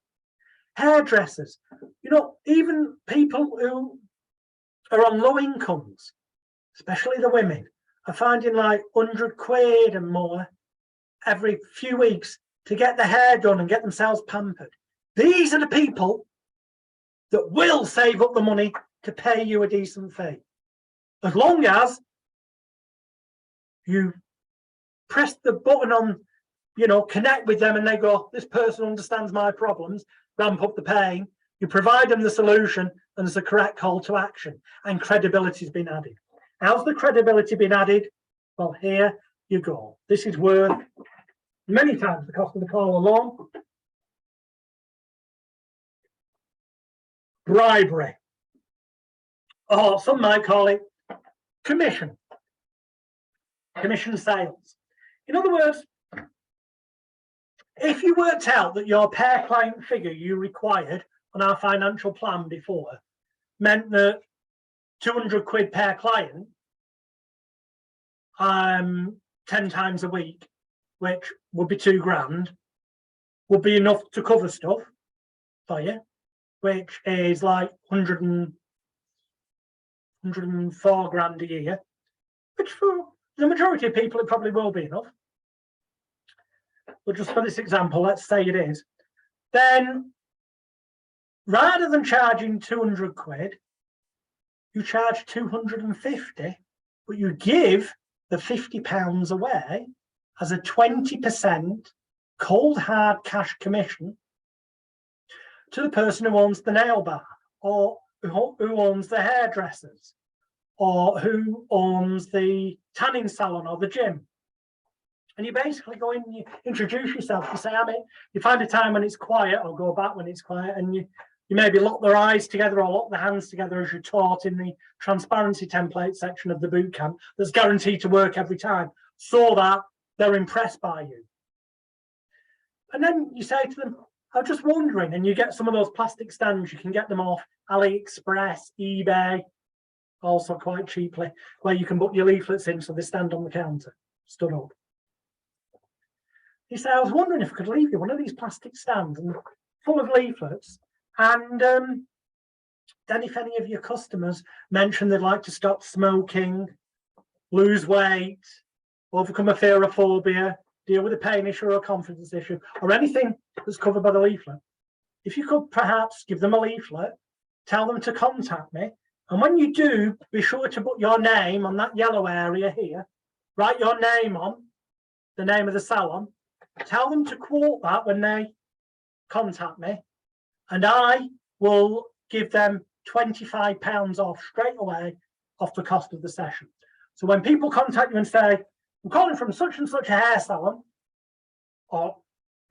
Hairdressers, you know, even people who are on low incomes, especially the women, are finding like 100 quid and more every few weeks to get their hair done and get themselves pampered. These are the people that will save up the money to pay you a decent fee. As long as you press the button on, you know, connect with them and they go, this person understands my problems, ramp up the pain, you provide them the solution and there's a correct call to action and credibility has been added. How's the credibility been added? Well, here you go. This is worth many times the cost of the call alone. Bribery. Or some might call it commission. Commission sales. In other words, if you worked out that your per client figure you required on our financial plan before meant that 200 quid per client 10 times a week, which would be £2,000, would be enough to cover stuff for you, which is like 104 grand a year, which for the majority of people it probably will be enough. But just for this example, let's say it is. Then rather than charging 200 quid, you charge 250, but you give the £50 away as a 20% cold hard cash commission to the person who owns the nail bar, or who owns the hairdressers, or who owns the tanning salon or the gym. And you basically go in and you introduce yourself. You say, you find a time when it's quiet, or go back when it's quiet, and you maybe lock their eyes together or lock their hands together as you're taught in the transparency template section of the boot camp that's guaranteed to work every time, so that they're impressed by you. And then you say to them, I'm just wondering, and you get some of those plastic stands, you can get them off AliExpress, eBay, also quite cheaply, where you can put your leaflets in so they stand on the counter, stood up. You say, I was wondering if I could leave you one of these plastic stands and full of leaflets, and then if any of your customers mention they'd like to stop smoking, lose weight, overcome a fear or phobia, deal with a pain issue or a confidence issue, or anything that's covered by the leaflet, if you could perhaps give them a leaflet, tell them to contact me, and when you do, be sure to put your name on that yellow area here, write your name on the name of the salon, tell them to quote that when they contact me, and I will give them £25 off straight away off the cost of the session. So when people contact you and say, I'm calling from such and such a hair salon, or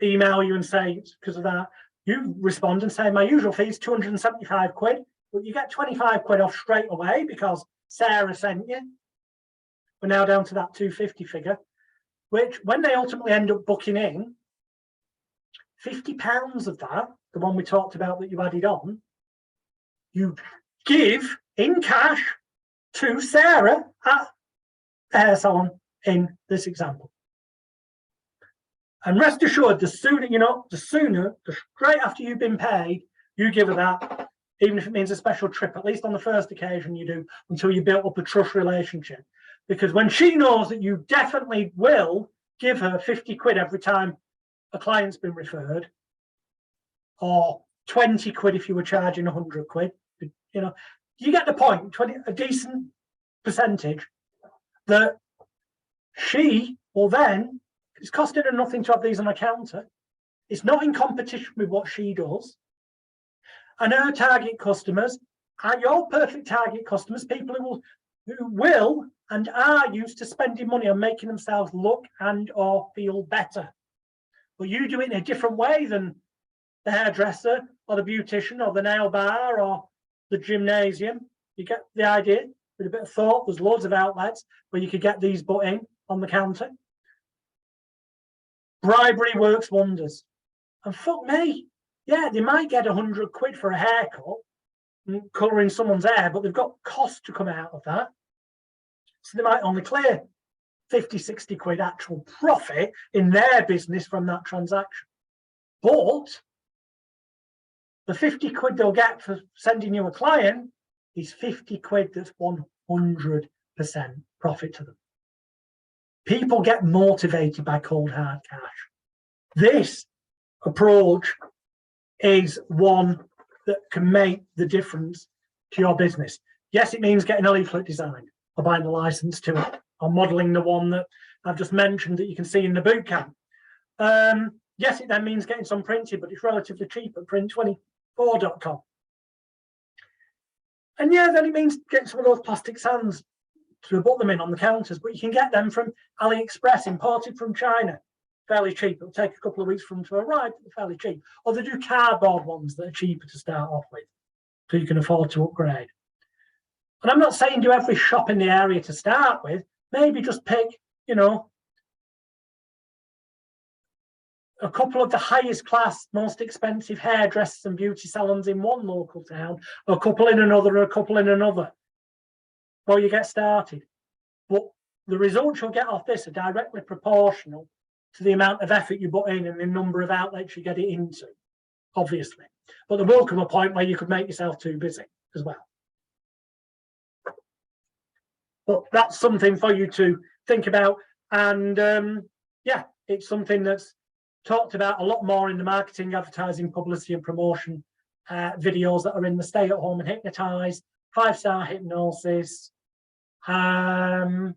email you and say it's because of that, you respond and say, my usual fee is 275 quid, but you get 25 quid off straight away because Sarah sent you. We're now down to that 250 figure, which when they ultimately end up booking in, £50 of that, the one we talked about that you added on, you give in cash to Sarah at the hair salon in this example. And rest assured, the sooner, straight after you've been paid, you give her that, even if it means a special trip, at least on the first occasion you do, until you build up a trust relationship. Because when she knows that you definitely will give her 50 quid every time a client's been referred, or 20 quid if you were charging 100 quid, you get the point. A decent percentage that she will then, it's costing her nothing to have these on a counter. It's not in competition with what she does. And her target customers are your perfect target customers, people who will and are used to spending money on making themselves look and or feel better. But you do it in a different way than the hairdresser or the beautician or the nail bar or the gymnasium. You get the idea. With a bit of thought, there's loads of outlets where you could get these put in on the counter. Bribery works wonders. And fuck me, yeah, they might get 100 quid for a haircut and colouring someone's hair, but they've got costs to come out of that. So they might only clear 50, 60 quid actual profit in their business from that transaction. But the 50 quid they'll get for sending you a client is 50 quid that's 100% profit to them. People get motivated by cold hard cash. This approach is one that can make the difference to your business. Yes, it means getting a leaflet designed or buying a license to it or modeling the one that I've just mentioned that you can see in the bootcamp. Yes, it then means getting some printed, but it's relatively cheap at print24.com. And yeah, then it means getting some of those plastic sands to put them in on the counters, but you can get them from AliExpress, imported from China, fairly cheap. It'll take a couple of weeks for them to arrive, but they're fairly cheap. Or they do cardboard ones that are cheaper to start off with, so you can afford to upgrade. And I'm not saying do every shop in the area to start with. Maybe just pick, you know, a couple of the highest class, most expensive hairdressers and beauty salons in one local town, a couple in another, a couple in another, before you get started. But the results you'll get off this are directly proportional to the amount of effort you put in and the number of outlets you get it into, obviously. But there will come a point where you could make yourself too busy as well. But that's something for you to think about. And yeah, it's something that's talked about a lot more in the marketing, advertising, publicity and promotion videos that are in the Stay at Home and Hypnotize, 5-star hypnosis, and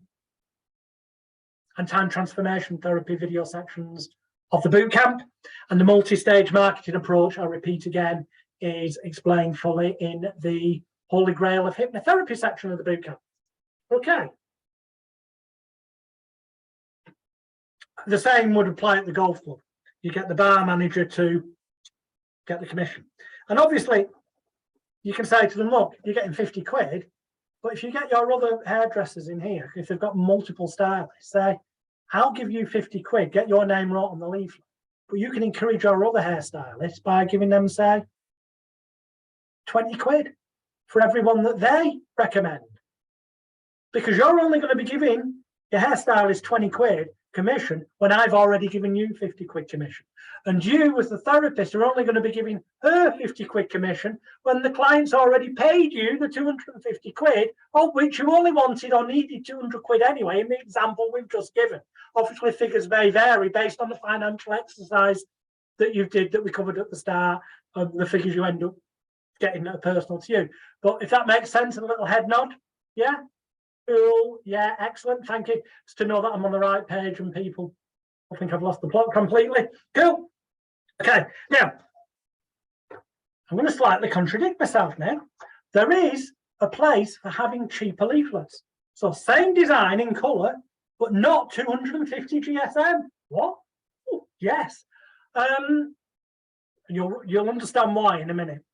time transformation therapy video sections of the bootcamp. And the multi-stage marketing approach, I'll repeat again, is explained fully in the Holy Grail of Hypnotherapy section of the bootcamp. Okay. The same would apply at the golf club. You get the bar manager to get the commission. And obviously, you can say to them, look, you're getting 50 quid, but if you get your other hairdressers in here, if they've got multiple stylists, say, I'll give you 50 quid, get your name right on the leaflet. But you can encourage your other hairstylists by giving them, say, 20 quid for everyone that they recommend. Because you're only going to be giving your hairstylist 20 quid commission when I've already given you 50 quid commission. And you, as the therapist, are only going to be giving her 50 quid commission when the client's already paid you the 250 quid, of which you only wanted or needed 200 quid anyway, in the example we've just given. Obviously, figures may vary based on the financial exercise that you did that we covered at the start, and the figures you end up getting that are personal to you. But if that makes sense, a little head nod, yeah? Cool, yeah, excellent, thank you. It's to know that I'm on the right page and people, I think I've lost the plot completely. Cool. Okay, now, I'm going to slightly contradict myself now. There is a place for having cheaper leaflets. So same design in colour, but not 250 GSM. What? Oh, yes. You'll understand why in a minute.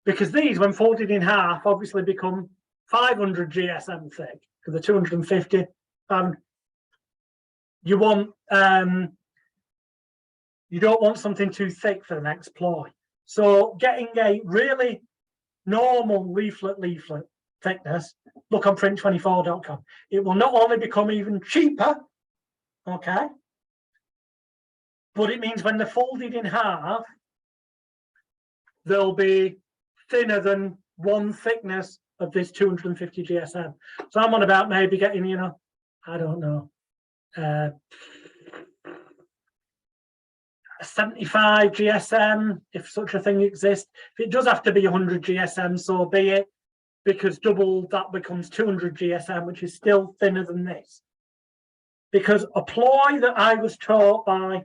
Because these, when folded in half, obviously become 500 GSM thick for the 250. You want you don't want something too thick for the next ploy. So getting a really normal leaflet thickness, look on print24.com. It will not only become even cheaper, okay, but it means when they're folded in half, they'll be thinner than one thickness of this 250 GSM. So I'm on about maybe getting, you know, I don't know, 75 GSM, if such a thing exists. If it does have to be 100 GSM, so be it. because double that becomes 200 GSM, which is still thinner than this. Because a ploy that I was taught by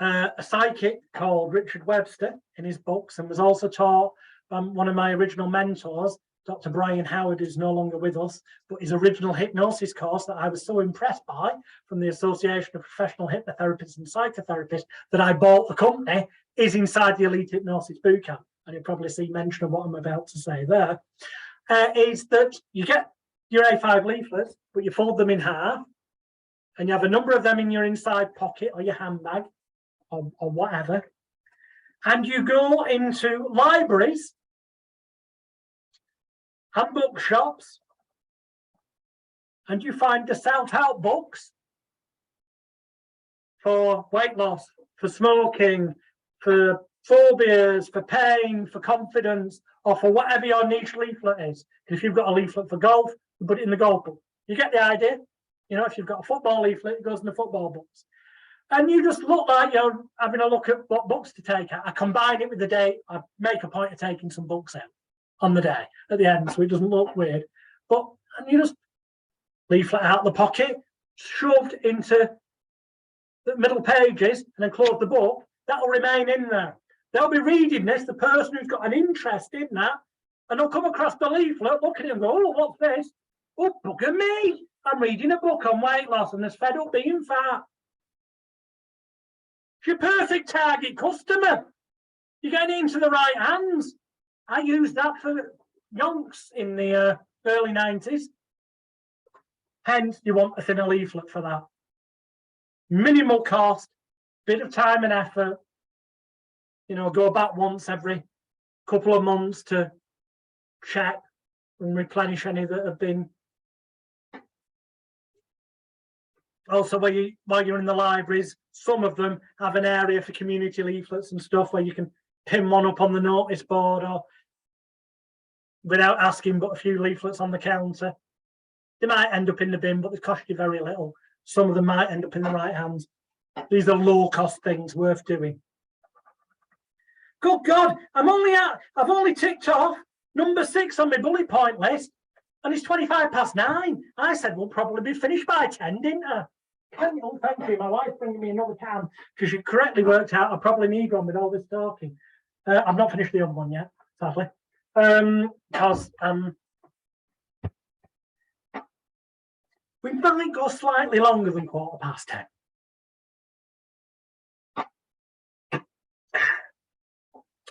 a psychic called Richard Webster in his books, and was also taught by one of my original mentors, Dr. Brian Howard, who's no longer with us, but his original hypnosis course that I was so impressed by from the Association of Professional Hypnotherapists and Psychotherapists that I bought the company, is inside the Elite Hypnosis Bootcamp. And you'll probably see mention of what I'm about to say there, is that you get your A5 leaflets, but you fold them in half, and you have a number of them in your inside pocket or your handbag or whatever, and you go into libraries and bookshops, and you find the self-help books for weight loss, for smoking, for phobias, for pain, for confidence, or for whatever your niche leaflet is. If you've got a leaflet for golf, you put it in the golf book. You get the idea. You know, if you've got a football leaflet, it goes in the football books. And you just look like you're having a look at what books to take out. I combine it with the day. I make a point of taking some books out on the day at the end, so it doesn't look weird. But and you just leaflet out the pocket, shoved into the middle pages, and then close the book. That'll remain in there. They'll be reading this, the person who's got an interest in that, and they'll come across the leaflet, look at it and go, oh, what's this? Oh, look at me. I'm reading a book on weight loss and there's fed up being fat. It's your perfect target customer. You're getting into the right hands. I used that for yonks in the early 90s. Hence, you want a thinner leaflet for that. Minimal cost, bit of time and effort. You know, go back once every couple of months to check and replenish any that have been. Also, while you're in the libraries, some of them have an area for community leaflets and stuff where you can pin one up on the notice board or without asking, but a few leaflets on the counter. They might end up in the bin, but they cost you very little. Some of them might end up in the right hands. These are low-cost things worth doing. Good God, I've only ticked off number 6 on my bullet point list, and it's 9:25. I said we'll probably be finished by 10, didn't I? Thank you. My wife's bringing me another can because she correctly worked out I probably need one with all this talking. I've not finished the other one yet, sadly, because we might go slightly longer than 10:15.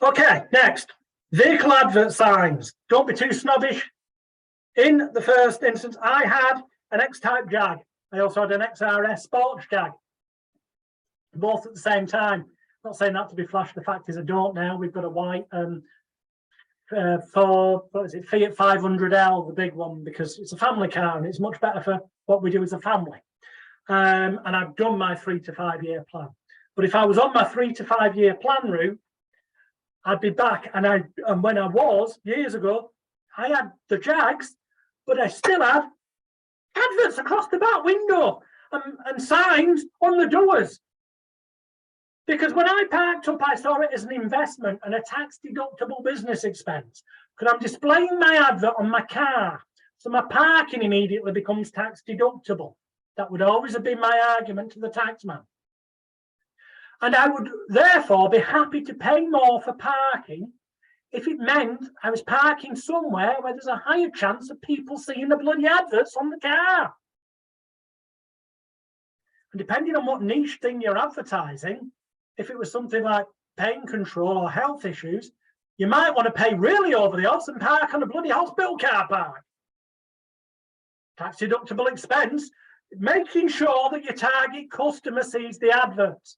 Okay, next, vehicle advert signs. Don't be too snobbish. In the first instance, I had an X-Type Jag. I also had an XRS Sports Jag, both at the same time. Not saying that to be flash. The fact is, I don't now. We've got a white Fiat 500L, the big one, because it's a family car and it's much better for what we do as a family. And I've done my 3 to 5 year plan. But if I was on my 3 to 5 year plan route, I'd be back. And when I was years ago, I had the Jags, but I still had adverts across the back window and signs on the doors. Because when I parked up, I saw it as an investment and a tax-deductible business expense. Because I'm displaying my advert on my car. So my parking immediately becomes tax-deductible. That would always have been my argument to the taxman. And I would therefore be happy to pay more for parking if it meant I was parking somewhere where there's a higher chance of people seeing the bloody adverts on the car. And depending on what niche thing you're advertising, if it was something like pain control or health issues, you might want to pay really over the odds and park on a bloody hospital car park. Tax deductible expense, making sure that your target customer sees the adverts.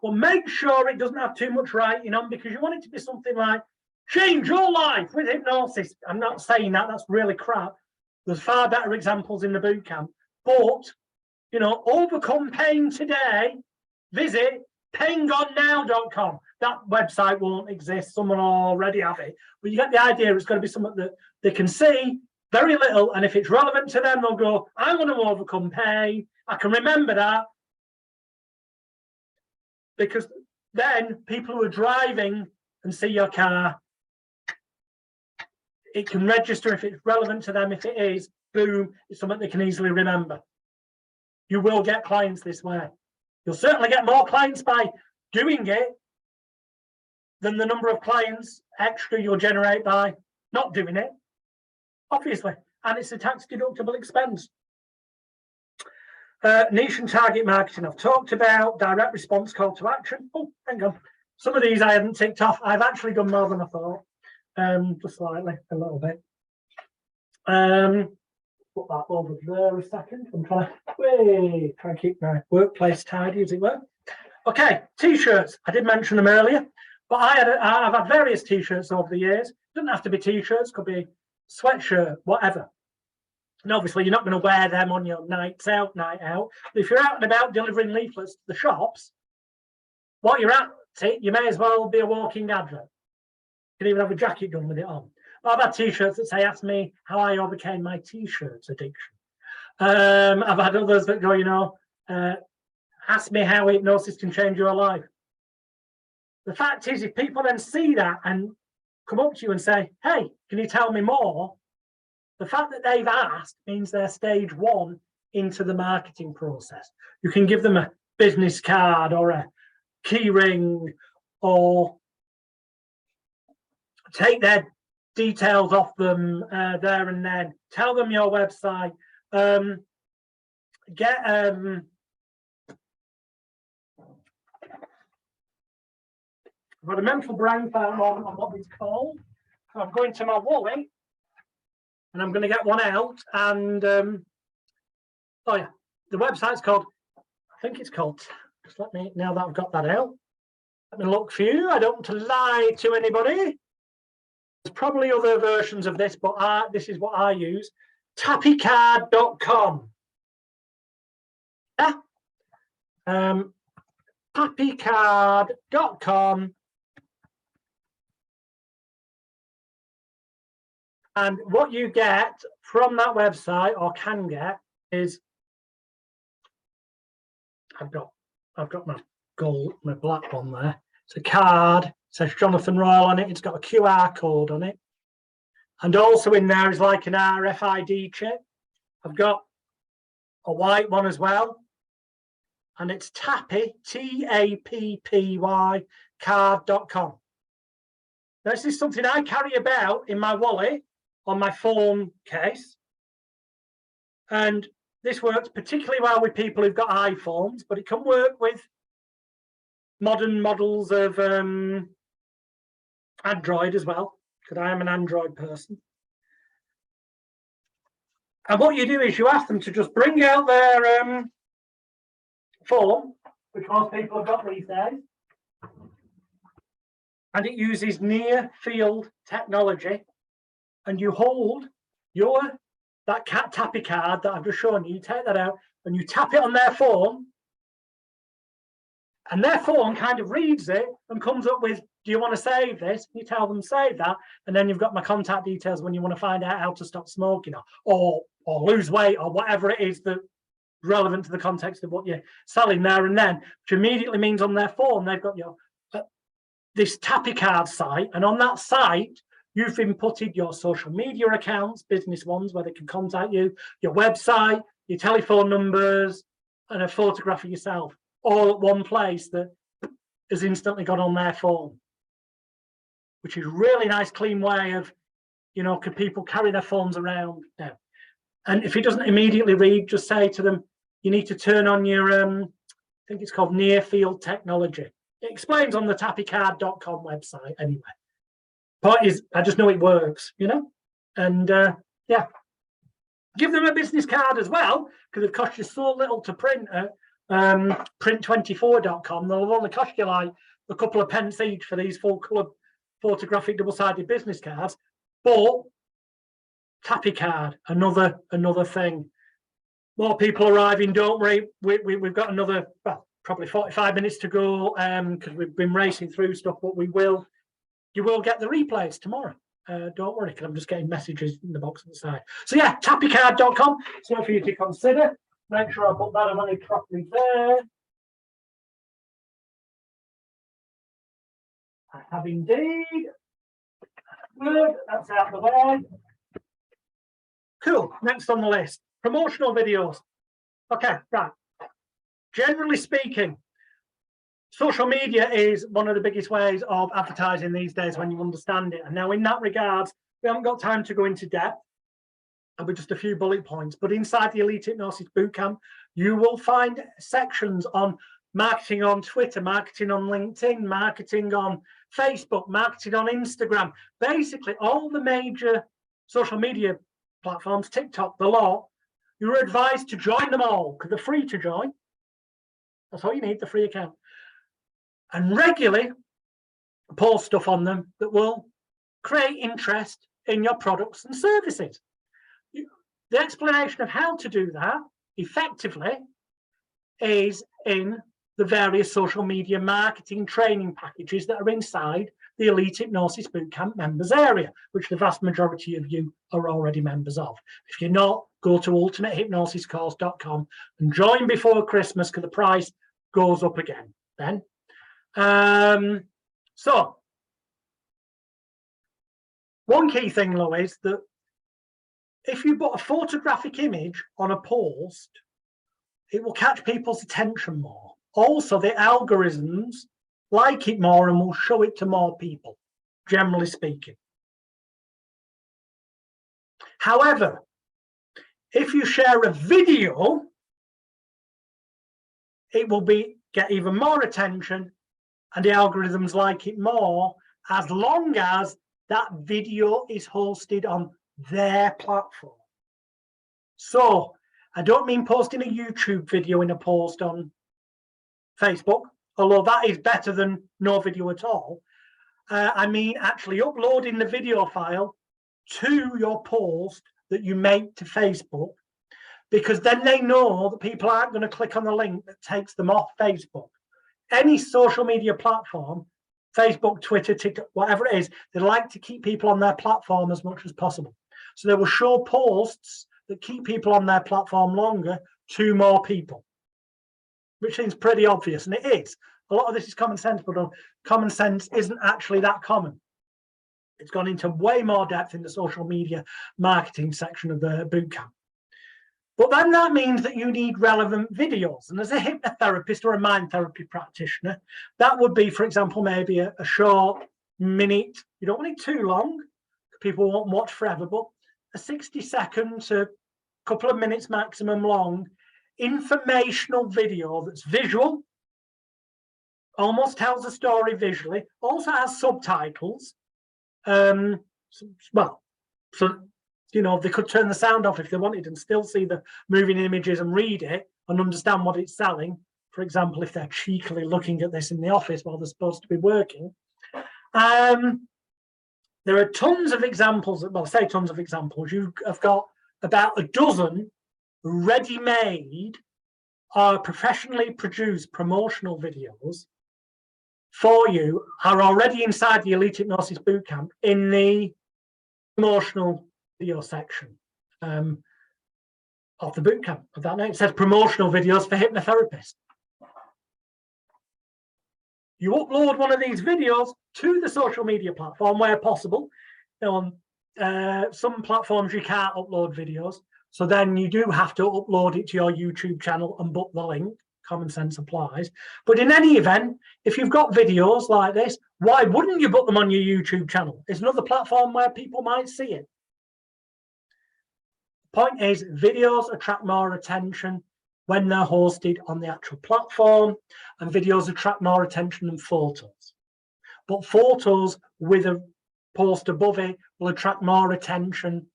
Well, make sure it doesn't have too much writing on, because you want it to be something like, change your life with hypnosis. I'm not saying that, that's really crap. There's far better examples in the bootcamp. But, you know, overcome pain today, visit paingonenow.com. That website won't exist, someone will already have it. But you get the idea, it's going to be something that they can see very little, and if it's relevant to them, they'll go, I want to overcome pain. I can remember that. Because then people who are driving and see your car, it can register if it's relevant to them. If it is, boom, it's something they can easily remember. You will get clients this way. You'll certainly get more clients by doing it than the number of clients extra you'll generate by not doing it, obviously. And it's a tax-deductible expense. Niche and target marketing I've talked about. Direct response call to action. Oh, hang on. Some of these I haven't ticked off. I've actually done more than I thought. Just slightly, a little bit. Put that over there a second. I'm trying to keep my workplace tidy, as it were. Okay, t-shirts. I did mention them earlier, but I've had various t-shirts over the years. Doesn't have to be t-shirts, could be sweatshirt, whatever. And obviously, you're not going to wear them on your night out. But if you're out and about delivering leaflets to the shops, while you're at it, you may as well be a walking advert. You can even have a jacket done with it on. But I've had t-shirts that say, ask me how I overcame my t-shirts addiction. I've had others that go, ask me how hypnosis can change your life. The fact is, if people then see that and come up to you and say, hey, can you tell me more? The fact that they've asked means they're stage one into the marketing process. You can give them a business card or a key ring or take their details off them there and then. Tell them your website. Get I've got a mental brain fart moment on what it's called. So I'm going to my wallet and I'm going to get one out. And oh yeah, the website's called, I think it's called, just let me, now that I've got that out, let me look for you. I don't want to lie to anybody. There's probably other versions of this, but this is what I use. Tappycard.com. Yeah. Tappycard.com. And what you get from that website, or can get, is I've got my gold, my black one there. It's a card. It says Jonathan Royle on it. It's got a QR code on it. And also in there is like an RFID chip. I've got a white one as well. And it's Tappy, Tappy, card.com. Now, this is something I carry about in my wallet on my phone case. And this works particularly well with people who've got iPhones, but it can work with modern models of Android as well, because I am an Android person. And what you do is you ask them to just bring out their phone, which most people have got these days, and it uses near field technology, and you hold that Tappy card that I've just shown you, you take that out and you tap it on their phone, and their phone kind of reads it and comes up with, do you want to save this? You tell them save that, and then you've got my contact details when you want to find out how to stop smoking or lose weight or whatever it is that relevant to the context of what you're selling there and then, which immediately means on their phone they've got your this Tappy card site, and on that site you've inputted your social media accounts, business ones where they can contact you, your website, your telephone numbers, and a photograph of yourself, all at one place that has instantly gone on their phone, which is a really nice, clean way of, could people carry their phones around now? And if it doesn't immediately read, just say to them, you need to turn on your, I think it's called near field technology. It explains on the tappycard.com website anyway. Point is, I just know it works, and yeah. Give them a business card as well, because it costs you so little to print at print24.com. They'll only cost you like a couple of pence each for these full colour photographic double-sided business cards. But Tappy card, another thing. More people arriving, don't worry. We've got another, probably 45 minutes to go, because we've been racing through stuff, but you will get the replays tomorrow. Don't worry, because I'm just getting messages in the box on the side. So yeah, tappycard.com. So for you to consider. Make sure I put that money properly there. I have indeed. Good, that's out of the way. Cool, next on the list, promotional videos. Okay, right. Generally speaking, social media is one of the biggest ways of advertising these days when you understand it. And now in that regard, we haven't got time to go into depth. There'll be just a few bullet points, but inside the Elite Hypnosis Bootcamp, you will find sections on marketing on Twitter, marketing on LinkedIn, marketing on Facebook, marketing on Instagram, basically all the major social media platforms, TikTok, the lot. You're advised to join them all because they're free to join. That's all you need, the free account. And regularly post stuff on them that will create interest in your products and services. The explanation of how to do that effectively is in the various social media marketing training packages that are inside the Elite Hypnosis Bootcamp members area, which the vast majority of you are already members of. If you're not, go to ultimatehypnosiscourse.com and join before Christmas because the price goes up again then. So one key thing though is that if you put a photographic image on a post, it will catch people's attention more. Also, the algorithms like it more and will show it to more people, generally speaking. However, if you share a video, it will get even more attention and the algorithms like it more as long as that video is hosted on their platform. So I don't mean posting a YouTube video in a post on Facebook, although that is better than no video at all. I mean actually uploading the video file to your post that you make to Facebook, because then they know that people aren't going to click on the link that takes them off Facebook. Any social media platform, Facebook, Twitter, TikTok, whatever it is, they like to keep people on their platform as much as possible. So they will show posts that keep people on their platform longer to more people, which seems pretty obvious, and it is. A lot of this is common sense, but common sense isn't actually that common. It's gone into way more depth in the social media marketing section of the bootcamp. But then that means that you need relevant videos. And as a hypnotherapist or a mind therapy practitioner, that would be, for example, maybe a short minute. You don't want it too long. People won't watch forever, but a 60-second to a couple of minutes maximum long informational video that's visual, almost tells a story visually, also has subtitles. Well, so you know, they could turn the sound off if they wanted and still see the moving images and read it and understand what it's selling. For example, if they're cheekily looking at this in the office while they're supposed to be working. There are tons of examples, well, I say tons of examples. You have got about a dozen ready-made or professionally produced promotional videos for you are already inside the Elite Hypnosis Bootcamp in the promotional video section of the bootcamp. Of that name, it says promotional videos for hypnotherapists. You upload one of these videos to the social media platform where possible. On some platforms you can't upload videos, so then you do have to upload it to your YouTube channel and book the link. Common sense applies. But in any event, if you've got videos like this, why wouldn't you put them on your YouTube channel? It's another platform where people might see it. Point is, videos attract more attention when they're hosted on the actual platform, and videos attract more attention than photos. But photos with a post above it will attract more attention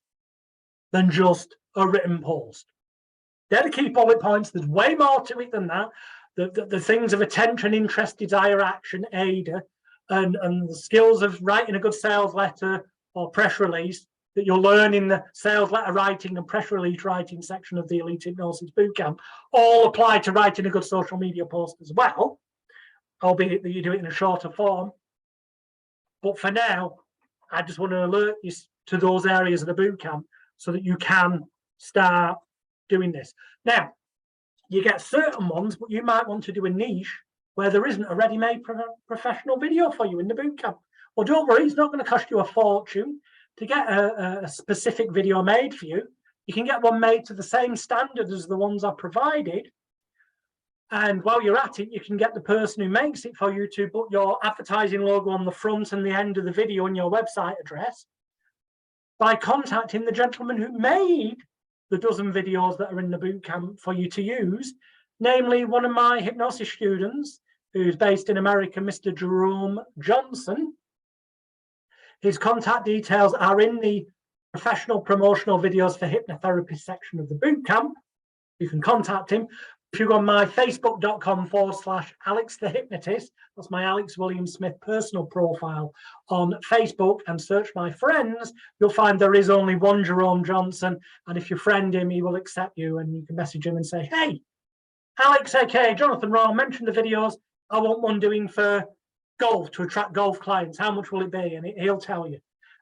than just a written post. They're the key bullet points. There's way more to it than that. The things of attention, interest, desire, action, AIDA, and the skills of writing a good sales letter or press release that you'll learn in the sales letter writing and press release writing section of the Elite Hypnosis Bootcamp all apply to writing a good social media post as well, albeit that you do it in a shorter form. But for now, I just want to alert you to those areas of the bootcamp so that you can start doing this. Now, you get certain ones, but you might want to do a niche where there isn't a ready-made professional video for you in the bootcamp, Well, don't worry, it's not going to cost you a fortune to get a specific video made for you. You can get one made to the same standard as the ones I provided. And while you're at it, you can get the person who makes it for you to put your advertising logo on the front and the end of the video and your website address by contacting the gentleman who made the dozen videos that are in the bootcamp for you to use, namely one of my hypnosis students who's based in America, Mr. Jerome Johnson. His contact details are in the professional promotional videos for hypnotherapy section of the bootcamp. You can contact him. If you go on my facebook.com/Alex the Hypnotist, that's my Alex William Smith personal profile on Facebook, and search my friends, you'll find there is only one Jerome Johnson. And if you friend him, he will accept you, and you can message him and say, hey, Alex, okay, Jonathan Royle mentioned the videos. I want one doing for golf, to attract golf clients. How much will it be? And he'll tell you.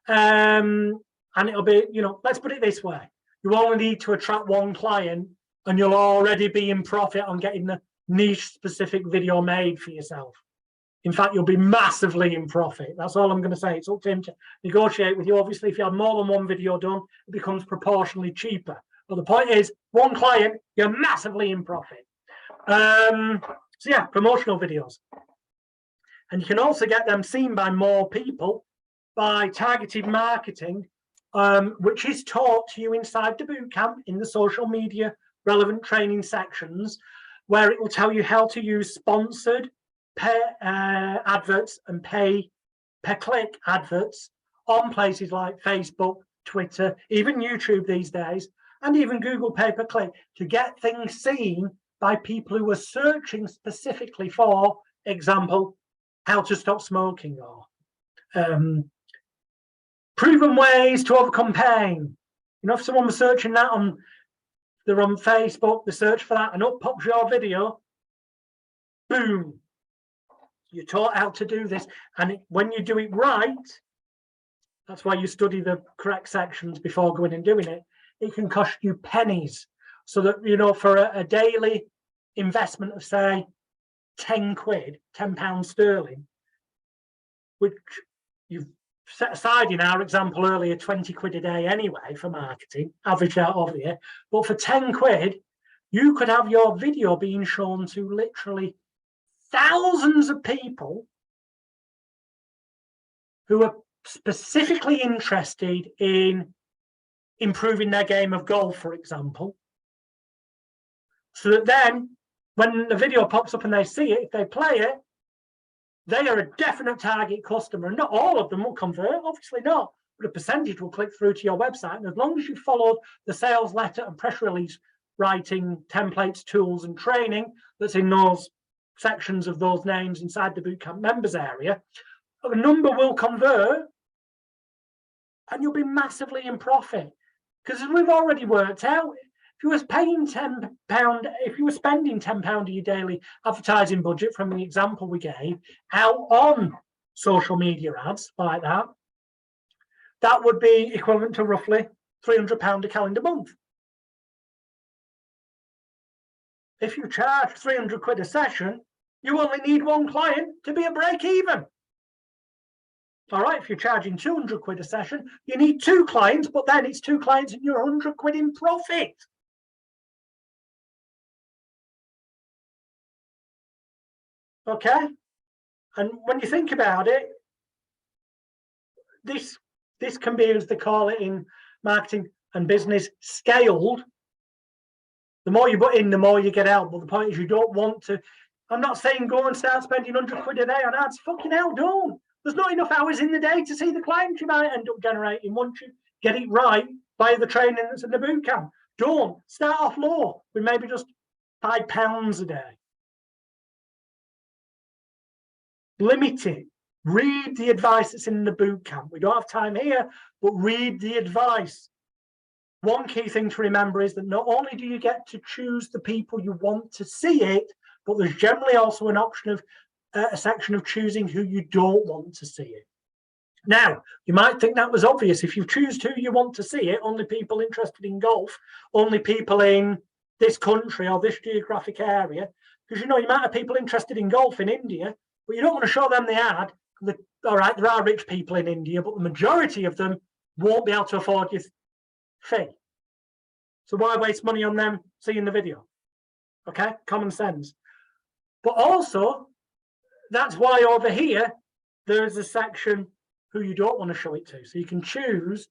And it'll be, let's put it this way. You only need to attract one client, and you'll already be in profit on getting the niche specific video made for yourself. In fact, you'll be massively in profit. That's all I'm going to say. It's up to him to negotiate with you. Obviously, if you have more than one video done, it becomes proportionally cheaper. But the point is, one client, you're massively in profit. So yeah, promotional videos. And you can also get them seen by more people by targeted marketing, which is taught to you inside the bootcamp in the social media relevant training sections, where it will tell you how to use sponsored adverts and pay per click adverts on places like Facebook, Twitter, even YouTube these days, and even Google pay-per-click, to get things seen by people who are searching specifically for, example, how to stop smoking, or proven ways to overcome pain. If someone was searching that they're on Facebook, they search for that, and up pops your video. Boom. You're taught how to do this. And when you do it right, that's why you study the correct sections before going and doing it. It can cost you pennies. So that, for a daily investment of, say, 10 quid, £10 sterling, which you've set aside in our example earlier, 20 quid a day anyway for marketing, average out over here. But for 10 quid, you could have your video being shown to literally thousands of people who are specifically interested in improving their game of golf, for example. So that then, when the video pops up and they see it, if they play it, they are a definite target customer. And not all of them will convert, obviously not, but a percentage will click through to your website. And as long as you followed the sales letter and press release writing templates, tools, and training that's in those sections of those names inside the bootcamp members area, a number will convert, and you'll be massively in profit. Because as we've already worked out, if you were paying £10, if you were spending £10 of your daily advertising budget from the example we gave out on social media ads like that, that would be equivalent to roughly £300 a calendar month. If you charge 300 quid a session, you only need one client to be a break even. All right, if you're charging 200 quid a session, you need 2 clients, but then it's 2 clients and you're 100 quid in profit. Okay, and when you think about it, this can be, as they call it in marketing and business, scaled. The more you put in, the more you get out. But the point is, you don't want to. I'm not saying go and start spending 100 quid a day on ads. Fucking hell, don't. There's not enough hours in the day to see the clients you might end up generating once you get it right by the training that's in the bootcamp. Don't start off low with maybe just £5 a day. Limit it. Read the advice that's in the bootcamp. We don't have time here, but read the advice. One key thing to remember is that not only do you get to choose the people you want to see it, but there's generally also an option of a section of choosing who you don't want to see it. Now, you might think that was obvious. If you choose who you want to see it, only people interested in golf, only people in this country or this geographic area, because you might have people interested in golf in India, but you don't want to show them the ad all right, there are rich people in India, but the majority of them won't be able to afford your fee. So why waste money on them seeing the video? Okay, common sense. But also, that's why over here, there's a section who you don't want to show it to. So you can choose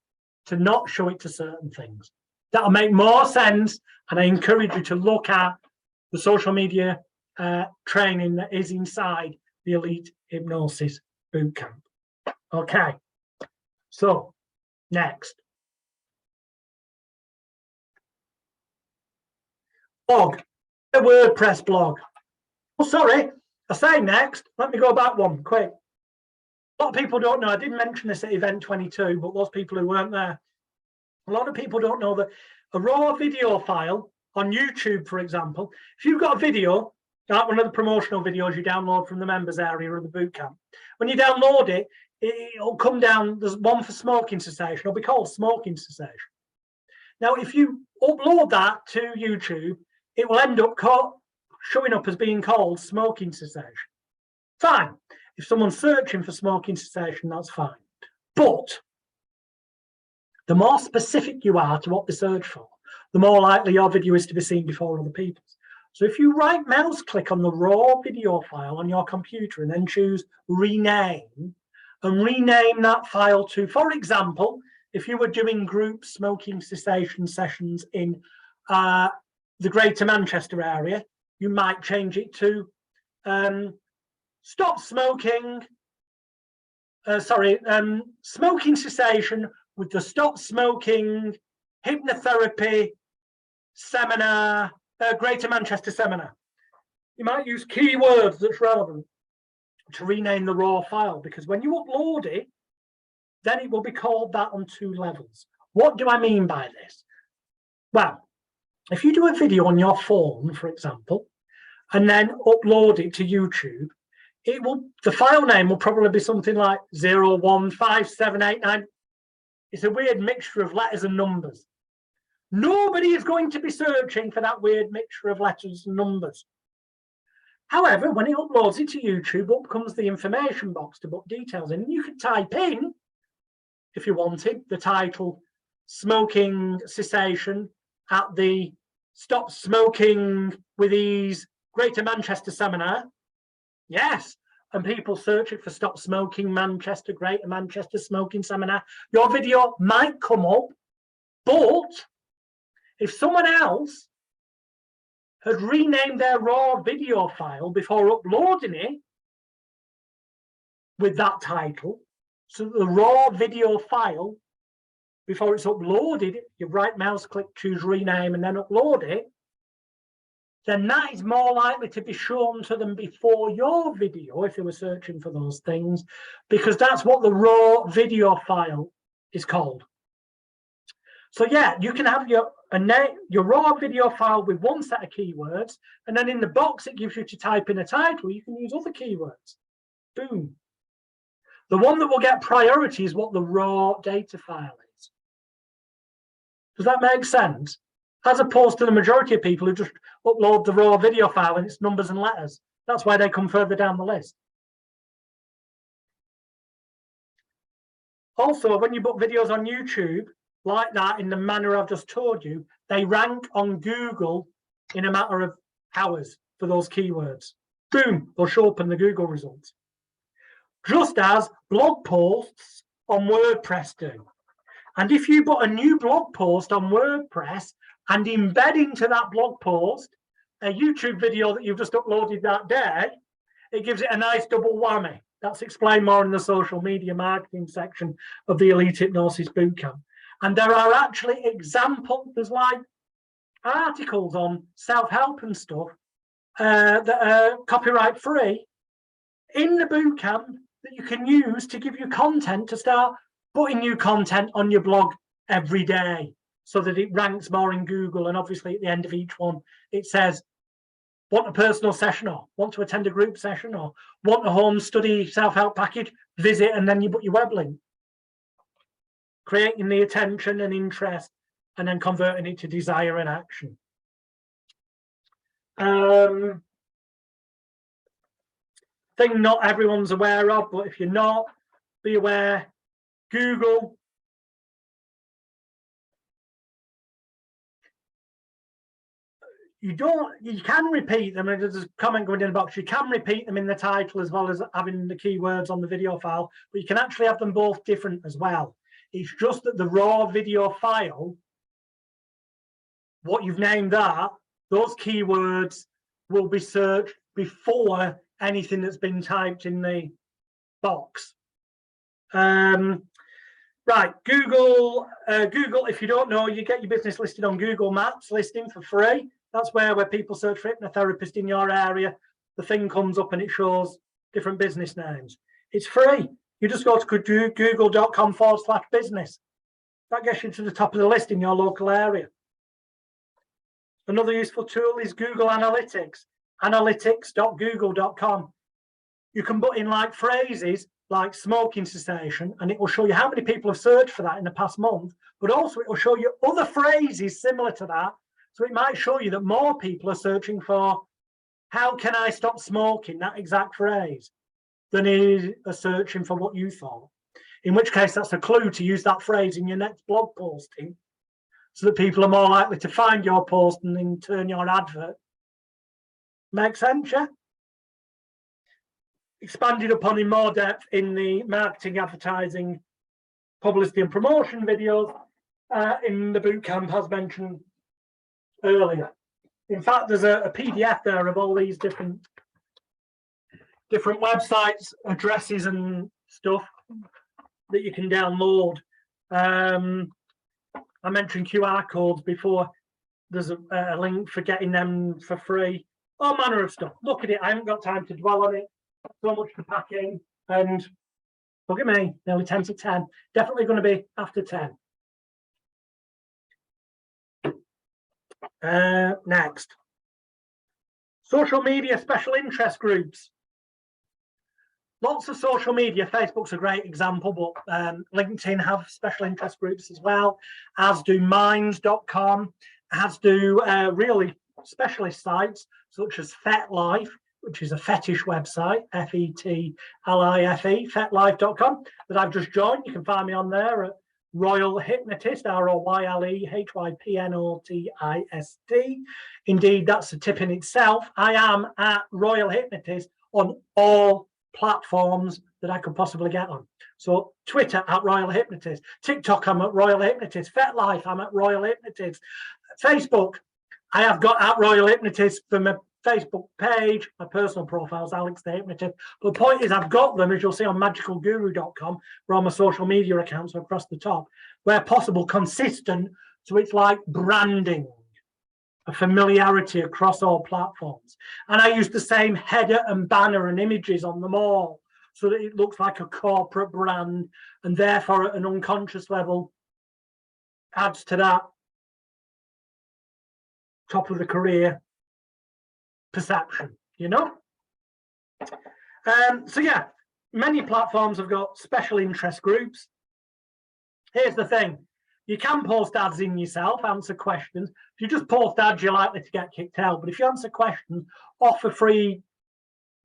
to not show it to certain things. That'll make more sense. And I encourage you to look at the social media training that is inside the Elite Hypnosis Bootcamp. Okay, so next. Blog, a WordPress blog. Oh, sorry, I say next. Let me go back one quick. A lot of people don't know, I did mention this at event 22, but those people who weren't there, a lot of people don't know that a raw video file on YouTube, for example, if you've got a video, like one of the promotional videos you download from the members area of the bootcamp, when you download it, it'll come down, there's one for smoking cessation, it'll be called smoking cessation. Now, if you upload that to YouTube, it will end up showing up as being called smoking cessation. Fine. If someone's searching for smoking cessation, that's fine. But the more specific you are to what they search for, the more likely your video is to be seen before other people's. So if you right mouse click on the raw video file on your computer and then choose rename, and rename that file to, for example, if you were doing group smoking cessation sessions in the Greater Manchester area, you might change it to stop smoking, smoking cessation with the Stop Smoking Hypnotherapy Seminar, Greater Manchester Seminar. You might use keywords that's relevant to rename the raw file, because when you upload it, then it will be called that on 2 levels. What do I mean by this? Well, if you do a video on your phone, for example, and then upload it to YouTube, the file name will probably be something like 015789. It's a weird mixture of letters and numbers. Nobody is going to be searching for that weird mixture of letters and numbers. However, when it uploads it to YouTube, up comes the information box to put details in. You can type in, if you wanted, the title Smoking Cessation at the Stop Smoking with Ease Greater Manchester Seminar. Yes, and people search it for Stop Smoking Manchester, Greater Manchester Smoking Seminar. Your video might come up, but if someone else had renamed their raw video file before uploading it with that title, so the raw video file, before it's uploaded, you right mouse click, choose rename, and then upload it, then that is more likely to be shown to them before your video if they were searching for those things, because that's what the raw video file is called. So yeah, you can have your raw video file with one set of keywords, and then in the box it gives you to type in a title. You can use other keywords. Boom. The one that will get priority is what the raw data file is. Does that make sense? As opposed to the majority of people who just upload the raw video file and it's numbers and letters. That's why they come further down the list. Also, when you put videos on YouTube like that, in the manner I've just told you, they rank on Google in a matter of hours for those keywords. Boom, they'll show up in the Google results. Just as blog posts on WordPress do. And if you put a new blog post on WordPress and embed into that blog post a YouTube video that you've just uploaded that day, it gives it a nice double whammy. That's explained more in the social media marketing section of the Elite Hypnosis Bootcamp. And there are actually examples, there's like articles on self-help and stuff that are copyright free in the bootcamp that you can use to give you content to start putting new content on your blog every day so that it ranks more in Google. And obviously at the end of each one, it says, want a personal session, or want to attend a group session, or want a home study self-help package, visit, and then you put your web link. Creating the attention and interest, and then converting it to desire and action. thing not everyone's aware of, but if you're not, be aware. Google. You can repeat them. There's a comment going in the box. You can repeat them in the title as well as having the keywords on the video file, but you can actually have them both different as well. It's just that the raw video file, what you've named that, those keywords will be searched before anything that's been typed in the box. Right, Google, if you don't know, you get your business listed on Google Maps listing for free. That's where people search for hypnotherapist in your area. The thing comes up and it shows different business names. It's free. You just go to google.com/business. That gets you to the top of the list in your local area. Another useful tool is Google Analytics, analytics.google.com. You can put in like phrases like smoking cessation, and it will show you how many people have searched for that in the past month, but also it will show you other phrases similar to that. So it might show you that more people are searching for how can I stop smoking, that exact phrase, than are searching for what you thought. In which case, that's a clue to use that phrase in your next blog posting so that people are more likely to find your post and then turn your advert. Make sense, yeah? Expanded upon in more depth in the marketing, advertising, publicity and promotion videos in the bootcamp as mentioned earlier. In fact, there's a PDF there of all these different websites, addresses and stuff that you can download. I mentioned QR codes before. There's a link for getting them for free. All manner of stuff. Look at it. I haven't got time to dwell on it. So much to pack in. And look at me, nearly 10 to 10. Definitely going to be after 10. Next. Social media special interest groups. Lots of social media. Facebook's a great example, but LinkedIn have special interest groups as well, as do minds.com, as do really specialist sites such as FetLife, which is a fetish website, FetLife, FetLife.com, that I've just joined. You can find me on there at Royle Hypnotist, RoyleHypnotist. Indeed, that's a tip in itself. I am at Royle Hypnotist on all platforms that I could possibly get on. So Twitter at Royle Hypnotist, TikTok I'm at Royle Hypnotist, FetLife I'm at Royle Hypnotist, Facebook I have got at Royle Hypnotist for my Facebook page. My personal profile is Alex the Hypnotist. But the point is, I've got them, as you'll see on magicalguru.com, where all my social media accounts are across the top, where possible, consistent. So it's like branding, a familiarity across all platforms. And I use the same header and banner and images on them all so that it looks like a corporate brand, and therefore at an unconscious level adds to that top of the career perception, you know? So yeah, many platforms have got special interest groups. Here's the thing. You can post ads in yourself, answer questions. If you just post ads, you're likely to get kicked out. But if you answer questions, offer free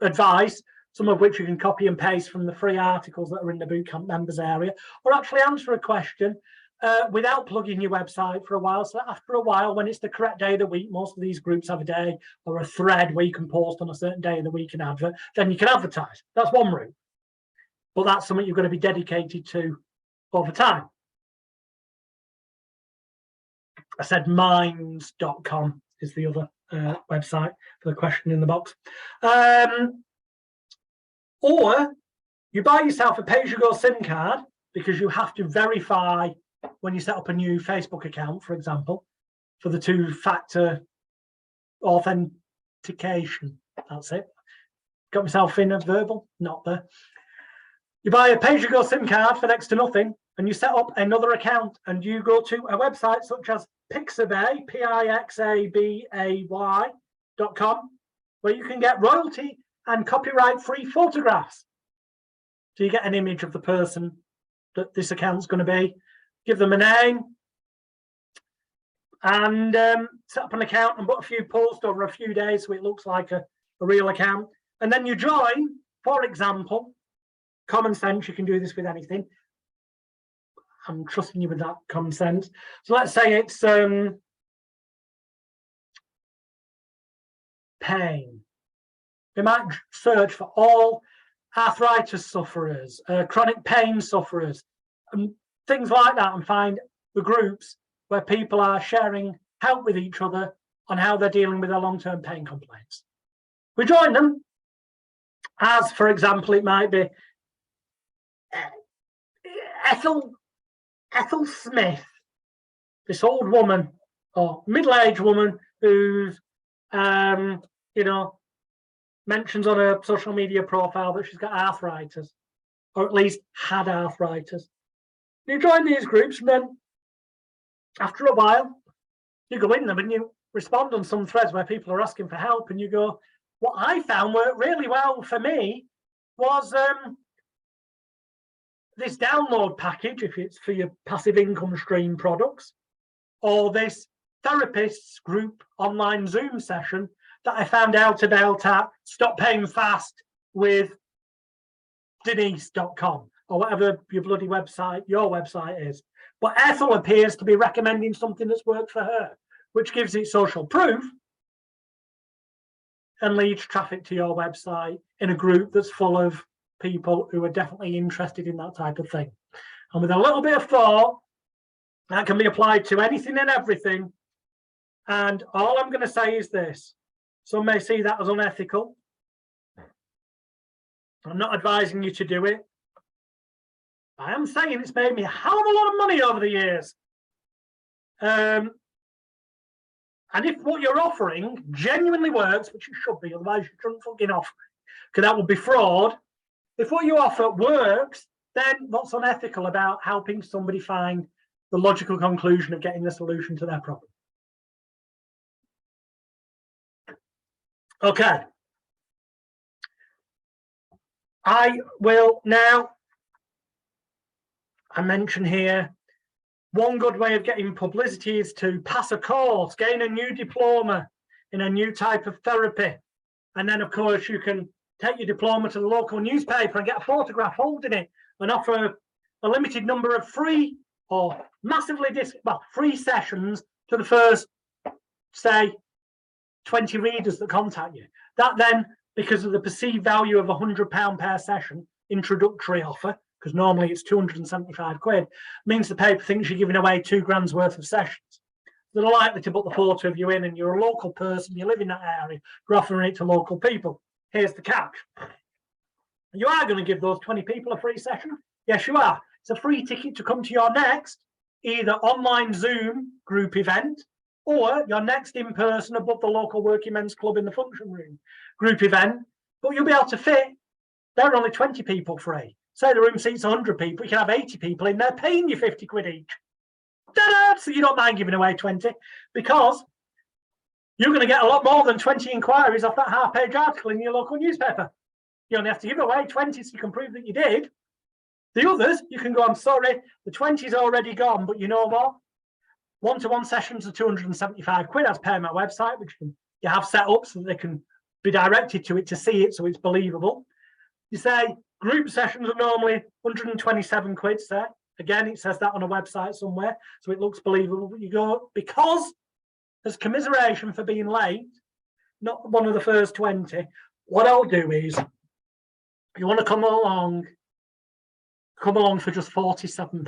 advice, some of which you can copy and paste from the free articles that are in the bootcamp members area, or actually answer a question without plugging your website for a while. So after a while, when it's the correct day of the week, most of these groups have a day or a thread where you can post on a certain day of the week and advert, then you can advertise. That's one route. But that's something you're going to be dedicated to over time. I said minds.com is the other website for the question in the box. Or you buy yourself a pay-as-you-go SIM card, because you have to verify when you set up a new Facebook account, for example, for the two-factor authentication. That's it. Got myself in a verbal, not there. You buy a pay-as-you-go SIM card for next to nothing, and you set up another account, and you go to a website such as Pixabay, Pixabay.com, where you can get royalty and copyright-free photographs. So you get an image of the person that this account's going to be, give them a name, and set up an account and put a few posts over a few days so it looks like a real account. And then you join, For example, common sense, you can do this with anything. I'm trusting you with that common sense. So let's say it's pain. We might search for all arthritis sufferers, chronic pain sufferers, and things like that, and find the groups where people are sharing help with each other on how they're dealing with their long-term pain complaints. We join them, as for example, it might be Ethel Smith, this old woman or middle-aged woman who's, mentions on her social media profile that she's got arthritis, or at least had arthritis. You join these groups, and then after a while, you go in them and you respond on some threads where people are asking for help, and you go, what I found worked really well for me was this download package, if it's for your passive income stream products, or this therapist's group online Zoom session that I found out about at Stop Paying Fast with Denise.com, or whatever your bloody website, your website is. But Ethel appears to be recommending something that's worked for her, which gives it social proof and leads traffic to your website in a group that's full of people who are definitely interested in that type of thing. And with a little bit of thought, that can be applied to anything and everything. And all I'm going to say is this. Some may see that as unethical. I'm not advising you to do it. I am saying it's made me a hell of a lot of money over the years. And if what you're offering genuinely works, which it should be, otherwise you shouldn't fucking offer it, because that would be fraud. If what you offer works, then what's unethical about helping somebody find the logical conclusion of getting the solution to their problem? Okay. I will now, I mention here, one good way of getting publicity is to pass a course, gain a new diploma in a new type of therapy. And then, of course, you can take your diploma to the local newspaper and get a photograph holding it and offer a limited number of free or massively free sessions to the first, say, 20 readers that contact you. That then, because of the perceived value of £100 per session, introductory offer, because normally it's 275 quid, means the paper thinks you're giving away £2,000 worth of sessions. They're likely to put the photo of you in, and you're a local person, you live in that area, you're offering it to local people. Here's the catch. You are going to give those 20 people a free session? Yes, you are. It's a free ticket to come to your next either online Zoom group event or your next in-person above the local working men's club in the function room group event. But you'll be able to fit, there are only 20 people free. Say the room seats 100 people, you can have 80 people in there paying you 50 quid each. Ta-da! So you don't mind giving away 20 because you're going to get a lot more than 20 inquiries off that half-page article in your local newspaper. You only have to give away 20 so you can prove that you did. The others, you can go, I'm sorry, the 20's already gone, but you know what? One-to-one sessions are 275 quid. That's paying my website, which you have set up so that they can be directed to it to see it so it's believable. You say group sessions are normally 127 quid, say. Again, it says that on a website somewhere, so it looks believable. But you go, because there's commiseration for being late, not one of the first 20, what I'll do is, if you want to come along for just £47.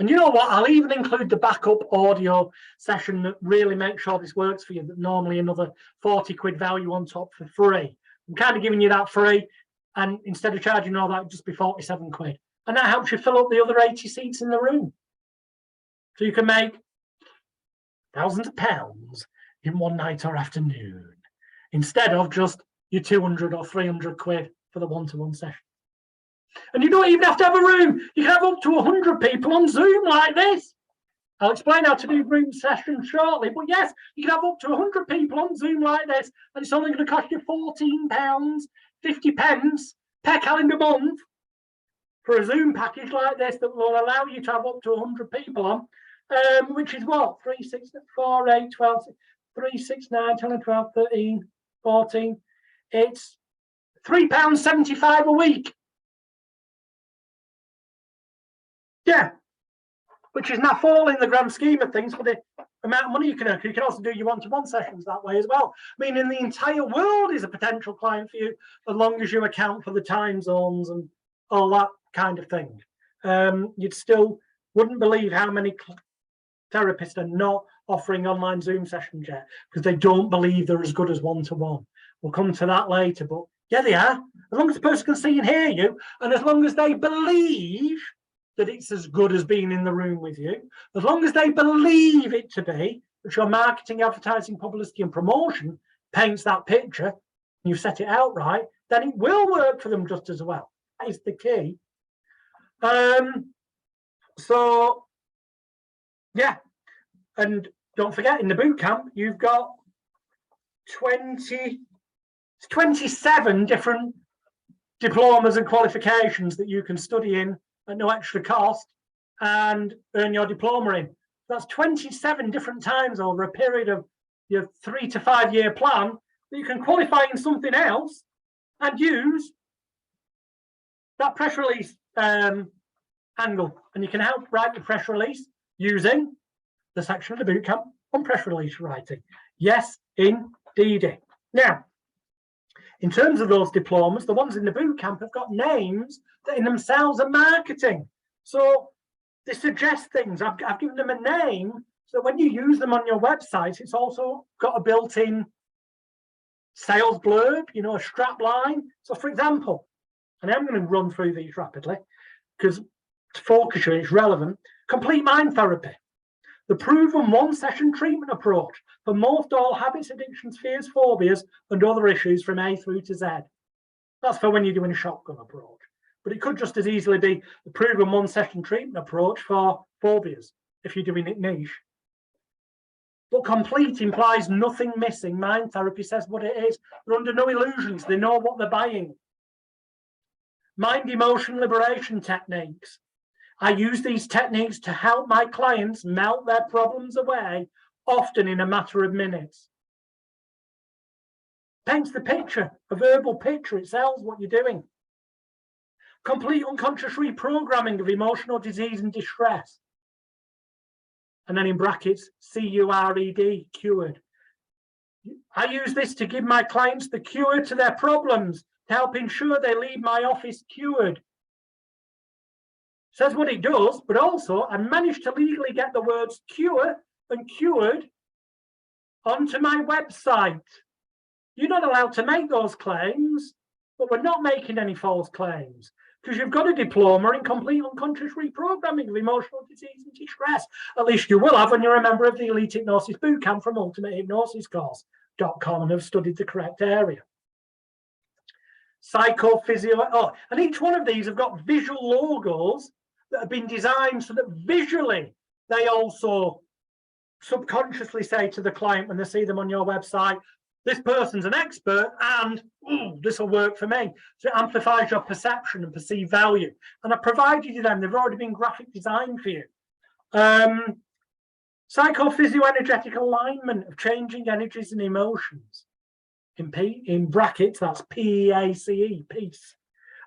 And you know what? I'll even include the backup audio session that really makes sure this works for you, that normally another 40 quid value on top for free. I'm kind of giving you that free, and instead of charging all that, just be 47 quid. And that helps you fill up the other 80 seats in the room. So you can make thousands of pounds in one night or afternoon, instead of just your 200 or 300 quid for the one-to-one session. And you don't even have to have a room. You can have up to 100 people on Zoom like this. I'll explain how to do group sessions shortly. But yes, you can have up to 100 people on Zoom like this, and it's only going to cost you £14.50 per calendar month for a Zoom package like this that will allow you to have up to 100 people on, which is what? 3, 6, 4, 8, 12, 3, 6, 9, 10, 12, 13, 14. It's £3.75 a week. Yeah, which is not fall in the grand scheme of things for the amount of money you can earn. You can also do your one-to-one sessions that way as well. Meaning the entire world is a potential client for you, as long as you account for the time zones and all that kind of thing. You'd still wouldn't believe how many therapists are not offering online Zoom sessions yet because they don't believe they're as good as one-to-one. We'll come to that later, but yeah, they are. As long as the person can see and hear you, and as long as they believe that it's as good as being in the room with you, as long as they believe it to be, that your marketing, advertising, publicity, and promotion paints that picture, and you set it out right, then it will work for them just as well. That is the key. So, yeah, and don't forget, in the boot camp, you've got 27 different diplomas and qualifications that you can study in at no extra cost and earn your diploma in. That's 27 different times over a period of your 3 to 5 year plan that you can qualify in something else and use that press release angle. And you can help write the press release using the section of the bootcamp on press release writing. Yes, indeed. Now, in terms of those diplomas, the ones in the bootcamp have got names that in themselves are marketing. So they suggest things. I've given them a name so when you use them on your website, it's also got a built-in sales blurb, you know, a strap line. So for example, and I'm going to run through these rapidly because to focus you, it's relevant. Complete mind therapy. The proven one-session treatment approach for most all habits, addictions, fears, phobias, and other issues from A through to Z. That's for when you're doing a shotgun approach. But it could just as easily be the proven one-session treatment approach for phobias, if you're doing it niche. But complete implies nothing missing. Mind therapy says what it is. They're under no illusions. They know what they're buying. Mind emotion liberation techniques. I use these techniques to help my clients melt their problems away, often in a matter of minutes. Paints the picture, a verbal picture. It sells what you're doing. Complete unconscious reprogramming of emotional disease and distress. And then in brackets, CURED, cured. I use this to give my clients the cure to their problems, to help ensure they leave my office cured. Says what it does, but also I managed to legally get the words cure and cured onto my website. You're not allowed to make those claims, but we're not making any false claims because you've got a diploma in complete unconscious reprogramming of emotional disease and distress. At least you will have when you're a member of the Elite Hypnosis Bootcamp from ultimatehypnosiscourse.com and have studied the correct area. Psychophysio, and each one of these have got visual logos that have been designed so that visually they also subconsciously say to the client when they see them on your website, this person's an expert and this will work for me. So it amplifies your perception and perceived value. And I provided you them, they've already been graphic designed for you. Psychophysio-energetic alignment of changing energies and emotions. In brackets, that's PEACE, peace.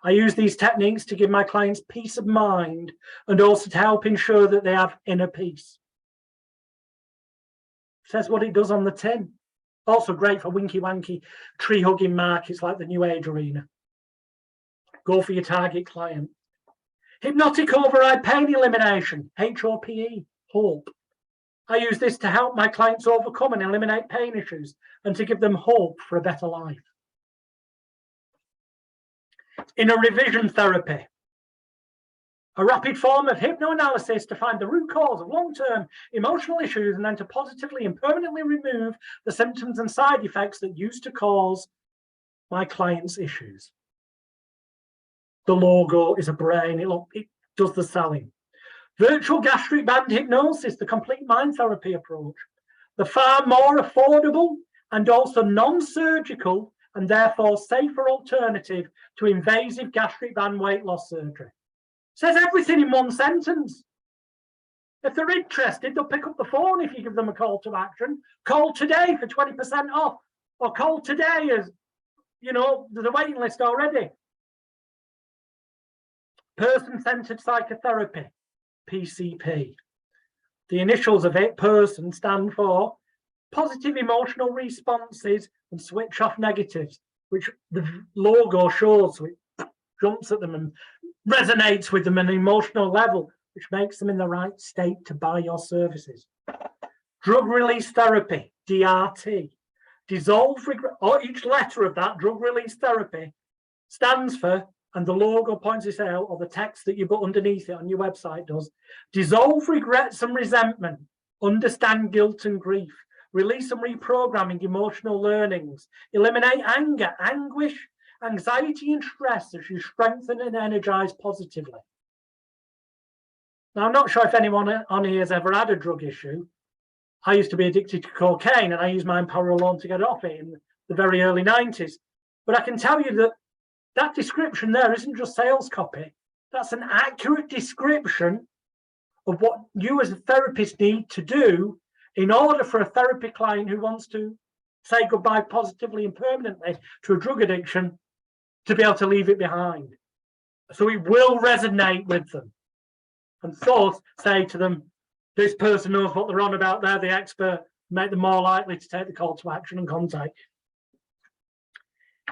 I use these techniques to give my clients peace of mind and also to help ensure that they have inner peace. Says what it does on the tin. Also great for winky-wanky tree-hugging markets like the New Age arena. Go for your target client. Hypnotic override pain elimination, HOPE, hope. I use this to help my clients overcome and eliminate pain issues and to give them hope for a better life. Inner revision therapy, a rapid form of hypnoanalysis to find the root cause of long-term emotional issues and then to positively and permanently remove the symptoms and side effects that used to cause my clients' issues. The logo is a brain, it does the selling. Virtual gastric band hypnosis, the complete mind therapy approach. The far more affordable and also non-surgical and therefore safer alternative to invasive gastric band weight loss surgery. Says everything in one sentence. If they're interested, they'll pick up the phone if you give them a call to action. Call today for 20% off, or call today as you know, there's a waiting list already. Person-centered psychotherapy, PCP. The initials of it, person, stand for positive emotional responses and switch off negatives, which the logo shows. So it jumps at them and resonates with them on an emotional level, which makes them in the right state to buy your services. Drug release therapy, DRT. Dissolve regret, or each letter of that, drug release therapy, stands for, and the logo points this out, or the text that you put underneath it on your website does, dissolve regrets and resentment, understand guilt and grief, release and reprogramming emotional learnings, eliminate anger, anguish, anxiety and stress as you strengthen and energize positively. Now, I'm not sure if anyone on here has ever had a drug issue. I used to be addicted to cocaine, and I used my Empower alone to get off it in the very early 90s. But I can tell you that that description there isn't just sales copy. That's an accurate description of what you as a therapist need to do in order for a therapy client who wants to say goodbye positively and permanently to a drug addiction to be able to leave it behind. So it will resonate with them. And thoughts say to them, this person knows what they're on about, they're the expert, make them more likely to take the call to action and contact.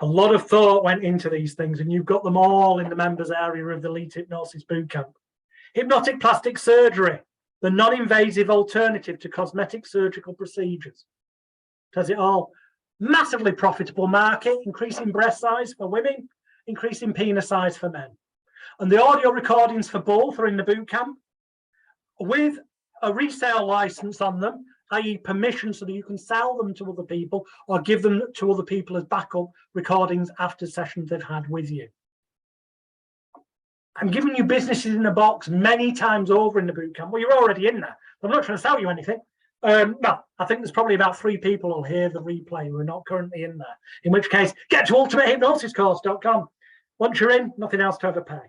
A lot of thought went into these things, and you've got them all in the members area of the Elite Hypnosis Bootcamp. Hypnotic plastic surgery, the non-invasive alternative to cosmetic surgical procedures. Does it all. Massively profitable market, increasing breast size for women, increasing penis size for men. And the audio recordings for both are in the bootcamp with a resale license on them, i.e. permission so that you can sell them to other people or give them to other people as backup recordings after sessions they've had with you. I'm giving you businesses in a box many times over in the bootcamp. Well, you're already in there. I'm not trying to sell you anything. No, I think there's probably about 3 people who'll hear the replay who are not currently in there. In which case, get to ultimatehypnosiscourse.com. Once you're in, nothing else to ever pay.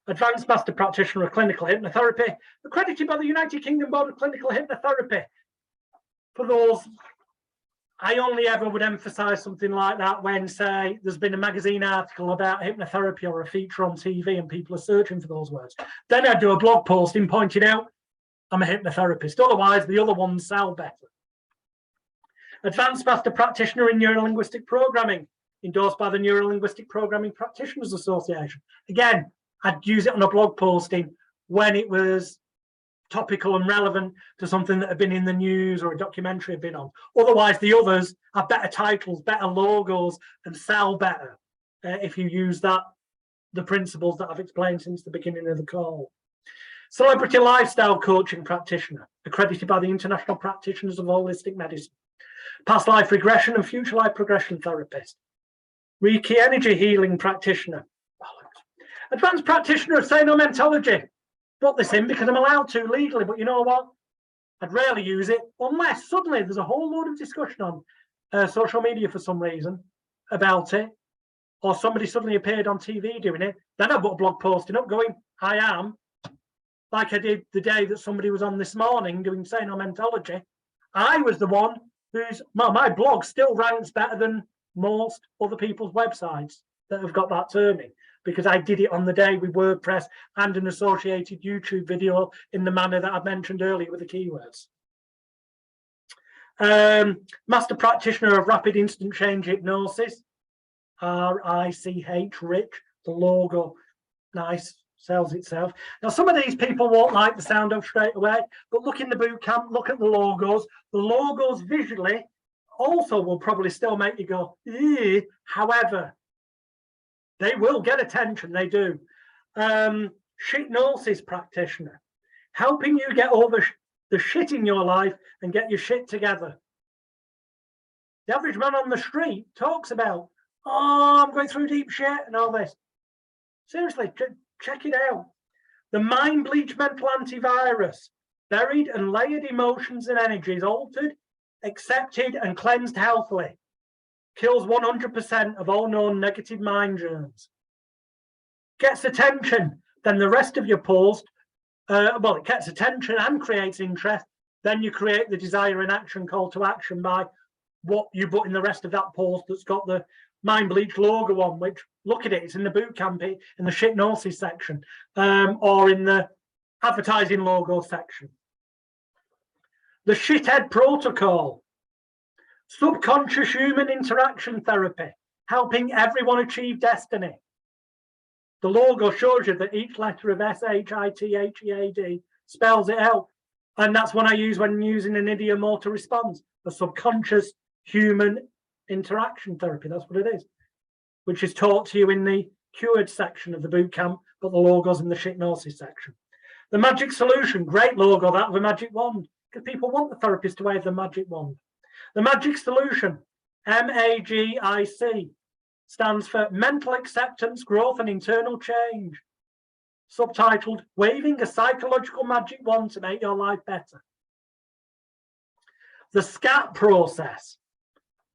Advanced Master Practitioner of Clinical Hypnotherapy, accredited by the United Kingdom Board of Clinical Hypnotherapy. For those, I only ever would emphasize something like that when, say, there's been a magazine article about hypnotherapy or a feature on TV and people are searching for those words. Then I'd do a blog posting pointing out I'm a hypnotherapist. Otherwise, the other ones sell better. Advanced Master Practitioner in Neurolinguistic Programming, endorsed by the Neurolinguistic Programming Practitioners Association. Again, I'd use it on a blog posting when it was topical and relevant to something that had been in the news or a documentary had been on. Otherwise, the others have better titles, better logos, and sell better if you use the principles that I've explained since the beginning of the call. Celebrity Lifestyle Coaching Practitioner, accredited by the International Practitioners of Holistic Medicine. Past Life Regression and Future Life Progression Therapist. Reiki Energy Healing Practitioner. Advanced Practitioner of Senomentology. Put this in because I'm allowed to legally, but you know what? I'd rarely use it unless suddenly there's a whole load of discussion on social media for some reason about it, or somebody suddenly appeared on TV doing it. Then I put a blog posting up going, I am, like I did the day that somebody was on this morning doing Senomentology. I was the one who's, well, my blog still ranks better than most other people's websites that have got that term in, because I did it on the day with WordPress and an associated YouTube video in the manner that I mentioned earlier with the keywords. Master Practitioner of Rapid Instant Change Hypnosis, RICH, Rich, the logo, nice, sells itself. Now, some of these people won't like the sound of straight away, but look in the boot camp, look at the logos. The logos visually also will probably still make you go, eeh. However, they will get attention, they do. Shitnosis Practitioner, helping you get over the shit in your life and get your shit together. The average man on the street talks about, oh, I'm going through deep shit and all this. Seriously, check it out. The Mind Bleach Mental Antivirus, buried and layered emotions and energies altered, accepted and cleansed healthily. Kills 100% of all known negative mind germs. Gets attention, then the rest of your post, well, it gets attention and creates interest. Then you create the desire and action call to action by what you put in the rest of that post that's got the mind bleach logo on, which, look at it, it's in the boot camp, in the hypnosis section, or in the advertising logo section. The shithead protocol, subconscious human interaction therapy, helping everyone achieve destiny. The logo shows you that each letter of SHITHEAD spells it out. And that's what I use when using an idiomotor response, a subconscious human interaction therapy. That's what it is, which is taught to you in the cured section of the boot camp, but the logo's in the hypnosis section. The magic solution, great logo, that of a magic wand, because people want the therapist to wave the magic wand. The magic solution, MAGIC, stands for mental acceptance, growth and internal change. Subtitled, waving a psychological magic wand to make your life better. The SCAT process,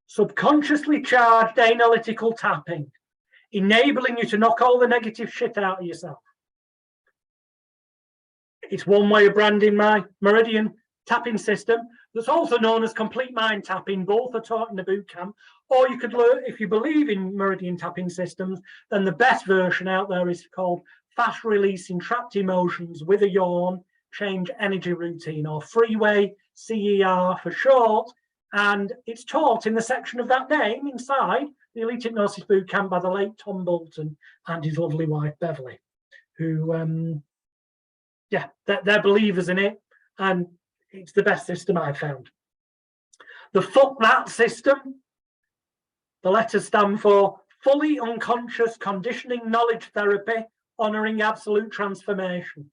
subconsciously charged analytical tapping, enabling you to knock all the negative shit out of yourself. It's one way of branding my Meridian tapping system that's also known as complete mind tapping. Both are taught in the boot camp. Or you could learn, if you believe in Meridian tapping systems, then the best version out there is called fast releasing trapped emotions with a yawn, change energy routine, or freeway CER for short. And it's taught in the section of that name inside the Elite Hypnosis Bootcamp by the late Tom Bolton and his lovely wife Beverly, who, yeah, they're believers in it, and it's the best system I've found. The fuck that system, the letters stand for fully unconscious conditioning knowledge therapy, honoring absolute transformation.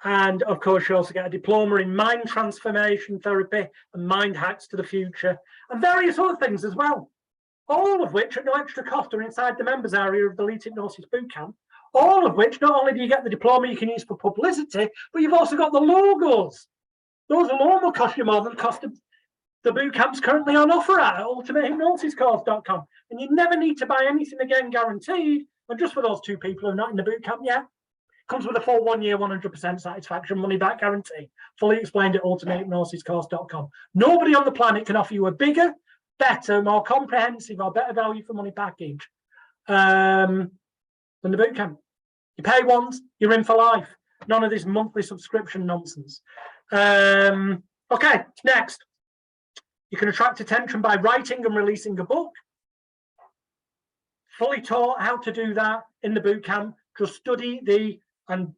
And of course, you also get a diploma in mind transformation therapy and mind hacks to the future, and various other things as well, all of which at no extra cost are inside the members area of the Elite Hypnosis Bootcamp. All of which, not only do you get the diploma you can use for publicity, but you've also got the logos. Those alone will cost you more than the cost of the bootcamp's currently on offer at ultimatehypnosiscourse.com. And you never need to buy anything again, guaranteed. And just for those 2 people who are not in the bootcamp yet, comes with a full 1 year, 100% satisfaction, money back guarantee. Fully explained at ultimatehypnosiscourse.com. Nobody on the planet can offer you a bigger, better, more comprehensive, or better value for money package than the bootcamp. You pay once, you're in for life. None of this monthly subscription nonsense. Okay, next. You can attract attention by writing and releasing a book. Fully taught how to do that in the bootcamp. Just study and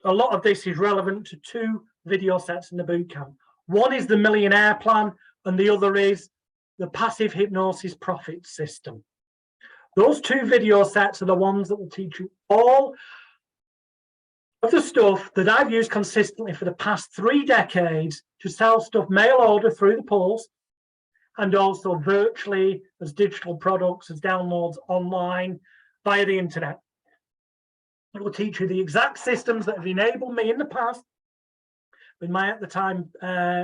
a lot of this is relevant to 2 video sets in the bootcamp. One is the Millionaire Plan, and the other is the Passive Hypnosis Profit System. Those 2 video sets are the ones that will teach you all of the stuff that I've used consistently for the past 3 decades to sell stuff mail order through the post, and also virtually as digital products, as downloads online via the internet. It will teach you the exact systems that have enabled me in the past. With my, at the time,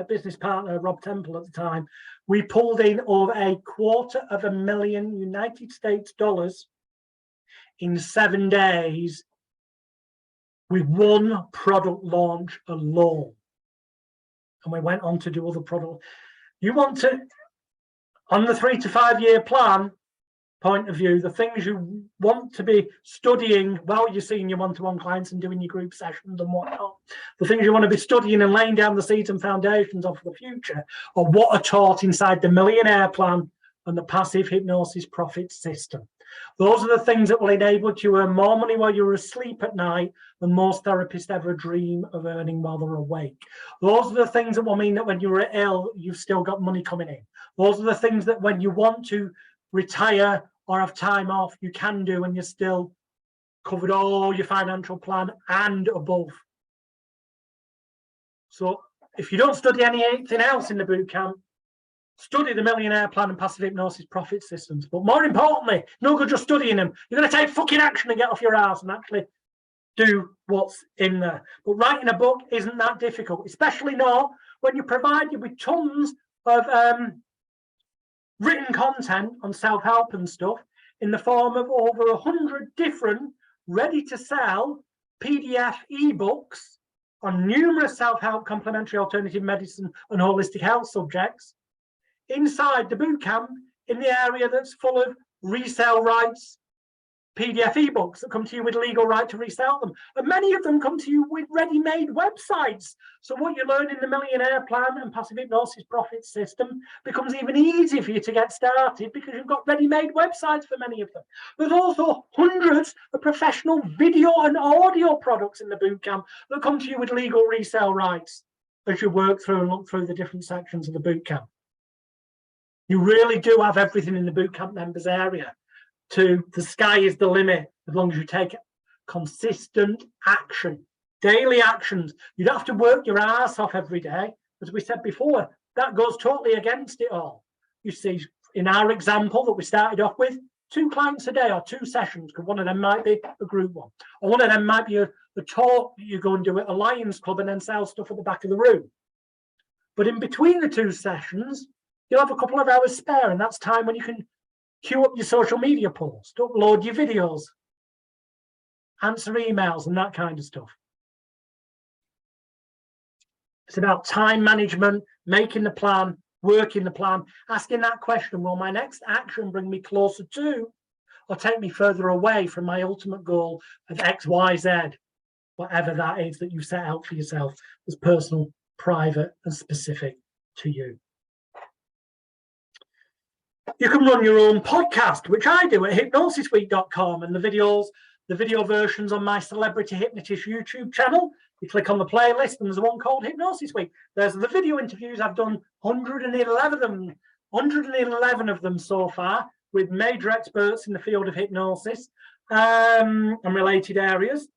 business partner, Rob Temple at the time, we pulled in over $250,000 United States dollars in 7 days with one product launch alone. And we went on to do other products. You want to, on the 3 to 5 year plan point of view, the things you want to be studying while you're seeing your one-to-one clients and doing your group sessions and whatnot, the things you want to be studying and laying down the seeds and foundations of the future are what are taught inside the Millionaire Plan and the Passive Hypnosis Profit System. Those are the things that will enable you to earn more money while you're asleep at night than most therapists ever dream of earning while they're awake. Those are the things that will mean that when you're ill, you've still got money coming in. Those are the things that when you want to retire or have time off, you can do, and you're still covered all your financial plan and above. So if you don't study anything else in the bootcamp, study the Millionaire Plan and Passive Hypnosis Profit Systems. But more importantly, no good just studying them. You're going to take fucking action and get off your ass and actually do what's in there. But writing a book isn't that difficult, especially not when you provide you with tons of written content on self-help and stuff in the form of over 100 different ready-to-sell PDF ebooks on numerous self-help, complementary alternative medicine and holistic health subjects inside the bootcamp in the area that's full of resale rights, PDF ebooks that come to you with legal right to resell them. And many of them come to you with ready-made websites. So what you learn in the Millionaire Plan and Passive Hypnosis Profit System becomes even easier for you to get started because you've got ready-made websites for many of them. There's also hundreds of professional video and audio products in the bootcamp that come to you with legal resale rights as you work through and look through the different sections of the bootcamp. You really do have everything in the bootcamp members area. The sky is the limit as long as you take consistent action, daily actions. You don't have to work your ass off every day. As we said before, that goes totally against it all. You see, in our example that we started off with, 2 clients a day or 2 sessions, because one of them might be a group one, or one of them might be a talk that you go and do at a Lions Club and then sell stuff at the back of the room. But in between the 2 sessions, you'll have a couple of hours spare, and that's time when you can queue up your social media posts, upload your videos, answer emails and that kind of stuff. It's about time management, making the plan, working the plan, asking that question, will my next action bring me closer to or take me further away from my ultimate goal of X, Y, Z, whatever that is that you set out for yourself as personal, private and specific to you. You can run your own podcast, which I do at hypnosisweek.com, and the video versions on my Celebrity Hypnotist YouTube channel. You click on the playlist and there's one called Hypnosis Week. There's the video interviews. I've done 111 of them so far with major experts in the field of hypnosis and related areas.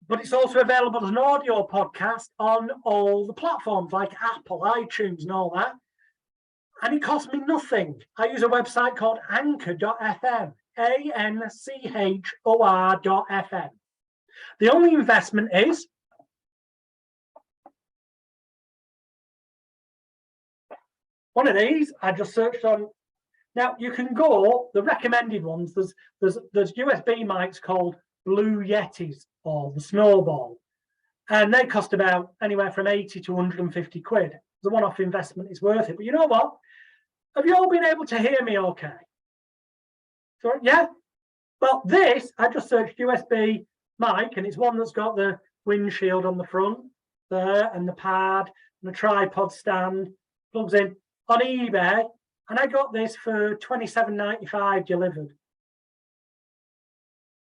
But it's also available as an audio podcast on all the platforms like Apple, iTunes and all that. And it costs me nothing. I use a website called anchor.fm, ANCHOR.fm. The only investment is one of these. I just searched on. Now you can go, the recommended ones, there's USB mics called Blue Yetis or the Snowball. And they cost about anywhere from 80 to 150 quid. The one-off investment is worth it. But you know what? Have you all been able to hear me okay? So, yeah? Well, this, I just searched USB mic, and it's one that's got the windshield on the front there, and the pad, and the tripod stand, plugs in on eBay, and I got this for $27.95 delivered.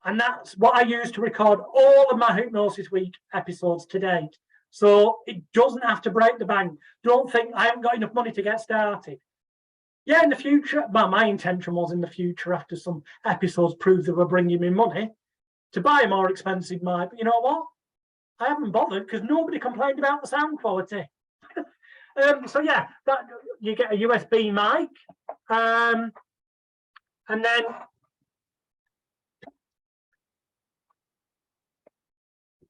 And that's what I use to record all of my Hypnosis Week episodes to date. So it doesn't have to break the bank. Don't think I haven't got enough money to get started. Yeah, in the future, well, my intention was in the future, after some episodes proved they were bringing me money, to buy a more expensive mic. But you know what? I haven't bothered because nobody complained about the sound quality. So yeah, that you get a USB mic, and then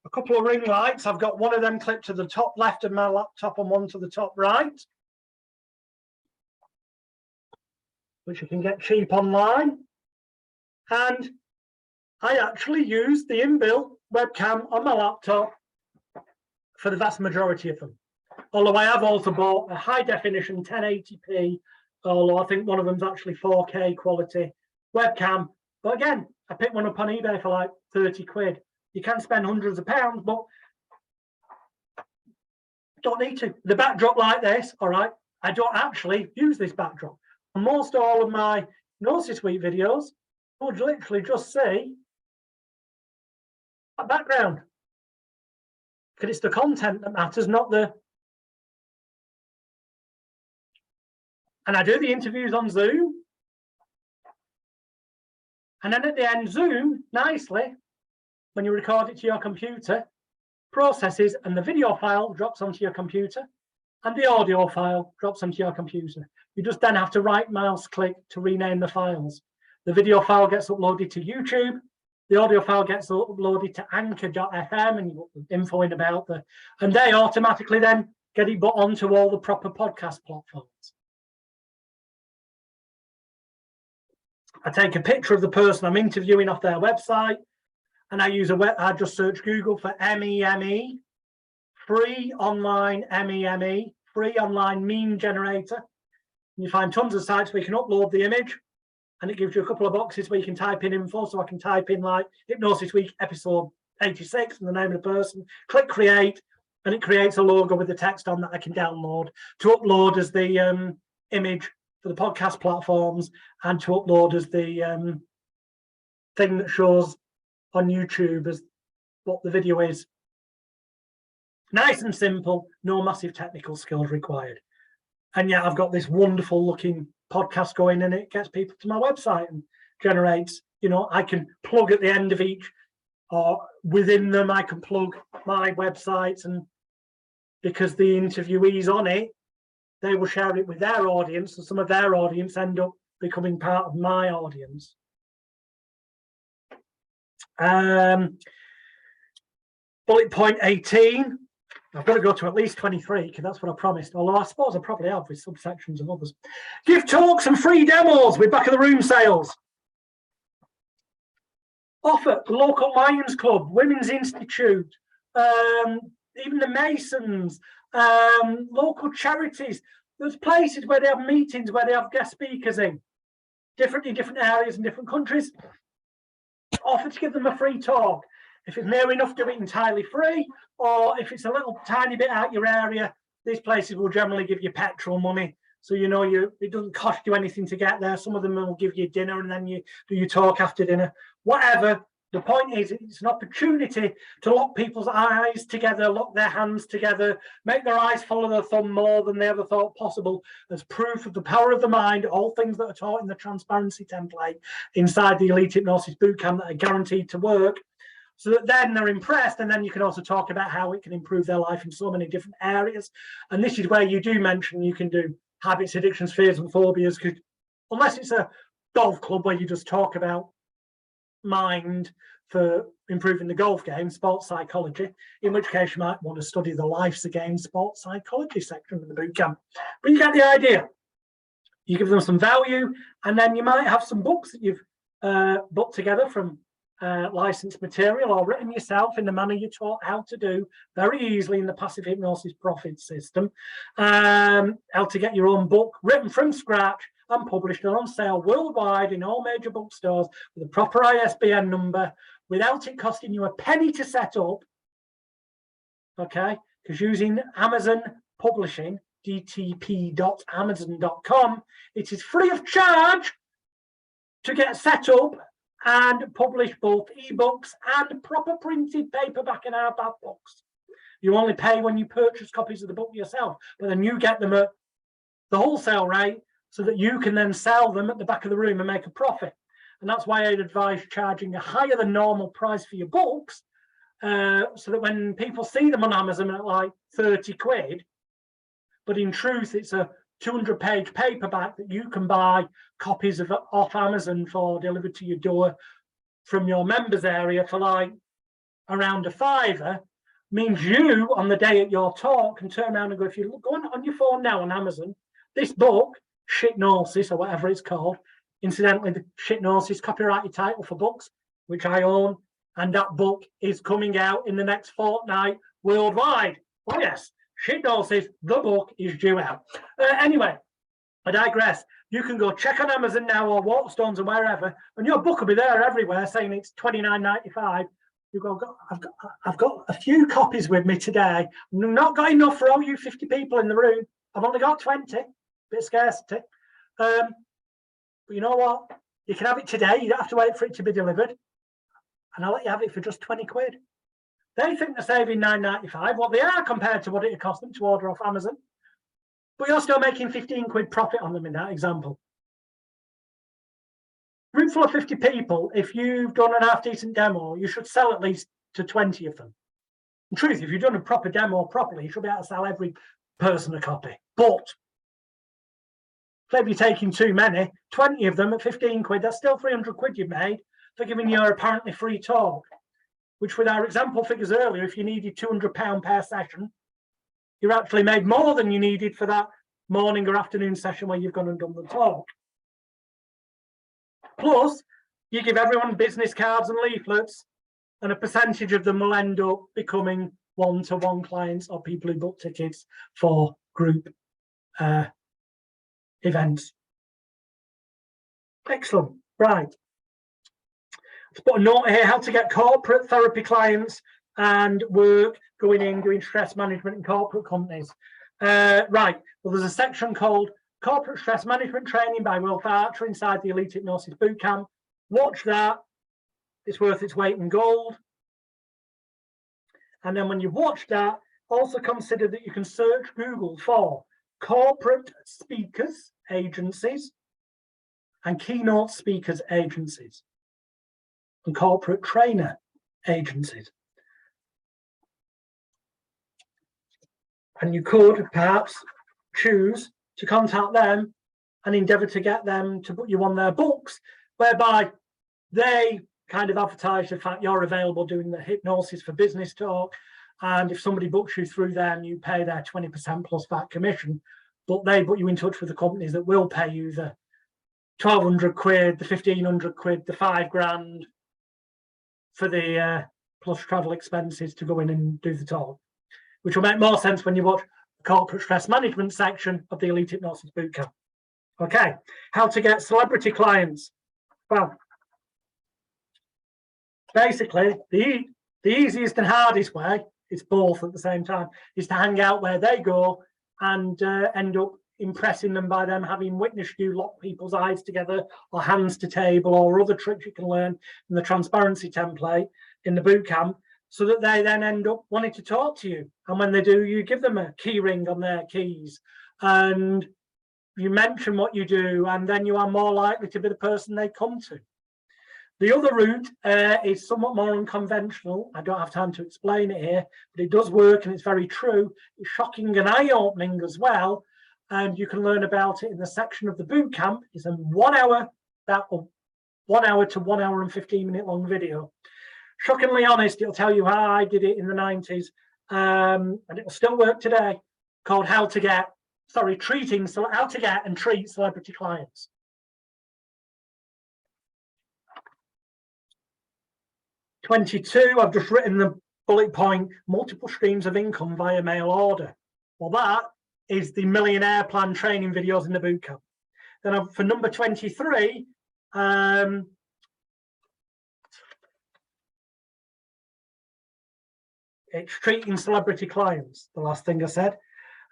a couple of ring lights. I've got one of them clipped to the top left of my laptop and one to the top right, which you can get cheap online. And I actually use the inbuilt webcam on my laptop for the vast majority of them. Although I have also bought a high definition 1080p, although I think one of them's actually 4K quality webcam. But again, I picked one up on eBay for like 30 quid. You can spend hundreds of pounds, but don't need to. The backdrop like this, all right, I don't actually use this backdrop. On most all of my Hypnosis Week videos, I would literally just see that background. Because it's the content that matters, not the... And I do the interviews on Zoom. And then at the end, Zoom, nicely, when you record it to your computer, processes and the video file drops onto your computer and the audio file drops onto your computer. You just then have to right mouse click to rename the files. The video file gets uploaded to YouTube. The audio file gets uploaded to anchor.fm and you put info in about the, and they automatically then get it put onto all the proper podcast platforms. I take a picture of the person I'm interviewing off their website, and I use I just search Google for MEME, free online MEME, free online meme generator. You find tons of sites where you can upload the image, and it gives you a couple of boxes where you can type in info. So I can type in like Hypnosis Week episode 86 and the name of the person, click create, and it creates a logo with the text on that I can download to upload as the image for the podcast platforms, and to upload as the thing that shows on YouTube as what the video is. Nice and simple, no massive technical skills required. And yet I've got this wonderful looking podcast going, and it gets people to my website and generates, you know, I can plug at the end of each, or within them I can plug my websites, and because the interviewees on it, they will share it with their audience, and some of their audience end up becoming part of my audience. Bullet point 18. I've got to go to at least 23 because that's what I promised, although I suppose I probably have with subsections of others. Give talks and free demos with back of the room sales. Offer local Lions Club, Women's Institute, even the Masons, local charities. There's places where they have meetings where they have guest speakers in different areas and different countries. Offer to give them a free talk. If it's near enough, do it entirely free, or if it's a little tiny bit out your area, these places will generally give you petrol money, so you know it doesn't cost you anything to get there. Some of them will give you dinner, and then you do your talk after dinner. Whatever. The point is, it's an opportunity to lock people's eyes together, lock their hands together, make their eyes follow their thumb more than they ever thought possible, as proof of the power of the mind, all things that are taught in the transparency template inside the Elite Hypnosis Bootcamp that are guaranteed to work, so that then they're impressed, and then you can also talk about how it can improve their life in so many different areas. And this is where you do mention you can do habits, addictions, fears, and phobias, because unless it's a golf club where you just talk about mind for improving the golf game, sports psychology, in which case you might want to study the Life's a Game sports psychology section of the bootcamp. But you get the idea. You give them some value, and then you might have some books that you've put together from licensed material or written yourself in the manner you're taught how to do very easily in the passive hypnosis profit system. How to get your own book written from scratch and published and on sale worldwide in all major bookstores with a proper ISBN number, without it costing you a penny to set up. Okay, because using Amazon Publishing, dtp.amazon.com, it is free of charge to get set up and publish both ebooks and proper printed paperback and hardback books. You only pay when you purchase copies of the book yourself, but then you get them at the wholesale rate so that you can then sell them at the back of the room and make a profit. And that's why I'd advise charging a higher than normal price for your books, so that when people see them on Amazon at like 30 quid, but in truth it's a 200-page paperback that you can buy copies of off Amazon for delivered to your door from your members area for like around £5, means you on the day at your talk can turn around and go, if you go on your phone now on Amazon, this book, Shitnosis or whatever it's called, incidentally the Shitnosis copyrighted title for books, which I own, and that book is coming out in the next fortnight worldwide. Oh yes, Hypnosis, the book, is due out. Anyway, I digress. You can go check on Amazon now or Waterstones or wherever, and your book will be there everywhere saying it's $29.95. You go, I've got a few copies with me today. I've not got enough for all you 50 people in the room. I've only got 20. Bit of scarcity. But you know what? You can have it today. You don't have to wait for it to be delivered. And I'll let you have it for just 20 quid. They think they're saving £9.95. Well, they are compared to what it cost them to order off Amazon. But you're still making 15 quid profit on them in that example. Room full of 50 people, if you've done an half-decent demo, you should sell at least to 20 of them. In truth, if you've done a proper demo properly, you should be able to sell every person a copy. But if you're taking too many, 20 of them at 15 quid, that's still 300 quid you've made for giving your apparently free talk. Which with our example figures earlier, if you needed £200 per session, you actually made more than you needed for that morning or afternoon session where you've gone and done the talk. Plus, you give everyone business cards and leaflets, and a percentage of them will end up becoming one-to-one clients or people who book tickets for group events. Excellent. Right. Let's put a note here, how to get corporate therapy clients and work going in doing stress management in corporate companies. Right. Well, there's a section called Corporate Stress Management Training by Will Archer inside the Elite Hypnosis Bootcamp. Watch that. It's worth its weight in gold. And then when you watch that, also consider that you can search Google for corporate speakers agencies and keynote speakers agencies and corporate trainer agencies. And you could perhaps choose to contact them and endeavour to get them to put you on their books, whereby they kind of advertise the fact you're available doing the hypnosis for business talk. And if somebody books you through them, you pay their 20% plus VAT commission, but they put you in touch with the companies that will pay you the 1,200 quid, the 1,500 quid, the £5,000 for the plus travel expenses to go in and do the talk, which will make more sense when you watch the corporate stress management section of the Elite Hypnosis Bootcamp. Okay, how to get celebrity clients. Well, basically, the easiest and hardest way, it's both at the same time, is to hang out where they go and end up impressing them by them having witnessed you lock people's eyes together or hands to table or other tricks you can learn in the transparency template in the boot camp, so that they then end up wanting to talk to you. And when they do, you give them a key ring on their keys and you mention what you do, and then you are more likely to be the person they come to. The other route is somewhat more unconventional. I don't have time to explain it here, but it does work and it's very true. It's shocking and eye-opening as well. And you can learn about it in the section of the boot camp. It's a 1 hour, about 1 hour to 1 hour and 15-minute long video. Shockingly honest, it'll tell you how I did it in the 90s, and it will still work today, called How to Get and Treat Celebrity Clients. '22, I've just written the bullet point, multiple streams of income via mail order. Well, that is the millionaire plan training videos in the bootcamp. Then for number 23, it's treating celebrity clients, the last thing I said.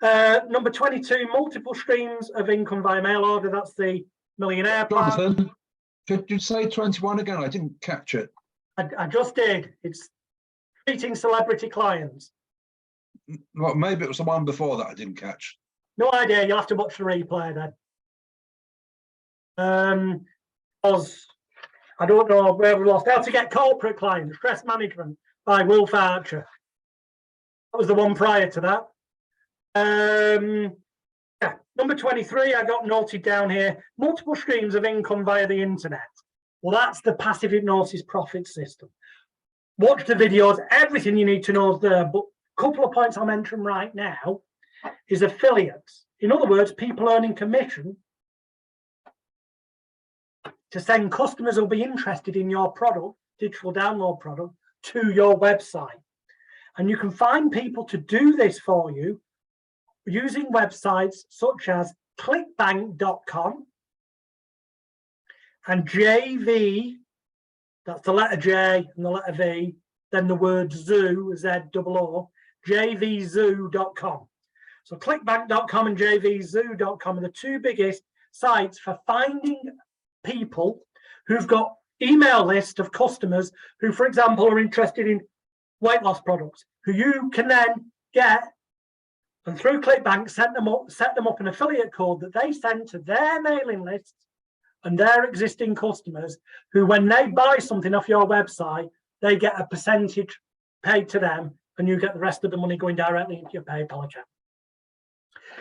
Number 22, multiple streams of income via mail order. That's the millionaire plan. Jonathan, could you say 21 again? I didn't catch it. I just did. It's treating celebrity clients. Well, maybe it was the one before that I didn't catch. No idea. You'll have to watch the replay then. Because I don't know where we lost. How to Get Corporate Clients, Stress Management by Will Archer. That was the one prior to that. Yeah. Number 23, I got noted down here. Multiple streams of income via the internet. Well, that's the passive hypnosis profit system. Watch the videos. Everything you need to know is there. But a couple of points I'll mention right now is affiliates. In other words, people earning commission to send customers who'll be interested in your product, digital download product, to your website. And you can find people to do this for you using websites such as clickbank.com and JV, that's the letter J and the letter V, then the word zoo, Z-O-O, jvzoo.com. So clickbank.com and jvzoo.com are the two biggest sites for finding people who've got email lists of customers who, for example, are interested in weight loss products, who you can then get and through ClickBank set them up an affiliate code that they send to their mailing lists and their existing customers, who when they buy something off your website, they get a percentage paid to them and you get the rest of the money going directly into your PayPal account.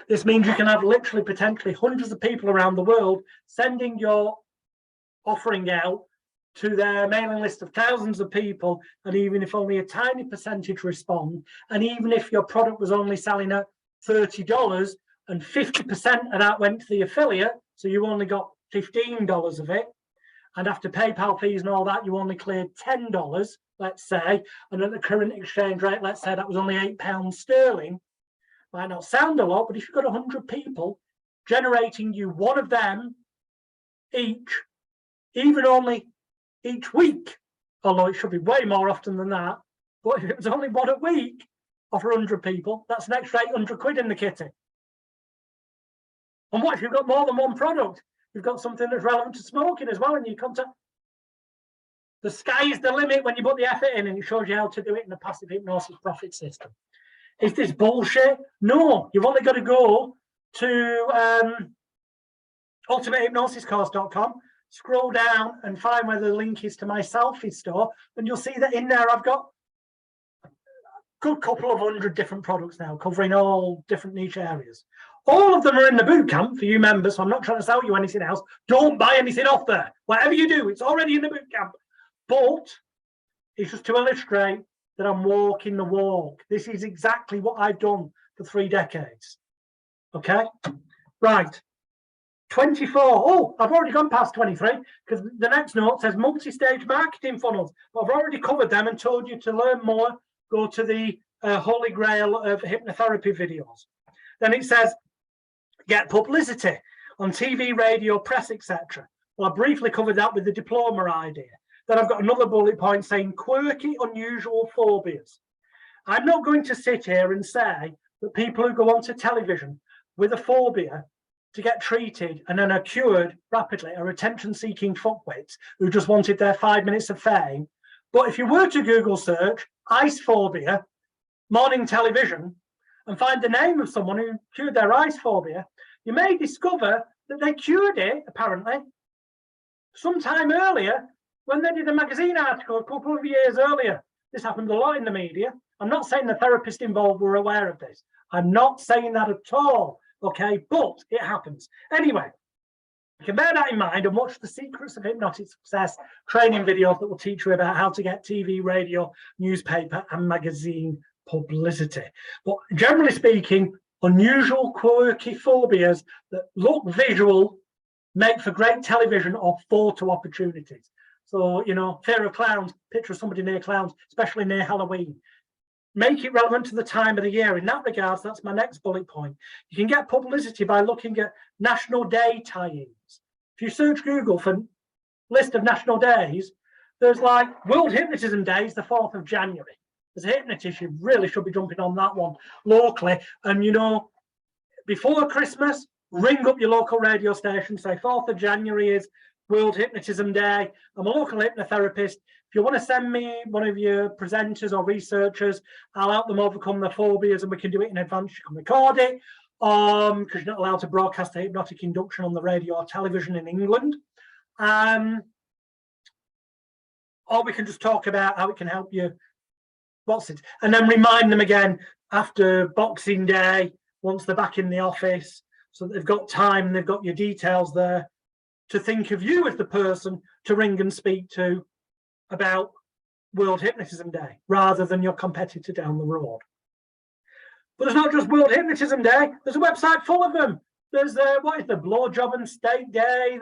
This means you can have literally potentially hundreds of people around the world sending your offering out to their mailing list of thousands of people, and even if only a tiny percentage respond, and even if your product was only selling at $30 and 50% of that went to the affiliate, so you only got $15 of it, and after PayPal fees and all that, you only cleared $10, let's say, and at the current exchange rate, let's say that was only £8 sterling. Might not sound a lot, but if you've got 100 people generating you one of them each, even only each week, although it should be way more often than that. But if it was only one a week of 100 people, that's an extra 800 quid in the kitty. And what if you've got more than one product? You've got something that's relevant to smoking as well in your contact. The sky is the limit when you put the effort in, and it shows you how to do it in a passive hypnosis profit system. Is this bullshit? No, you've only got to go to ultimatehypnosiscourse.com, scroll down and find where the link is to my selfie store, and you'll see that in there I've got a good couple of 100 different products now, covering all different niche areas. All of them are in the boot camp for you members, so I'm not trying to sell you anything else. Don't buy anything off there. Whatever you do, it's already in the boot camp. But it's just to illustrate that I'm walking the walk. This is exactly what I've done for 3 decades. Okay? Right. 24. Oh, I've already gone past 23 because the next note says multi-stage marketing funnels. But I've already covered them and told you to learn more. Go to the Holy Grail of hypnotherapy videos. Then it says get publicity on TV, radio, press, etc. Well, I briefly covered that with the diploma idea. Then I've got another bullet point saying quirky, unusual phobias. I'm not going to sit here and say that people who go onto television with a phobia to get treated and then are cured rapidly are attention-seeking fuckwits who just wanted their 5 minutes of fame. But if you were to Google search ice phobia, morning television, and find the name of someone who cured their ice phobia, you may discover that they cured it, apparently, sometime earlier when they did a magazine article a couple of years earlier. This happened a lot in the media. I'm not saying the therapist involved were aware of this. I'm not saying that at all, okay? But it happens. Anyway, you can bear that in mind and watch the Secrets of Hypnotic Success training videos that will teach you about how to get TV, radio, newspaper, and magazine publicity. But generally speaking, unusual, quirky phobias that look visual make for great television or photo opportunities. So, you know, fear of clowns, picture of somebody near clowns, especially near Halloween. Make it relevant to the time of the year. In that regards, that's my next bullet point. You can get publicity by looking at National Day tie-ins. If you search Google for list of national days, there's like World Hypnotism Day is the 4th of January. As a hypnotist, you really should be jumping on that one locally. And, you know, before Christmas, ring up your local radio station, say 4th of January is World Hypnotism Day. I'm a local hypnotherapist. If you want to send me one of your presenters or researchers, I'll help them overcome their phobias and we can do it in advance. You can record it because you're not allowed to broadcast a hypnotic induction on the radio or television in England. Or we can just talk about how it can help you. What's it? And then remind them again after Boxing Day, once they're back in the office, so that they've got time and they've got your details there, to think of you as the person to ring and speak to about World Hypnotism Day, rather than your competitor down the road. But there's not just World Hypnotism Day, there's a website full of them. There's what is the Blowjob and Steak Day.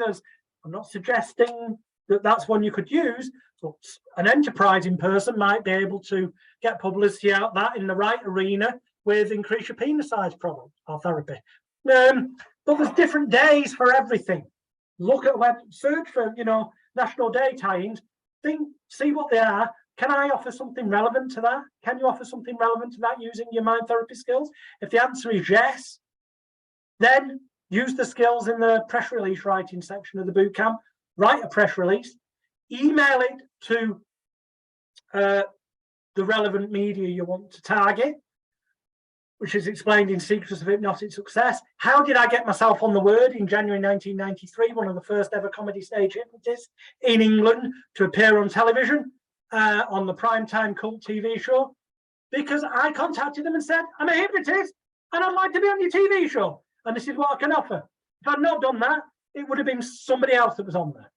I'm not suggesting that that's one you could use, but an enterprising person might be able to get publicity out that in the right arena with increase your penis size product or therapy. But there's different days for everything. Look at web, search for, you know, National Day tie-ins, see what they are. Can I offer something relevant to that? Can you offer something relevant to that using your mind therapy skills? If the answer is yes, then use the skills in the press release writing section of the bootcamp. Write a press release, email it to the relevant media you want to target, which is explained in Secrets of Hypnotic Success. How did I get myself on the word in January 1993, one of the first ever comedy stage hypnotists in England to appear on television on the primetime cult TV show? Because I contacted them and said, I'm a hypnotist and I'd like to be on your TV show. And this is what I can offer. If I'd not done that, it would have been somebody else that was on there.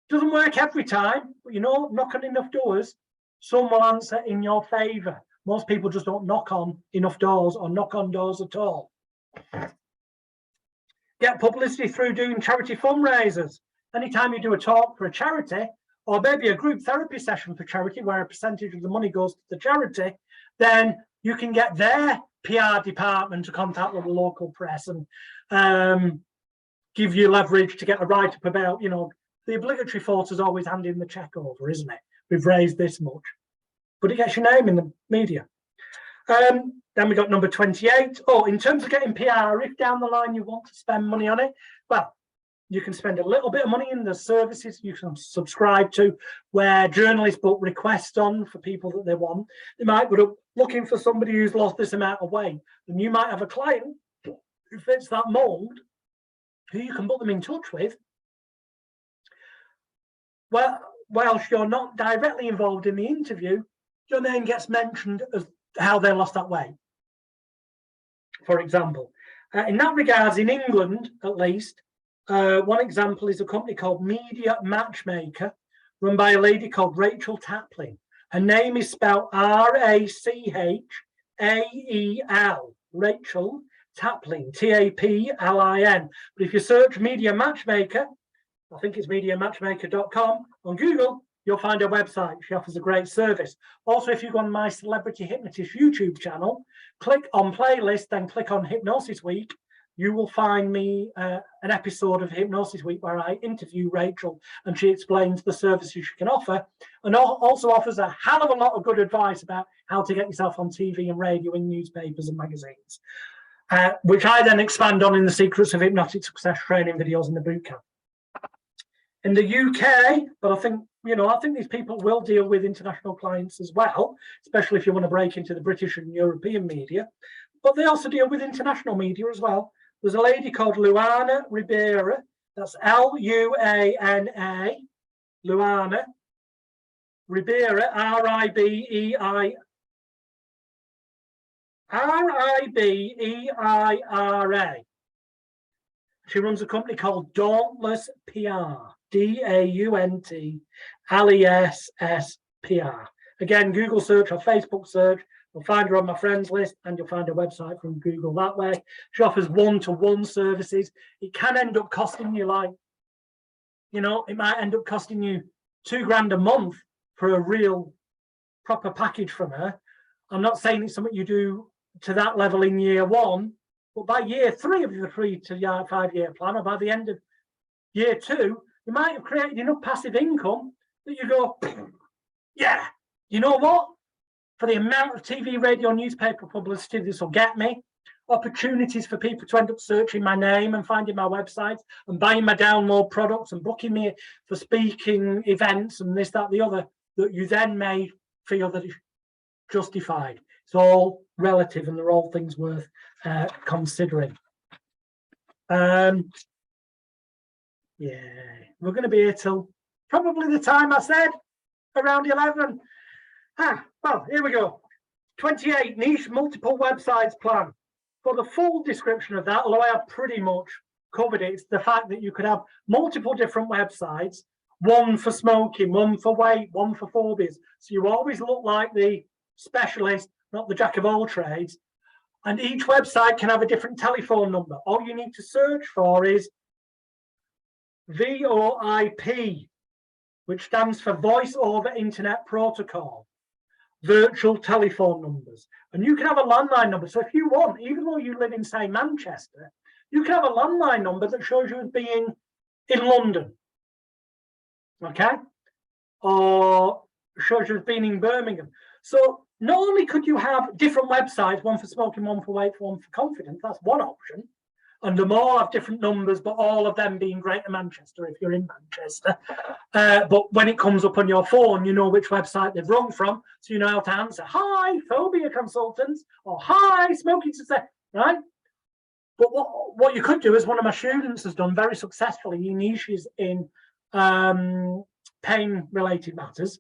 Doesn't work every time, but you know, knock on enough doors, some will answer in your favor. Most people just don't knock on enough doors or knock on doors at all. Get publicity through doing charity fundraisers. Anytime you do a talk for a charity, or maybe a group therapy session for charity where a percentage of the money goes to the charity, then you can get their PR department to contact the local press and give you leverage to get a write-up about, the obligatory thought is always handing the check over, isn't it? We've raised this much, but it gets your name in the media. Then we got number 28. Oh, in terms of getting PR, if down the line you want to spend money on it, well, you can spend a little bit of money in the services you can subscribe to, where journalists book requests on for people that they want. They might put up looking for somebody who's lost this amount of weight, and you might have a client who fits that mold, who you can put them in touch with. Well, whilst you're not directly involved in the interview, your name gets mentioned as how they lost that weight, for example. In that regards, in England, at least, one example is a company called Media Matchmaker, run by a lady called Rachel Taplin. Her name is spelled Rachael, Rachel Taplin, Taplin. But if you search Media Matchmaker, I think it's mediamatchmaker.com on Google, you'll find her website. She offers a great service. Also, if you go on my Celebrity Hypnotist YouTube channel, click on playlist, then click on Hypnosis Week, you will find me an episode of Hypnosis Week where I interview Rachel and she explains the services she can offer, and also offers a hell of a lot of good advice about how to get yourself on TV and radio and newspapers and magazines, which I then expand on in the Secrets of Hypnotic Success training videos in the bootcamp. In the UK, but I think these people will deal with international clients as well, especially if you want to break into the British and European media, but they also deal with international media as well. There's a lady called Luana Ribera, that's Luana, Luana Ribera, Ribeira. She runs a company called Dauntless PR, DAUNTLESS PR. Again, Google search or Facebook search. You'll find her on my friends list, and you'll find her website from Google that way. She offers one-to-one services. It can end up costing you it might end up costing you $2,000 a month for a real proper package from her. I'm not saying it's something you do to that level in year one, but by year 3 of your 3 to 5 year plan, or by the end of year 2, you might have created enough passive income that you go, yeah, you know what? For the amount of TV, radio, newspaper publicity this will get me, opportunities for people to end up searching my name and finding my website and buying my download products and booking me for speaking events and this, that, the other, that you then may feel that it's justified. It's all relative, and they're all things worth considering. Yeah, we're going to be here till probably the time I said, around 11. Well, here we go. 28, niche multiple websites plan. For the full description of that, although I have pretty much covered it, it's the fact that you could have multiple different websites, one for smoking, one for weight, one for phobias. So you always look like the specialist, not the jack of all trades. And each website can have a different telephone number. All you need to search for is VoIP, which stands for Voice over Internet Protocol, virtual telephone numbers. And you can have a landline number. So if you want, even though you live in, say, Manchester, you can have a landline number that shows you as being in London, okay? Or shows you as being in Birmingham. So not only could you have different websites, one for smoking, one for weight, one for confidence, that's one option, and them all have different numbers, but all of them being Greater Manchester if you're in Manchester. But when it comes up on your phone, you know which website they've rung from, so you know how to answer. Hi, phobia consultants, or hi, smoking success, right? But what you could do, as one of my students has done very successfully, he niches in pain-related matters,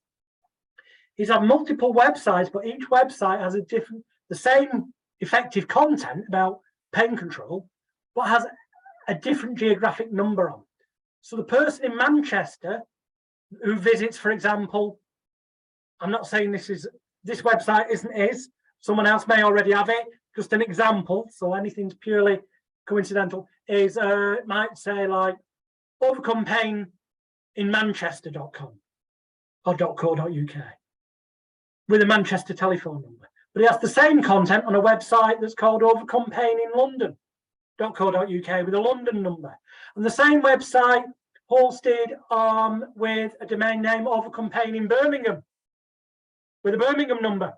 is have multiple websites, but each website has the same effective content about pain control, but has a different geographic number on. So the person in Manchester who visits, for example, I'm not saying this website isn't his, someone else may already have it, just an example, so anything's purely coincidental, is it might say like overcome pain in Manchester.com or .co.uk with a Manchester telephone number. But he has the same content on a website that's called overcomepaininlondon.co.uk with a London number. And the same website hosted with a domain name Overcome Pain in Birmingham with a Birmingham number.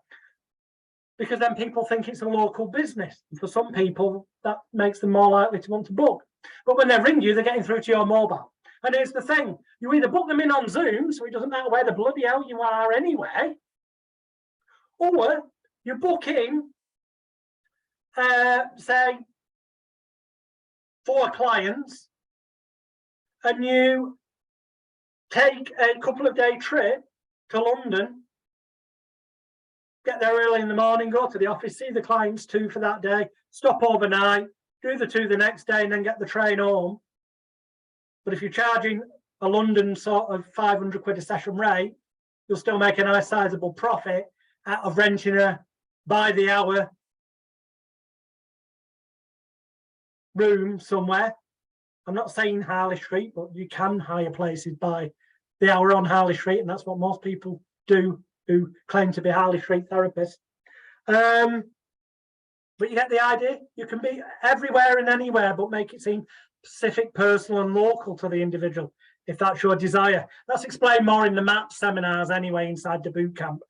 Because then people think it's a local business. And for some people, that makes them more likely to want to book. But when they ring you, they're getting through to your mobile. And here's the thing. You either book them in on Zoom, so it doesn't matter where the bloody hell you are anyway, or you book in, say, 4 clients, and you take a couple of day trip to London, get there early in the morning, go to the office, see the clients 2 for that day, stop overnight, do the 2 the next day, and then get the train home. But if you're charging a London sort of 500 quid a session rate, you'll still make a nice sizable profit out of renting a by the hour room somewhere. I'm not saying Harley Street, but you can hire places by the hour on Harley Street, and that's what most people do who claim to be Harley Street therapists. But you get the idea. You can be everywhere and anywhere, but make it seem specific, personal, and local to the individual, if that's your desire. That's explained more in the MAP seminars anyway, inside the boot camp.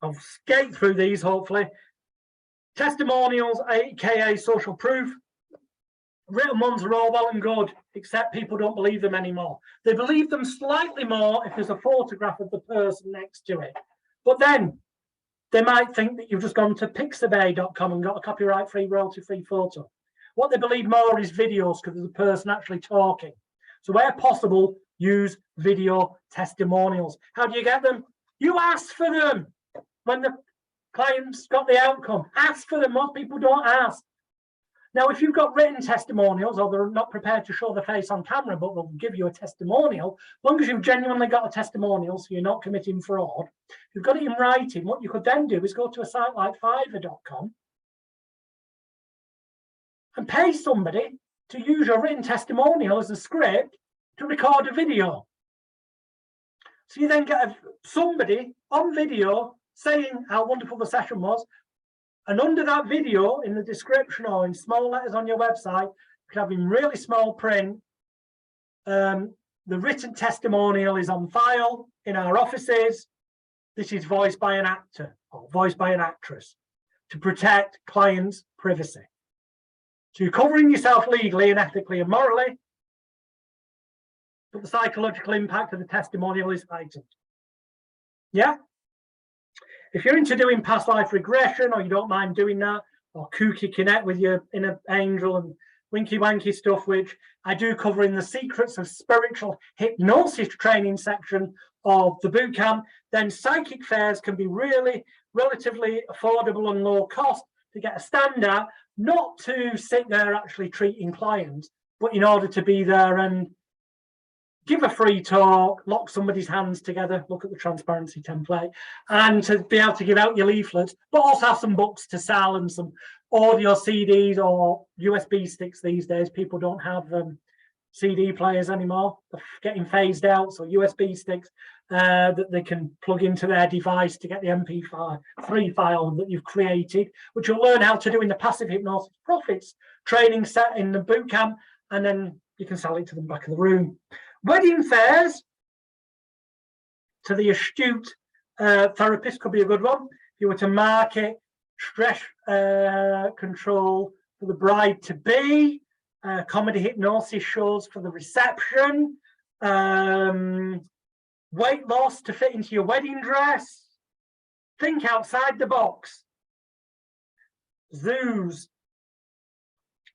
I'll skate through these, hopefully. Testimonials, aka social proof. Written ones are all well and good, except people don't believe them anymore. They believe them slightly more if there's a photograph of the person next to it. But then they might think that you've just gone to pixabay.com and got a copyright-free, royalty-free photo. What they believe more is videos, because there's a person actually talking. So where possible, use video testimonials. How do you get them? You ask for them. When the client's got the outcome, ask for them. Most people don't ask. Now, if you've got written testimonials, or they're not prepared to show their face on camera, but they'll give you a testimonial, as long as you've genuinely got a testimonial, so you're not committing fraud, if you've got it in writing, what you could then do is go to a site like Fiverr.com and pay somebody to use your written testimonial as a script to record a video. So you then get somebody on video saying how wonderful the session was, and under that video, in the description or in small letters on your website, you can have in really small print, the written testimonial is on file in our offices. This is voiced by an actor or voiced by an actress to protect clients' privacy. So you're covering yourself legally and ethically and morally, but the psychological impact of the testimonial is heightened. Yeah? If you're into doing past life regression, or you don't mind doing that, or kooky connect with your inner angel and winky wanky stuff, which I do cover in the Secrets of Spiritual Hypnosis training section of the bootcamp, then psychic fairs can be really relatively affordable and low cost to get a stand at, not to sit there actually treating clients, but in order to be there and give a free talk, lock somebody's hands together, look at the transparency template, and to be able to give out your leaflets, but also have some books to sell and some audio CDs or USB sticks these days. People don't have CD players anymore. They're getting phased out, so USB sticks that they can plug into their device to get the MP3 file that you've created, which you'll learn how to do in the Passive Hypnosis Profits training set in the bootcamp, and then you can sell it to the back of the room. Wedding fairs, to the astute therapist, could be a good one. If you were to market stress control for the bride-to-be, comedy hypnosis shows for the reception, weight loss to fit into your wedding dress. Think outside the box. Zoos.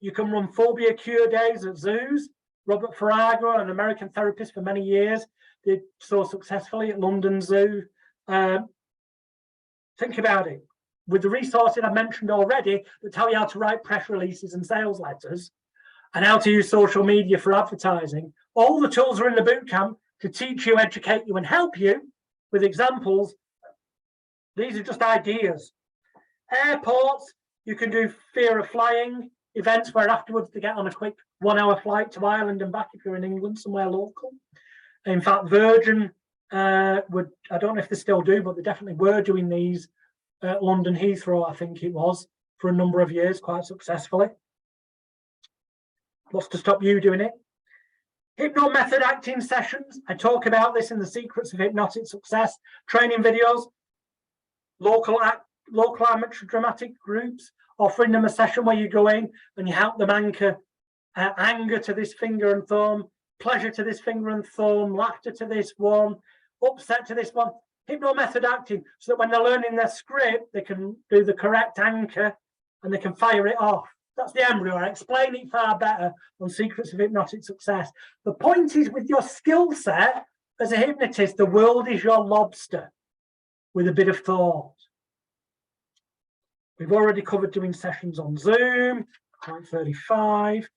You can run phobia cure days at zoos. Robert Farrago, an American therapist for many years, did so successfully at London Zoo. Think about it. With the resources I mentioned already that tell you how to write press releases and sales letters and how to use social media for advertising, all the tools are in the bootcamp to teach you, educate you, and help you with examples. These are just ideas. Airports, you can do fear of flying, events where afterwards to get on a quick 1 hour flight to Ireland and back if you're in England, somewhere local. In fact, Virgin I don't know if they still do, but they definitely were doing these at London Heathrow, I think it was, for a number of years, quite successfully. What's to stop you doing it? Hypno method acting sessions. I talk about this in the Secrets of Hypnotic Success training videos. Local amateur dramatic groups, offering them a session where you go in and you help them anchor anger to this finger and thumb, pleasure to this finger and thumb, laughter to this one, upset to this one. Hypno method acting, so that when they're learning their script, they can do the correct anchor and they can fire it off. That's the embryo. I explain it far better on Secrets of Hypnotic Success. The point is, with your skill set as a hypnotist, the world is your lobster with a bit of thought. We've already covered doing sessions on Zoom, point 35.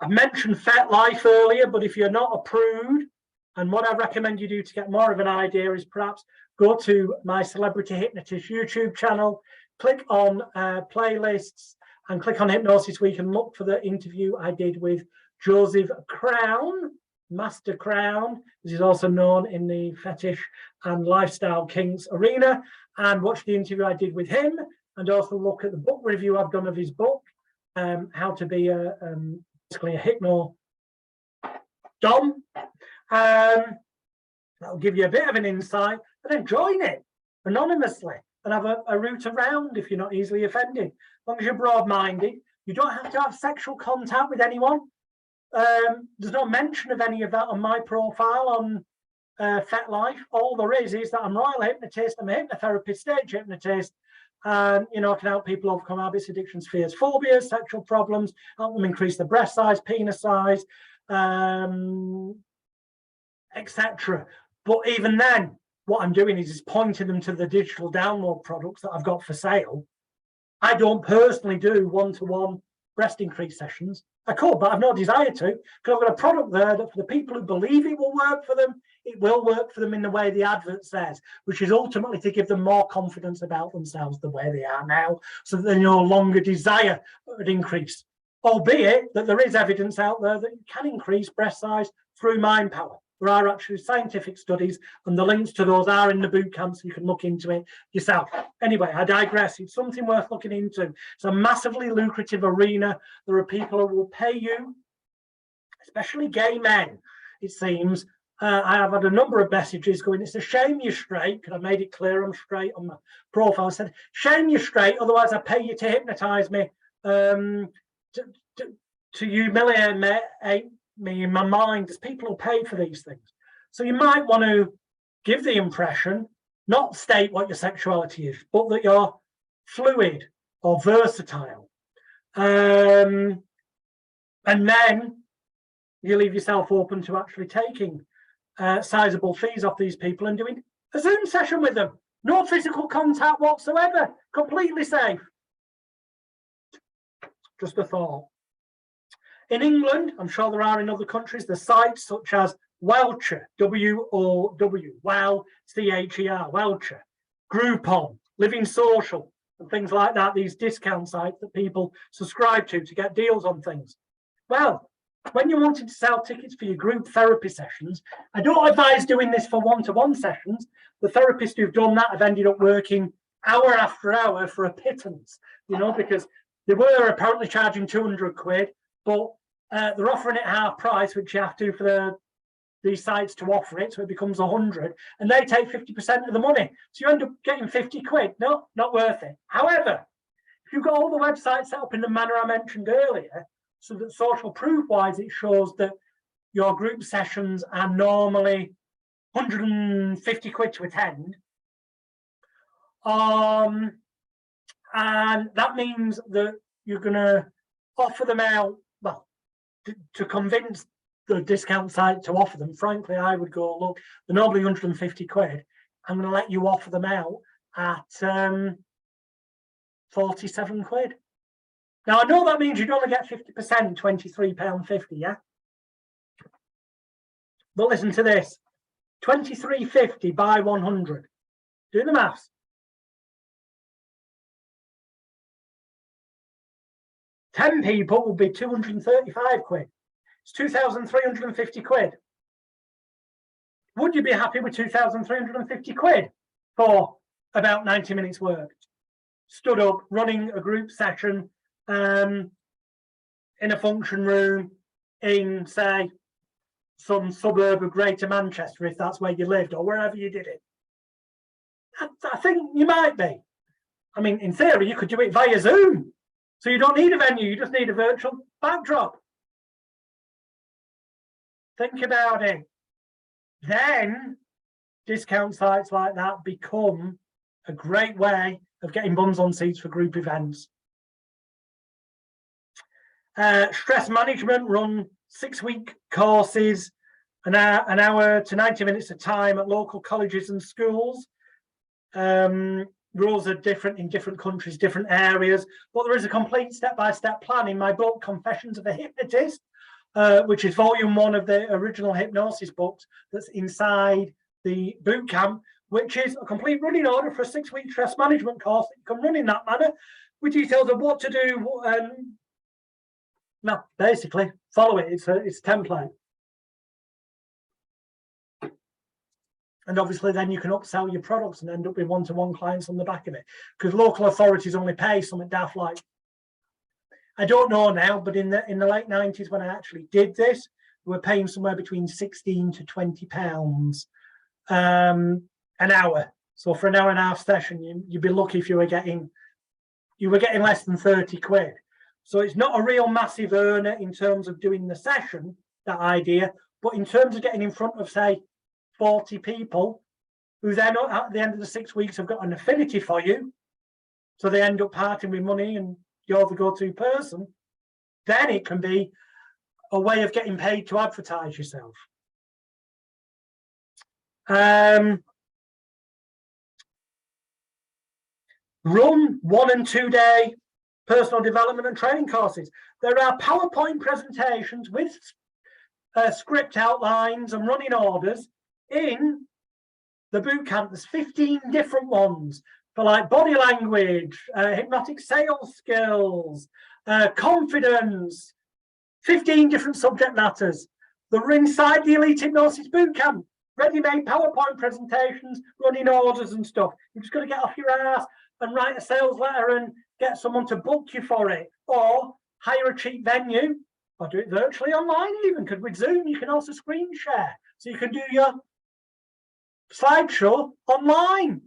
I mentioned FetLife earlier, but if you're not a prude, and what I recommend you do to get more of an idea is perhaps go to my Celebrity Hypnotist YouTube channel, click on playlists, and click on Hypnosis Week and look for the interview I did with Joseph Crown, Master Crown, as he's also known in the fetish and lifestyle kinks arena, and watch the interview I did with him, and also look at the book review I've done of his book, How to Be basically a Hypno Dom. That'll give you a bit of an insight, and then join it anonymously and have a route around if you're not easily offended. As long as you're broad-minded, you don't have to have sexual contact with anyone. There's no mention of any of that on my profile on FetLife. All there is that I'm Royle Hypnotist, I'm a hypnotherapist, stage hypnotist, and I can help people overcome habits, addictions, fears, phobias, sexual problems, help them increase their breast size, penis size, etc. But even then, what I'm doing is pointing them to the digital download products that I've got for sale. I don't personally do one-to-one breast increase sessions. I could, but I've no desire to, because I've got a product there that for the people who believe it will work for them, it will work for them in the way the advert says, which is ultimately to give them more confidence about themselves the way they are now, so that they no longer desire an increase, albeit that there is evidence out there that you can increase breast size through mind power. There are actually scientific studies, and the links to those are in the boot camp, so you can look into it yourself. Anyway, I digress. It's something worth looking into. It's a massively lucrative arena. There are people who will pay you, especially gay men, it seems. I have had a number of messages going, it's a shame you're straight, because I made it clear I'm straight on my profile. I said, shame you're straight, otherwise I pay you to hypnotize me, to humiliate me in my mind. There's people who pay for these things. So you might want to give the impression, not state what your sexuality is, but that you're fluid or versatile. And then you leave yourself open to actually taking sizable fees off these people and doing a Zoom session with them. No physical contact whatsoever. Completely safe. Just a thought. In England, I'm sure there are in other countries, there's sites such as Welcher, W-O-W, Well, C-H-E-R, Welcher, Groupon, Living Social, and things like that, these discount sites that people subscribe to get deals on things. Well, when you're wanting to sell tickets for your group therapy sessions, I don't advise doing this for one-to-one sessions. The therapists who've done that have ended up working hour after hour for a pittance, because they were apparently charging 200 quid, but they're offering it half price, which you have to for these sites to offer it, so it becomes 100, and they take 50% of the money. So you end up getting 50 quid. No, not worth it. However, if you've got all the websites set up in the manner I mentioned earlier, so that social proof-wise it shows that your group sessions are normally 150 quid to attend, and that means that you're going to offer them out, well, to convince the discount site to offer them. Frankly, I would go, look, they're normally 150 quid. I'm going to let you offer them out at 47 quid. Now, I know that means you'd only get 50%, £23.50, yeah? But listen to this, £23.50 by 100. Do the maths. 10 people will be 235 quid. It's 2,350 quid. Would you be happy with 2,350 quid for about 90 minutes work? Stood up, running a group session in a function room in, say, some suburb of Greater Manchester, if that's where you lived, or wherever you did it. I think you might be. I mean, in theory, you could do it via Zoom. So you don't need a venue, you just need a virtual backdrop. Think about it. Then discount sites like that become a great way of getting bums on seats for group events. Stress management, run 6-week courses, an hour to 90 minutes of time at local colleges and schools. Rules are different in different countries, different areas, but there is a complete step-by-step plan in my book, Confessions of a Hypnotist, which is volume 1 of the original hypnosis books that's inside the boot camp, which is a complete running order for a 6-week stress management course that you can run in that manner with details of what to do. No, basically follow it. It's a template. And obviously then you can upsell your products and end up with one-to-one clients on the back of it, because local authorities only pay something daft like, I don't know now, but in the late 90s when I actually did this, we were paying somewhere between 16 to 20 pounds an hour. So for an hour and a half session, you'd be lucky if you were getting less than 30 quid. So it's not a real massive earner in terms of doing the session, that idea, but in terms of getting in front of, say, 40 people who then at the end of the 6 weeks have got an affinity for you, so they end up parting with money and you're the go-to person, then it can be a way of getting paid to advertise yourself. Run 1 and 2 day personal development and training courses. There are PowerPoint presentations with script outlines and running orders in the boot camp. There's 15 different ones for like body language, hypnotic sales skills, confidence, 15 different subject matters. They're inside the Elite Hypnosis Bootcamp. Ready-made PowerPoint presentations, running orders and stuff. You've just got to get off your ass and write a sales letter and get someone to book you for it, or hire a cheap venue, or do it virtually online even, because with Zoom you can also screen share. So you can do your slideshow online.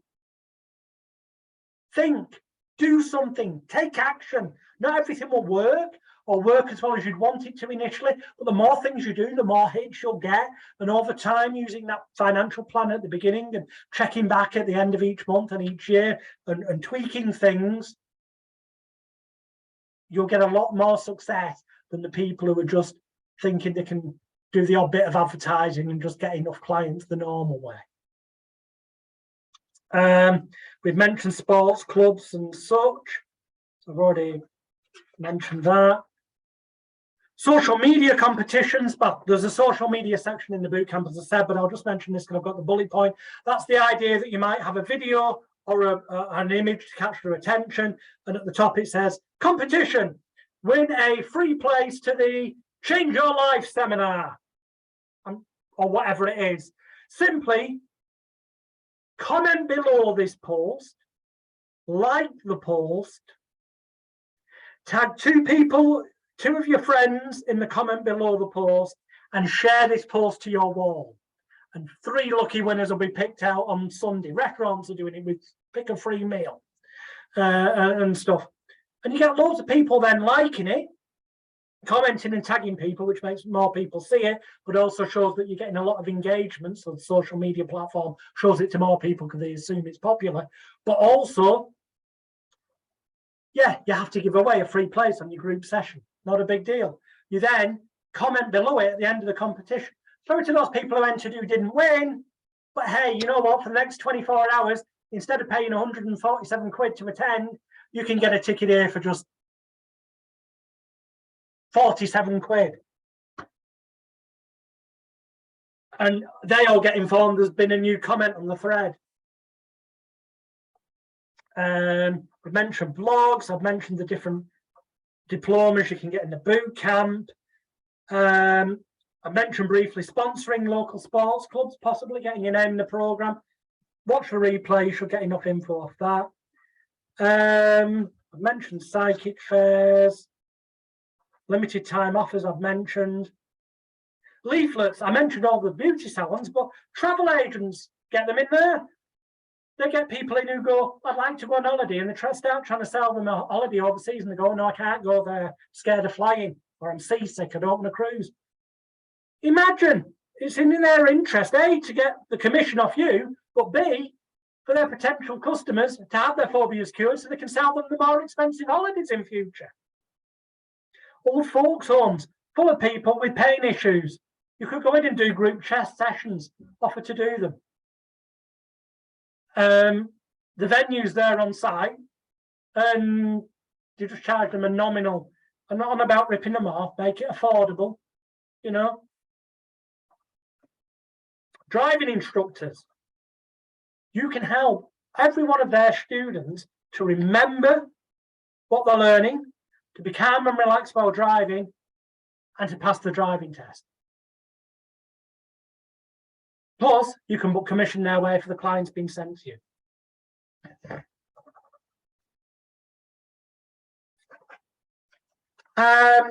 Think, do something, take action. Not everything will work or work as well as you'd want it to initially, but the more things you do, the more hits you'll get. And over time, using that financial plan at the beginning and checking back at the end of each month and each year and tweaking things, you'll get a lot more success than the people who are just thinking they can do the odd bit of advertising and just get enough clients the normal way. We've mentioned sports clubs and such, so I've already mentioned that. Social media competitions, but there's a social media section in the bootcamp, as I said, but I'll just mention this because I've got the bullet point. That's the idea that you might have a video or an image to catch their attention, and at the top it says, competition, win a free place to the Change Your Life seminar, or whatever it is. Simply comment below this post, like the post, tag 2 people, 2 of your friends in the comment below the post, and share this post to your wall. And 3 lucky winners will be picked out on Sunday. Restaurants are doing it with pick a free meal and stuff. And you get loads of people then liking it, commenting and tagging people, which makes more people see it, but also shows that you're getting a lot of engagement. So the social media platform shows it to more people because they assume it's popular. But also, yeah, you have to give away a free place on your group session. Not a big deal. You then comment below it at the end of the competition. Sorry to those people who entered who didn't win, but hey, you know what? For the next 24 hours, instead of paying 147 quid to attend, you can get a ticket here for just 47 quid. And they all get informed there's been a new comment on the thread. We've mentioned blogs. I've mentioned the different diplomas you can get in the boot camp. I mentioned briefly sponsoring local sports clubs, possibly getting your name in the programme. Watch the replay, you should get enough info off that. I've mentioned psychic fairs, limited time offers I've mentioned. Leaflets, I mentioned all the beauty salons, but travel agents, get them in there. They get people in who go, I'd like to go on holiday, and they start trying to sell them a holiday overseas, and they go, no, I can't go there, scared of flying, or I'm seasick, I don't want to cruise. Imagine, it's in their interest, A, to get the commission off you, but B, for their potential customers to have their phobias cured so they can sell them the more expensive holidays in future. Old folks' homes, full of people with pain issues. You could go in and do group chest sessions, offer to do them. The venue's there on site, and you just charge them a nominal. I'm not on about ripping them off, make it affordable, you know. Driving instructors. You can help every one of their students to remember what they're learning, to be calm and relaxed while driving, and to pass the driving test. Plus, you can book commission their way for the clients being sent to you. I've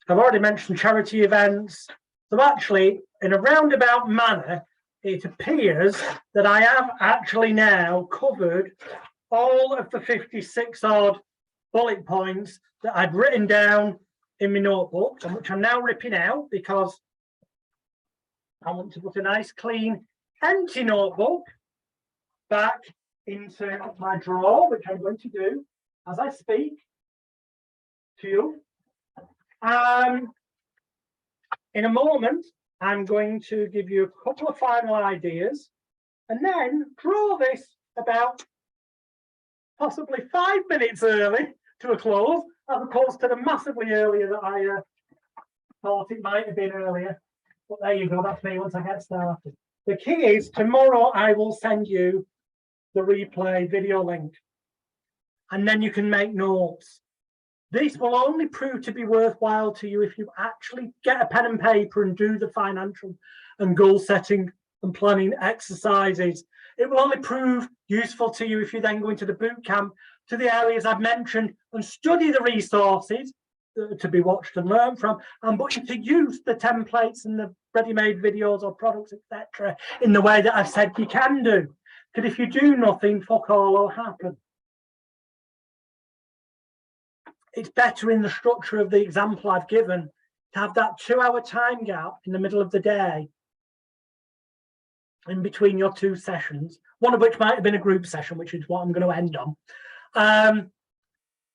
already mentioned charity events. So actually, in a roundabout manner, it appears that I have actually now covered all of the 56 odd bullet points that I'd written down in my notebook, and which I'm now ripping out because I want to put a nice, clean, empty notebook back into my drawer, which I'm going to do as I speak to you. In a moment, I'm going to give you a couple of final ideas and then draw this about possibly 5 minutes early to a close, as opposed to the massively earlier that I thought it might have been earlier. But there you go, that's me once I get started. The key is tomorrow I will send you the replay video link, and then you can make notes. This will only prove to be worthwhile to you if you actually get a pen and paper and do the financial and goal setting and planning exercises. It will only prove useful to you if you then go into the boot camp to the areas I've mentioned and study the resources to be watched and learned from, and but to use the templates and the ready-made videos or products, etc., in the way that I've said you can do. Because if you do nothing, fuck all will happen. It's better in the structure of the example I've given to have that 2-hour time gap in the middle of the day in between your two sessions, one of which might have been a group session, which is what I'm going to end on.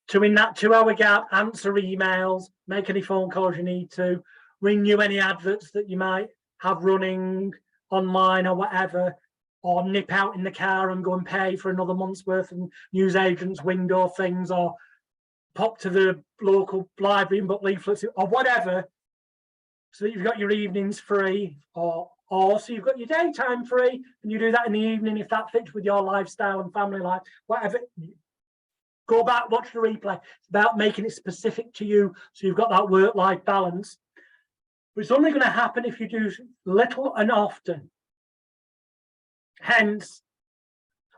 To in that 2-hour gap, answer emails, make any phone calls you need to, renew any adverts that you might have running online or whatever, or nip out in the car and go and pay for another month's worth of newsagents, window things, or pop to the local library and book leaflets or whatever, so that you've got your evenings free, or so you've got your daytime free and you do that in the evening if that fits with your lifestyle and family life, whatever. Go back, watch the replay. It's about making it specific to you so you've got that work-life balance. But it's only going to happen if you do little and often. Hence,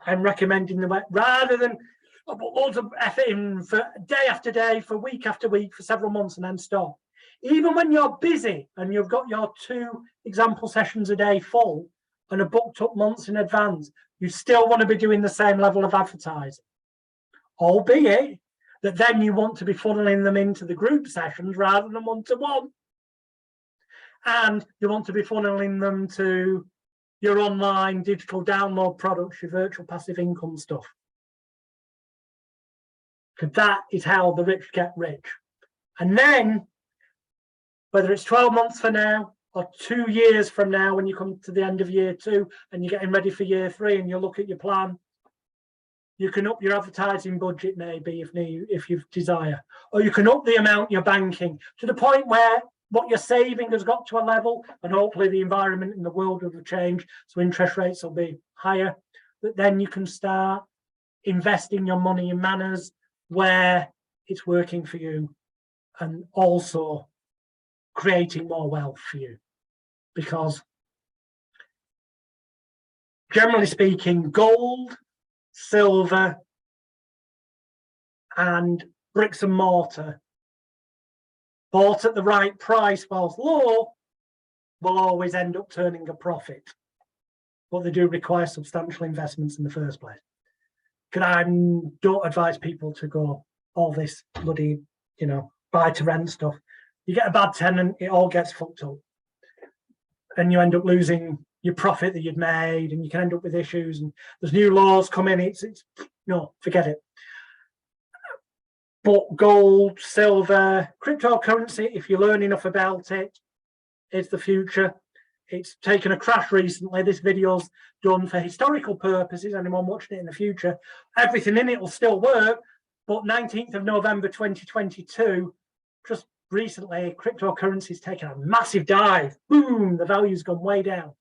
I'm recommending the way, rather than put loads of effort in for day after day, for week after week, for several months and then stop. Even when you're busy and you've got your 2 example sessions a day full and are booked up months in advance, you still want to be doing the same level of advertising. Albeit that then you want to be funneling them into the group sessions rather than one-to-one. And you want to be funneling them to your online digital download products, your virtual passive income stuff. Because that is how the rich get rich. And then, whether it's 12 months from now or 2 years from now, when you come to the end of year 2 and you're getting ready for year 3 and you look at your plan, you can up your advertising budget maybe if you desire, or you can up the amount you're banking to the point where what you're saving has got to a level, and hopefully the environment in the world will change, so interest rates will be higher, but then you can start investing your money in manners where it's working for you, and also creating more wealth for you. Because generally speaking, gold, silver, and bricks and mortar bought at the right price whilst low will always end up turning a profit. But they do require substantial investments in the first place. Because I don't advise people to go all this bloody, buy to rent stuff. You get a bad tenant, it all gets fucked up. And you end up losing your profit that you'd made, and you can end up with issues, and there's new laws coming. It's no, forget it. But gold, silver, cryptocurrency, if you learn enough about it, is the future. It's taken a crash recently. This video's done for historical purposes. Anyone watching it in the future, everything in it will still work. But 19th of November 2022, just recently, cryptocurrency's taken a massive dive. Boom, the value's gone way down.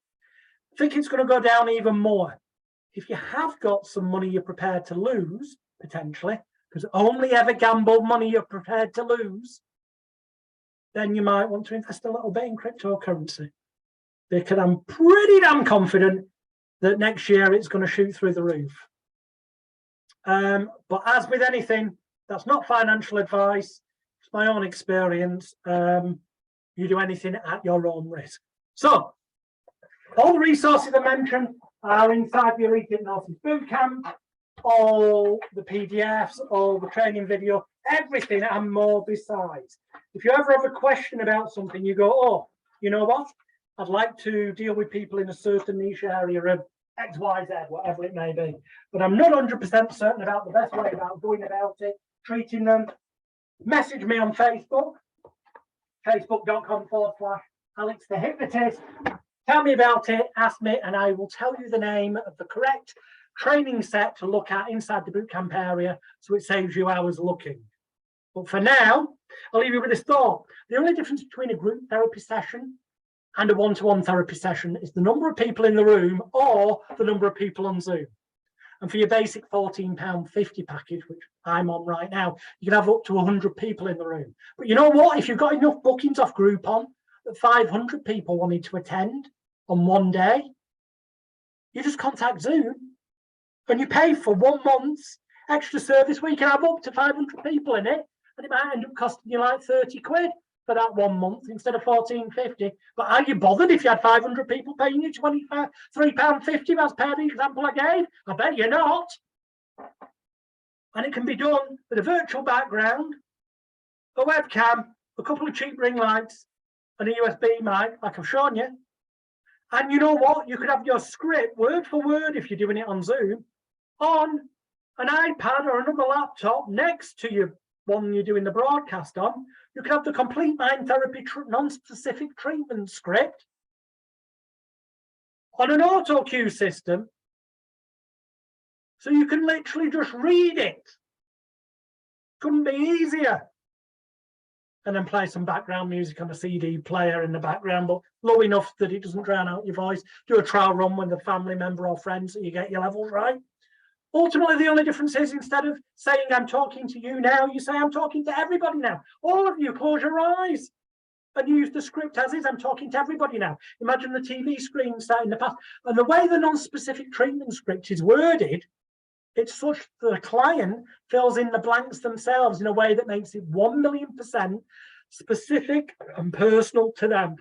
I think it's going to go down even more. If you have got some money you're prepared to lose, potentially, because only ever gamble money you're prepared to lose, then you might want to invest a little bit in cryptocurrency. Because I'm pretty damn confident that next year it's going to shoot through the roof. But as with anything, that's not financial advice. It's my own experience. You do anything at your own risk. So, all the resources I mentioned are inside the Elite Hypnosis Bootcamp. All the PDFs, all the training video, everything and more besides. If you ever have a question about something, you go, oh, you know what? I'd like to deal with people in a certain niche area of X, Y, Z, whatever it may be. But I'm not 100% certain about the best way about going about it, treating them. Message me on Facebook, facebook.com/Alex the Hypnotist. Tell me about it, ask me, and I will tell you the name of the correct training set to look at inside the bootcamp area, so it saves you hours looking. But for now, I'll leave you with this thought. The only difference between a group therapy session and a one-to-one therapy session is the number of people in the room or the number of people on Zoom. And for your basic £14.50 package, which I'm on right now, you can have up to 100 people in the room. But you know what? If you've got enough bookings off Groupon that 500 people wanted to attend on one day, you just contact Zoom and you pay for 1 month's extra service where you can have up to 500 people in it, and it might end up costing you like 30 quid for that 1 month instead of £14.50. But are you bothered if you had 500 people paying you £23.50? That's per the example I gave. I bet you're not. And it can be done with a virtual background, a webcam, a couple of cheap ring lights, and a USB mic, like I've shown you. And you know what? You could have your script word for word, if you're doing it on Zoom, on an iPad or another laptop next to your one you're doing the broadcast on. You can have the complete mind therapy non-specific treatment script on an auto cue system, so you can literally just read it. Couldn't be easier. And then play some background music on a CD player in the background, but low enough that it doesn't drown out your voice. Do a trial run with a family member or friend so you get your levels right. Ultimately, the only difference is, instead of saying I'm talking to you now, you say I'm talking to everybody now. All of you, close your eyes and use the script as is. I'm talking to everybody now. Imagine the TV screen set in the past. And the way the non-specific treatment script is worded, it's such that the client fills in the blanks themselves in a way that makes it 1,000,000% specific and personal to them.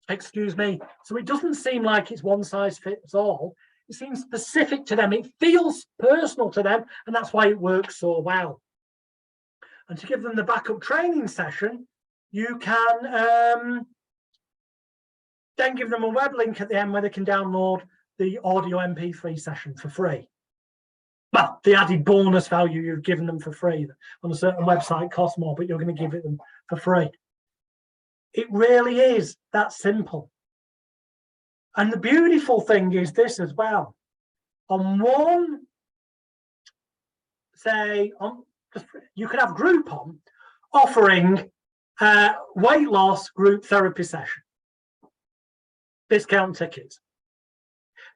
Excuse me. So it doesn't seem like it's one size fits all. It seems specific to them. It feels personal to them, and that's why it works so well. And to give them the backup training session, you can then give them a web link at the end where they can download the audio MP3 session for free. Well, the added bonus value you've given them for free on a certain website costs more, but you're going to give it them for free. It really is that simple. And the beautiful thing is this as well. On one, you could have Groupon offering weight loss group therapy session, discount tickets.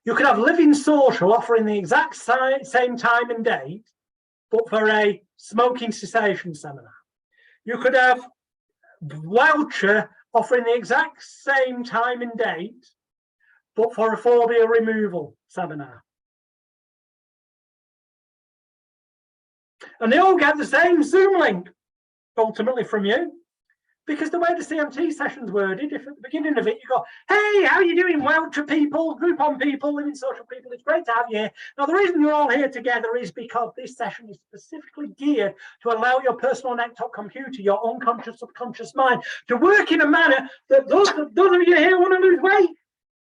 You could have Living Social offering the exact same time and date, but for a smoking cessation seminar. You could have voucher offering the exact same time and date, but for a phobia removal seminar. And they all get the same Zoom link, ultimately from you. Because the way the CMT session's worded, if at the beginning of it you go, hey, how are you doing, voucher people, Groupon people, living social people, it's great to have you here. Now, the reason you're all here together is because this session is specifically geared to allow your personal desktop computer, your unconscious, subconscious mind, to work in a manner that those of you here want to lose weight.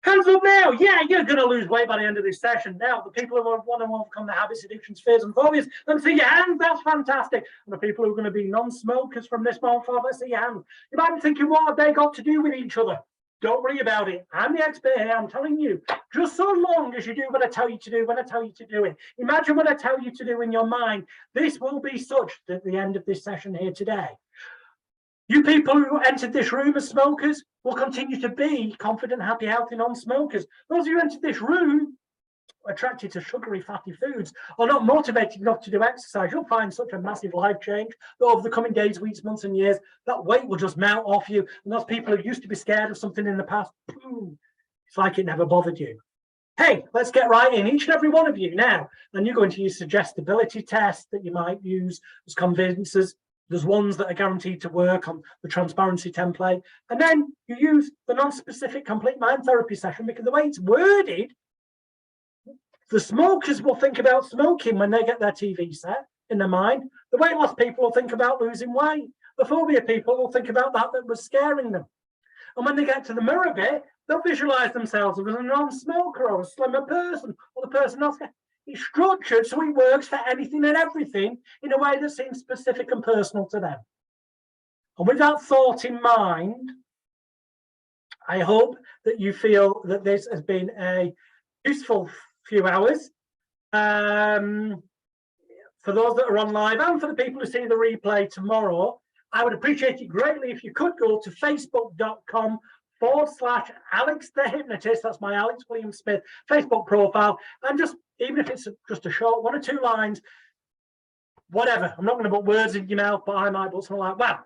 Hands up now. Yeah, you're going to lose weight by the end of this session. Now, the people who want to overcome their habits, addictions, fears, and phobias, let me see your hands. That's fantastic. And the people who are going to be non-smokers from this moment forward, let's see your hands. You might be thinking, what have they got to do with each other? Don't worry about it. I'm the expert here. I'm telling you. Just so long as you do what I tell you to do when I tell you to do it. Imagine what I tell you to do in your mind. This will be such that at the end of this session here today, you people who entered this room as smokers will continue to be confident, happy, healthy non-smokers. Those of you who entered this room attracted to sugary, fatty foods or not motivated enough to do exercise, you'll find such a massive life change that over the coming days, weeks, months, and years, that weight will just melt off you. And those people who used to be scared of something in the past, boom, it's like it never bothered you. Hey, let's get right in, each and every one of you now. And you're going to use suggestibility tests that you might use as convincers. There's ones that are guaranteed to work on the transparency template. And then you use the non-specific complete mind therapy session, because the way it's worded, the smokers will think about smoking when they get their TV set in their mind. The weight loss people will think about losing weight. The phobia people will think about that was scaring them. And when they get to the mirror bit, they'll visualize themselves as a non-smoker or a slimmer person or the person else. It's structured so it works for anything and everything in a way that seems specific and personal to them. And with that thought in mind, I hope that you feel that this has been a useful few hours. For those that are on live and for the people who see the replay tomorrow, I would appreciate it greatly if you could go to facebook.com/Alex the Hypnotist. That's my Alex William Smith Facebook profile. And just, even if it's just a short 1 or 2 lines, whatever. I'm not going to put words in your mouth, but I might put something like, wow,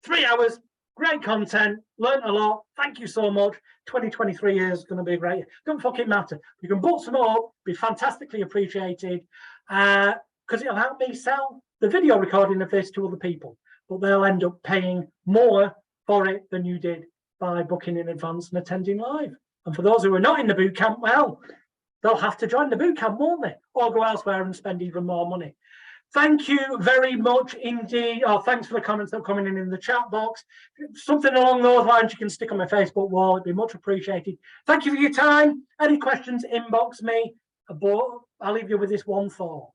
3 hours, great content, learned a lot. Thank you so much. 2023 years is going to be great year. Don't fucking matter. You can book some up, be fantastically appreciated, because it'll help me sell the video recording of this to other people. But they'll end up paying more for it than you did by booking in advance and attending live. And for those who are not in the boot camp, well, they'll have to join the boot camp, won't they? Or go elsewhere and spend even more money. Thank you very much indeed. Oh, thanks for the comments that are coming in the chat box. Something along those lines you can stick on my Facebook wall. It'd be much appreciated. Thank you for your time. Any questions, inbox me. But I'll leave you with this one thought.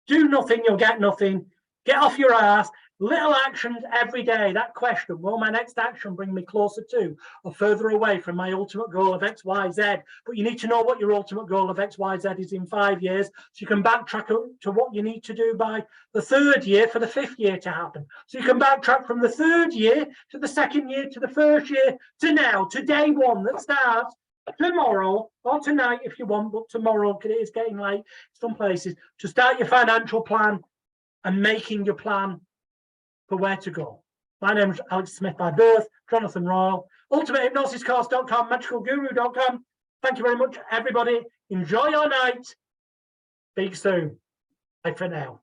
Do nothing, you'll get nothing. Get off your ass. Little actions every day. That question, will my next action bring me closer to or further away from my ultimate goal of X, Y, Z? But you need to know what your ultimate goal of X, Y, Z is in 5 years, so you can backtrack to what you need to do by the 3rd year for the 5th year to happen. So you can backtrack from the 3rd year to the 2nd year to the 1st year to now, to day 1 that starts tomorrow or tonight if you want, but tomorrow, because it is getting late in some places, to start your financial plan and making your plan for where to go. My name is Alex Smith by birth, Jonathan Royle, ultimatehypnosiscourse.com, magicalguru.com. Thank you very much, everybody. Enjoy your night. Speak soon. Bye for now.